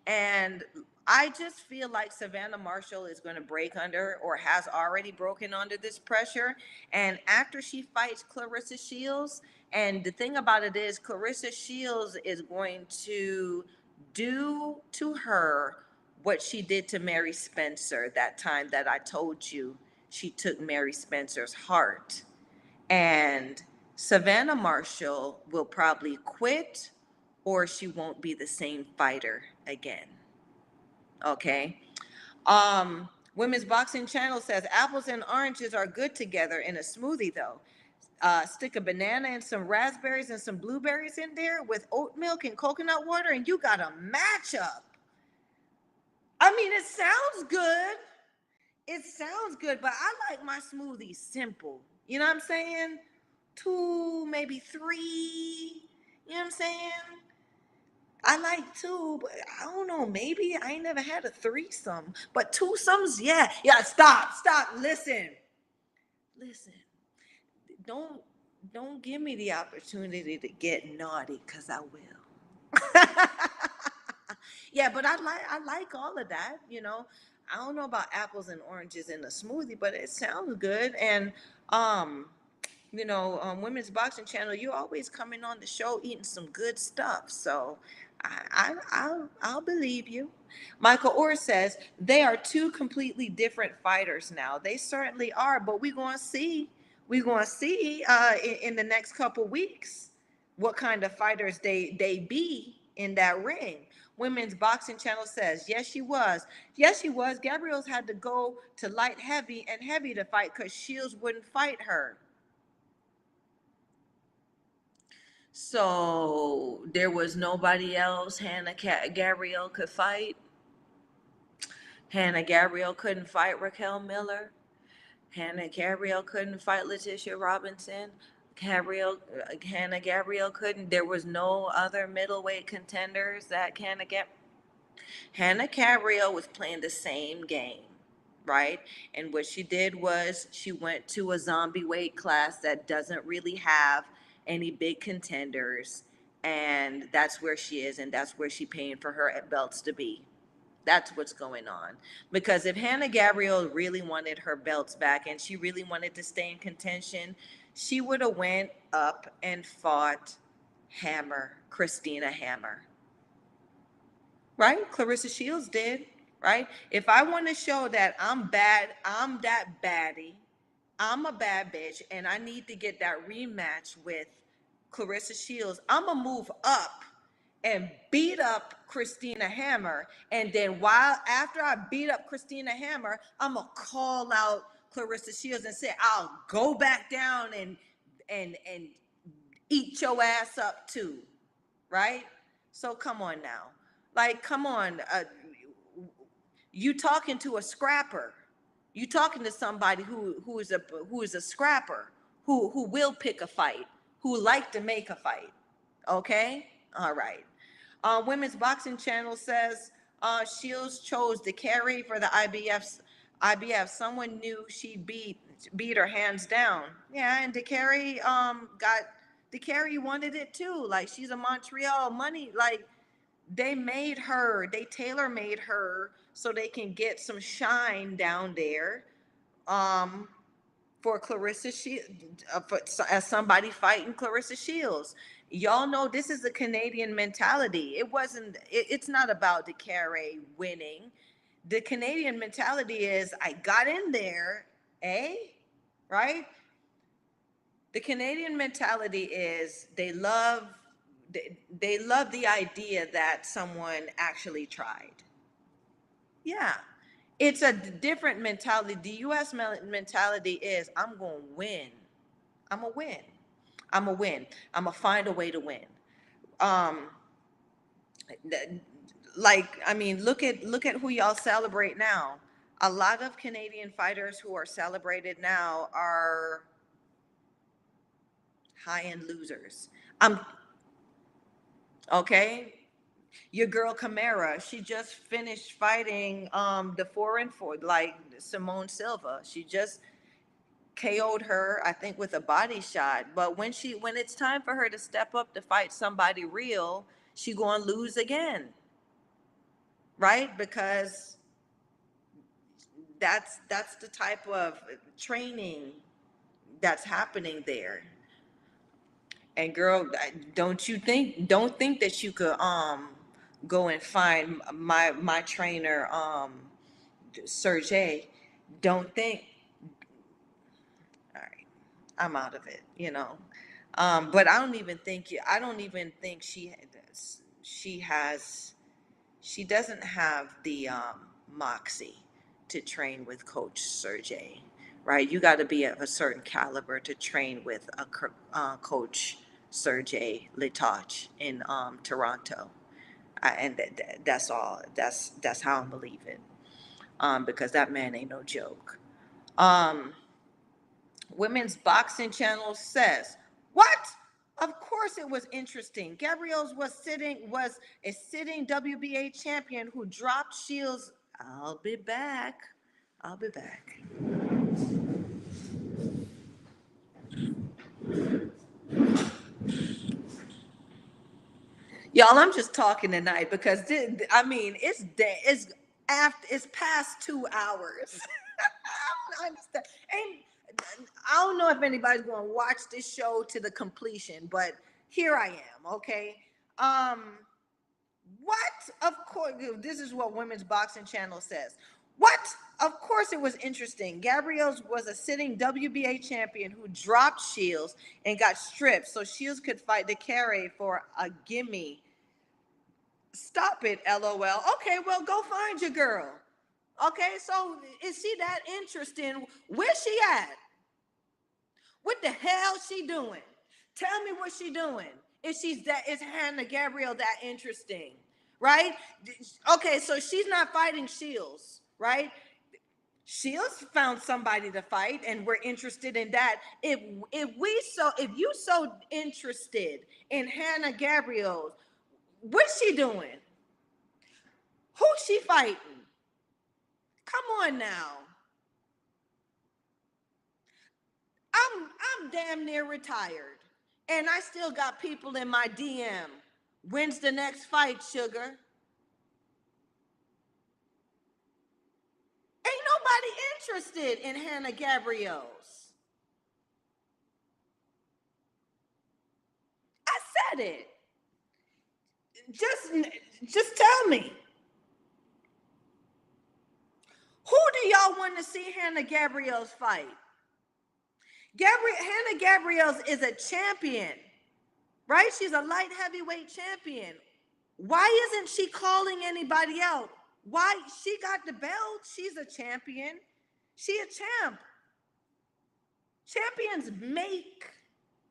And I just feel like Savannah Marshall is going to break under, or has already broken under, this pressure. And after she fights Clarissa Shields, and the thing about it is Clarissa Shields is going to do to her what she did to Mary Spencer that time that I told you she took Mary Spencer's heart. And Savannah Marshall will probably quit, or she won't be the same fighter again. Okay. Women's Boxing Channel says apples and oranges are good together in a smoothie though. Stick a banana and some raspberries and some blueberries in there with oat milk and coconut water, and you got a matchup. I mean, it sounds good. It sounds good, but I like my smoothies simple. You know what I'm saying? 2, maybe 3. You know what I'm saying? I like 2, but I don't know. Maybe I ain't never had a threesome, but twosomes, yeah. Yeah, stop. Listen. Don't don't give me the opportunity to get naughty, cause I will. Yeah, but I like all of that, you know. I don't know about apples and oranges in a smoothie, but it sounds good. And um, Women's Boxing Channel, you always coming on the show eating some good stuff. So I'll believe you. Michael Orr says they are two completely different fighters now. They certainly are, but we're gonna see. We're gonna see in the next couple weeks what kind of fighters they be in that ring. Women's Boxing Channel says, yes, she was. Yes, she was. Gabrielle's had to go to light heavy and heavy to fight because Shields wouldn't fight her. So there was nobody else Hannah Gabrielle could fight. Hannah Gabrielle couldn't fight Raquel Miller. Hannah Gabrielle couldn't fight Letitia Robinson. Hannah Gabrielle couldn't. There was no other middleweight contenders that Hannah Gabrielle was playing the same game, right? And what she did was she went to a zombie weight class that doesn't really have any big contenders, and that's where she is, and that's where she paying for her belts to be. That's what's going on. Because if Hannah Gabrielle really wanted her belts back and she really wanted to stay in contention, she would have went up and fought Christina Hammer, right? Clarissa Shields did, right? If I want to show that I'm bad, I'm that baddie, I'm a bad bitch, and I need to get that rematch with Clarissa Shields, I'm going to move up and beat up Christina Hammer. And then after I beat up Christina Hammer, I'm going to call out Clarissa Shields and say, I'll go back down and eat your ass up too, right? So come on now. Like, come on. You talking to a scrapper. You talking to somebody who is a scrapper, who will pick a fight, who like to make a fight. Okay? All right. Women's Boxing Channel says Shields chose to carry for the IBF. Someone knew she'd beat her hands down. Yeah, and DeCarry got DeCarry wanted it too. Like, she's a Montreal money. Like, they tailor made her so they can get some shine down there. Um, for Clarissa Shields, as somebody fighting Clarissa Shields. Y'all know this is a Canadian mentality. It's not about DeCarey winning. The Canadian mentality is, I got in there, eh? Right? The Canadian mentality is they love the idea that someone actually tried. Yeah. It's a different mentality. The US mentality is, I'm going to win. I'm going to win. I'm going to win. I'm going to find a way to win. Um like, I mean, look at who y'all celebrate now. A lot of Canadian fighters who are celebrated now are high-end losers. I'm okay. Your girl Camara, she just finished fighting the 4-4, like Simone Silva. She just KO'd her, I think, with a body shot. But when it's time for her to step up to fight somebody real, she gonna lose again, right? Because that's the type of training that's happening there. And girl, don't think that you could go and find my trainer Sergey. Don't think. All right, I'm out of it, you know. But I don't even think she has she doesn't have the moxie to train with Coach Sergey, right? You got to be of a certain caliber to train with a Coach Sergey Litoch in Toronto. And that's all. That's how I believe it. Because that man ain't no joke. Um, Women's Boxing Channel says, what? Of course it was interesting. Gabrielle's was a sitting WBA champion who dropped Shields. I'll be back. I'll be back. Y'all, I'm just talking tonight because I mean it's past 2 hours. I don't understand. I don't know if anybody's going to watch this show to the completion, but here I am. Okay. Um, what? Of course, this is what Women's Boxing Channel says. What? Of course, it was interesting. Gabrielle's was a sitting WBA champion who dropped Shields and got stripped so Shields could fight DeCarey for a gimme. Stop it, LOL. Okay, well, go find your girl. Okay, so is she that interesting? Where's she at? What the hell she doing? Tell me what she doing. Is Hannah Gabrielle that interesting? Right? Okay, so she's not fighting Shields, right? Shields found somebody to fight and we're interested in that. If you so interested in Hannah Gabrielle, what's she doing? Who's she fighting? Come on now. I'm damn near retired. And I still got people in my DM. When's the next fight, sugar? Ain't nobody interested in Hannah Gabrielle's. I said it. Just tell me. Who do y'all want to see Hannah Gabrielle's fight? Hannah Gabrielle's is a champion, right? She's a light heavyweight champion. Why isn't she calling anybody out? Why? She got the belt. She's a champion. She a champ. Champions make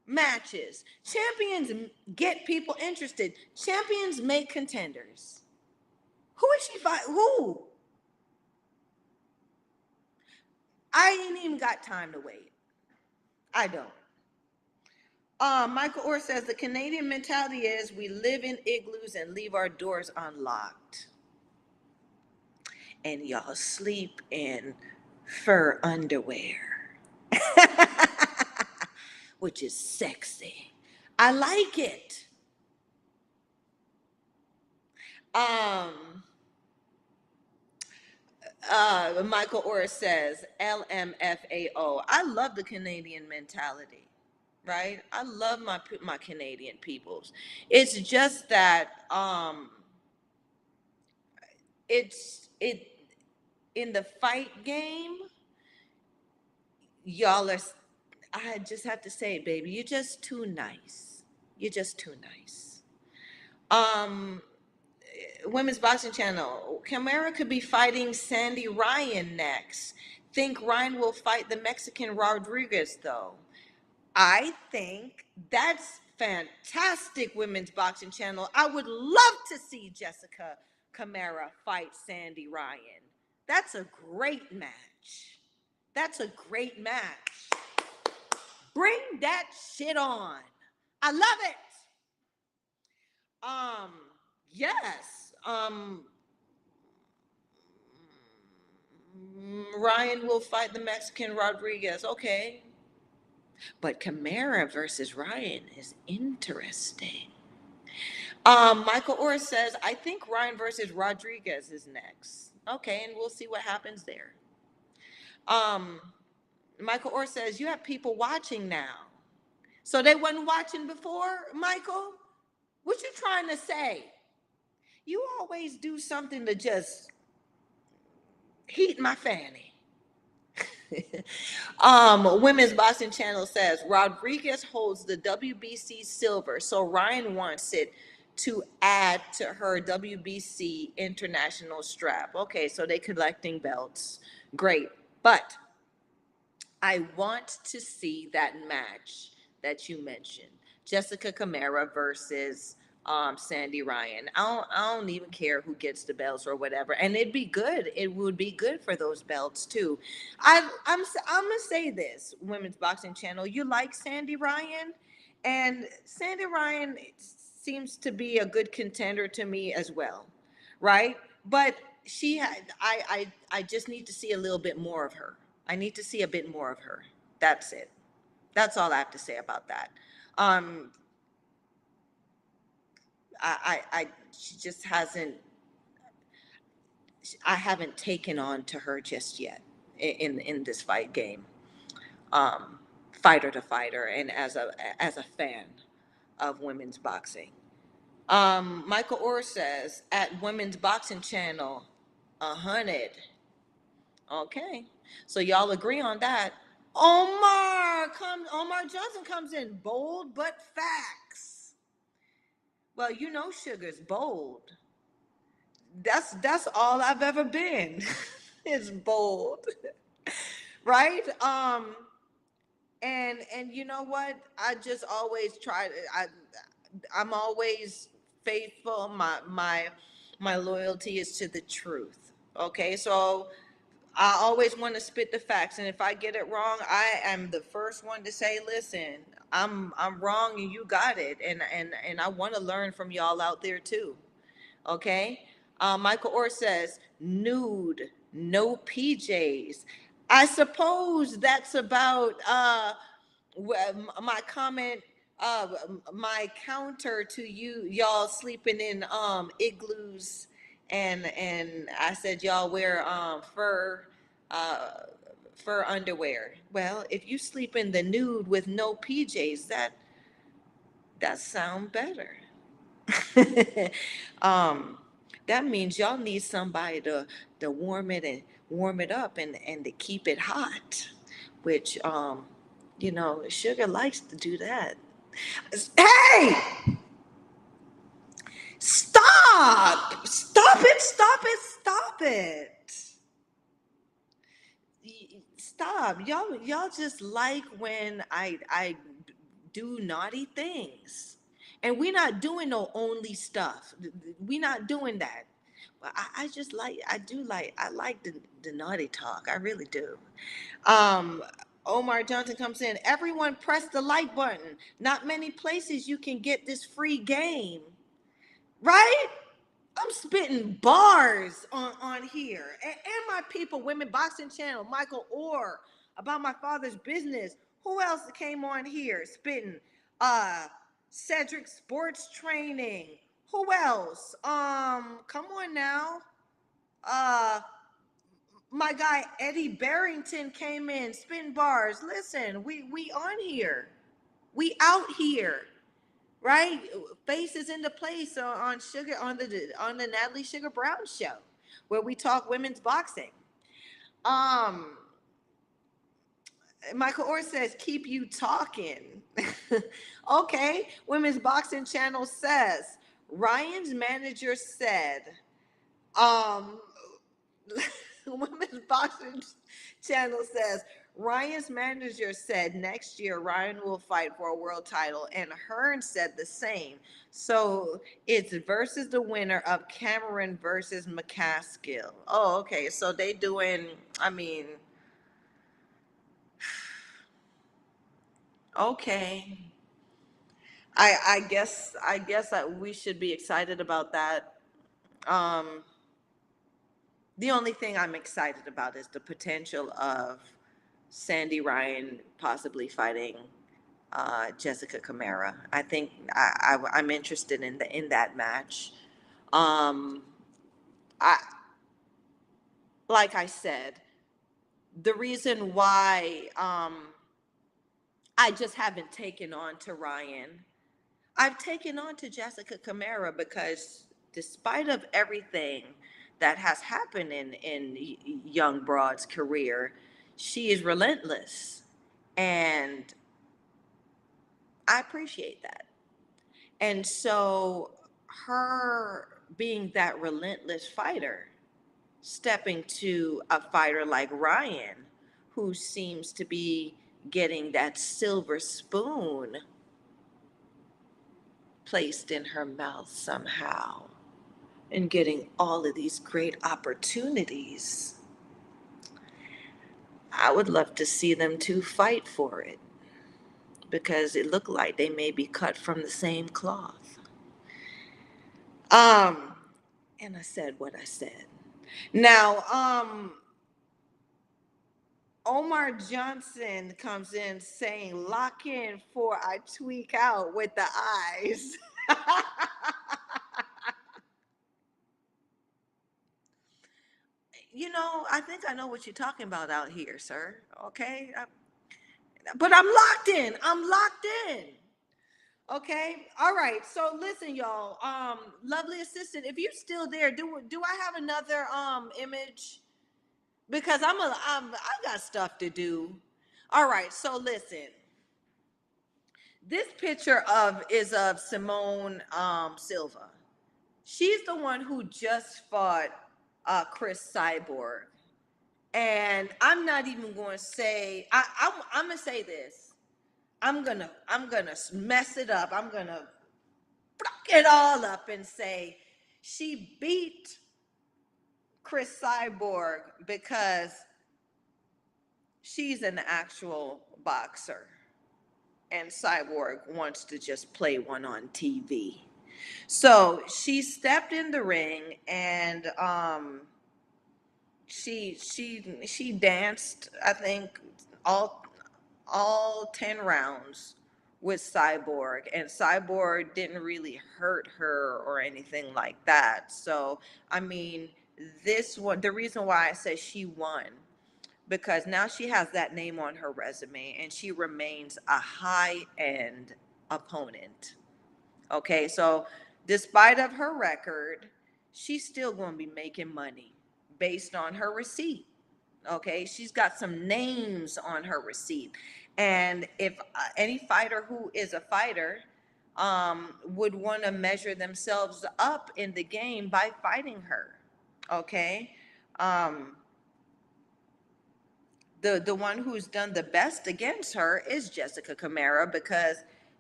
matches. Champions get people interested. Champions make contenders. Who is she fight? Who? I ain't even got time to wait. I don't. Michael Orr says the Canadian mentality is we live in igloos and leave our doors unlocked. And y'all sleep in fur underwear, which is sexy. I like it. Um, Michael Orr says LMFAO. I love the Canadian mentality, right? I love my Canadian peoples. It's just that it in the fight game, y'all are. I just have to say, baby, you're just too nice. You're just too nice. Um, Women's Boxing Channel. Camara could be fighting Sandy Ryan next. Think Ryan will fight the Mexican Rodriguez, though. I think that's fantastic, Women's Boxing Channel. I would love to see Jessica Camara fight Sandy Ryan. That's a great match. That's a great match. Bring that shit on. I love it. Um, yes. Ryan will fight the Mexican Rodriguez. Okay. But Camara versus Ryan is interesting. Michael Orr says, I think Ryan versus Rodriguez is next. Okay, and we'll see what happens there. Um, Michael Orr says, you have people watching now. So they wasn't watching before, Michael? What you trying to say? You always do something to just heat my fanny. Women's Boxing Channel says Rodriguez holds the WBC silver, so Ryan wants it to add to her WBC international strap. Okay, so they collecting belts. Great. But I want to see that match that you mentioned. Jessica Camara versus Sandy Ryan. I don't even care who gets the belts or whatever. And it'd be good. It would be good for those belts too. I'm gonna say this, Women's Boxing Channel. You like Sandy Ryan, and Sandy Ryan seems to be a good contender to me as well, right? But she had I just need to see a little bit more of her. I need to see a bit more of her. That's it. That's all I have to say about that. Um, she just hasn't. I haven't taken on to her just yet in this fight game, fighter to fighter, and as a fan of women's boxing. Michael Orr says at Women's Boxing Channel, 100. Okay, so y'all agree on that. Omar Johnson comes in bold but facts. Well, you know Sugar's bold. That's all I've ever been. Is bold. Right? And you know what? I just always try to I'm always faithful. My loyalty is to the truth. Okay? So I always want to spit the facts, and if I get it wrong, I am the first one to say, "Listen, I'm wrong, and you got it." And I want to learn from y'all out there too. Okay. Michael Orr says, "Nude, no PJs." I suppose that's about my comment, my counter to y'all sleeping in igloos, and I said y'all wear uh, fur underwear. Well, if you sleep in the nude with no PJs, that sound better. um, that means y'all need somebody to warm it up and to keep it hot, which Sugar likes to do that. Hey, stop it. Stop. Y'all just like when I do naughty things. And we're not doing no only stuff. We're not doing that. I just like I like the naughty talk. I really do. Um Omar Johnson comes in. Everyone press the like button. Not many places you can get this free game. Right? I'm spitting bars on here. And my people, Women Boxing Channel, Michael Orr, about my father's business. Who else came on here spitting? Cedric Sports Training. Who else? Come on now. Uh, My guy Eddie Barrington came in, spin bars. Listen, we on here, we out here, right? Faces into place on sugar on the Natalie Sugar Brown show, where we talk women's boxing. Um, Michael Orr says, "Keep you talking." Okay, Women's Boxing Channel says Ryan's manager said, um, Women's Boxing Channel says Ryan's manager said next year Ryan will fight for a world title, and Hearn said the same. So it's versus the winner of Cameron versus Mccaskill. Oh, okay. So they doing. I mean, okay. I guess that we should be excited about that. Um, the only thing I'm excited about is the potential of Sandy Ryan possibly fighting Jessica Camara. I think I'm interested in that match. Um, I like I said, the reason why I just haven't taken on to Ryan. I've taken on to Jessica Camara because despite of everything that has happened in young Broad's career, she is relentless, and I appreciate that. And so her being that relentless fighter, stepping to a fighter like Ryan, who seems to be getting that silver spoon placed in her mouth somehow and getting all of these great opportunities. I would love to see them two fight for it because it looked like they may be cut from the same cloth. Um, and I said what I said. Now, Omar Johnson comes in saying, "Lock in for I tweak out with the eyes." I think I know what you're talking about out here, sir. Okay, but I'm locked in. I'm locked in. Okay. All right. So listen, y'all. Lovely assistant, if you're still there, do I have another image? Because I got stuff to do. All right. So listen. This picture of is of Simone Silva. She's the one who just fought Chris Cyborg. And I'm not even going to say I'm going to say this. I'm gonna mess it up. I'm gonna fuck it all up and say she beat Chris Cyborg because she's an actual boxer and Cyborg wants to just play one on TV. So she stepped in the ring and she danced, I think, all all 10 rounds with Cyborg, and Cyborg didn't really hurt her or anything like that. So, I mean, this one, the reason why I say she won, because now she has that name on her resume and she remains a high end opponent. Okay, so despite of her record, she's still going to be making money based on her receipt. Okay, she's got some names on her receipt, and if any fighter who is a fighter would want to measure themselves up in the game by fighting her. Okay, um, the one who's done the best against her is Jessica Camara, because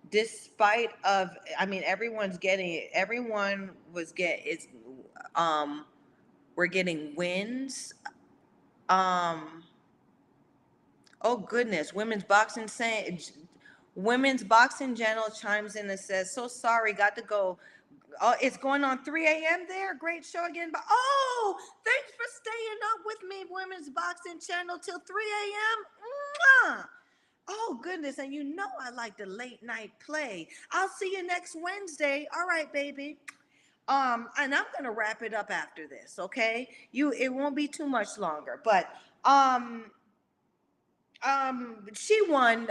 despite of, I mean, everyone was get it's um we're getting wins. um Oh goodness, Women's Boxing Journal chimes in and says, "So sorry, got to go." Oh, it's going on 3 a.m. there. Great show again. But oh, thanks for staying up with me, Women's Boxing Channel, till 3 a.m. Oh goodness, and you know I like the late night play. I'll see you next Wednesday. All right, baby. And I'm gonna wrap it up after this, okay? It won't be too much longer, but she won.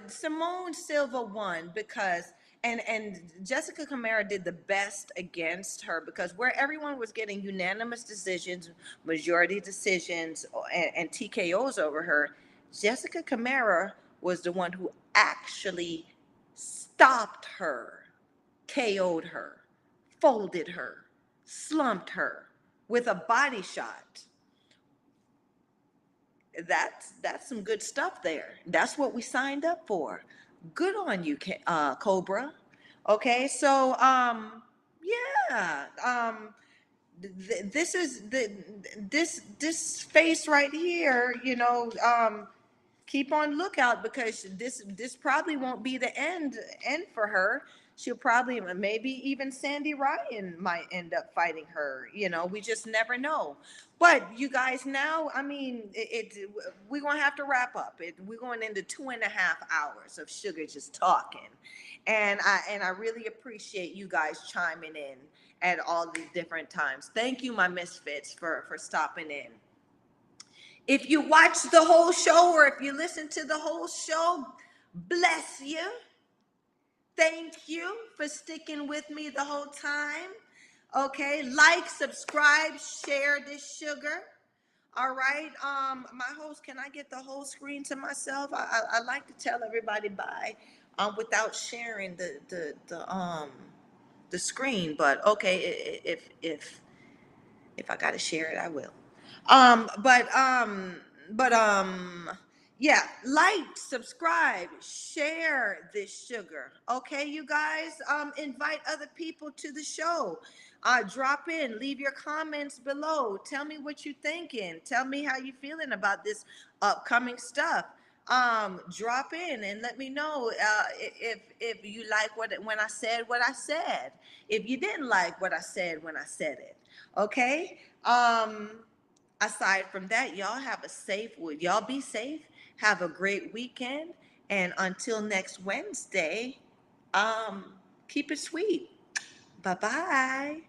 Simone Silva won because and Jessica Camara did the best against her because where everyone was getting unanimous decisions, majority decisions, and TKOs over her, Jessica Camara was the one who actually stopped her, KO'd her, folded her, slumped her with a body shot. That's some good stuff there. That's what we signed up for. Good on you, Cobra. Okay, so yeah, this is this face right here. Keep on lookout because this probably won't be the end for her. She'll probably maybe even Sandy Ryan might end up fighting her. We just never know. But you guys, now I mean, we're gonna have to wrap up. We're going into 2.5 hours of Sugar just talking, and I really appreciate you guys chiming in at all these different times. Thank you, my misfits, for stopping in. If you watch the whole show or if you listen to the whole show, bless you. Thank you for sticking with me the whole time. Okay, like, subscribe, share this sugar. All right. My host, can I get the whole screen to myself? I like to tell everybody bye, without sharing the screen. But okay, if I gotta share it, I will. Um, but um, but yeah, like, subscribe, share this sugar. Okay, you guys, invite other people to the show. Drop in, leave your comments below. Tell me what you're thinking. Tell me how you feeling about this upcoming stuff. Drop in and let me know if you like when I said what I said. If you didn't like what I said when I said it. Okay. Aside from that, y'all be safe, have a great weekend, and until next Wednesday, keep it sweet. Bye bye.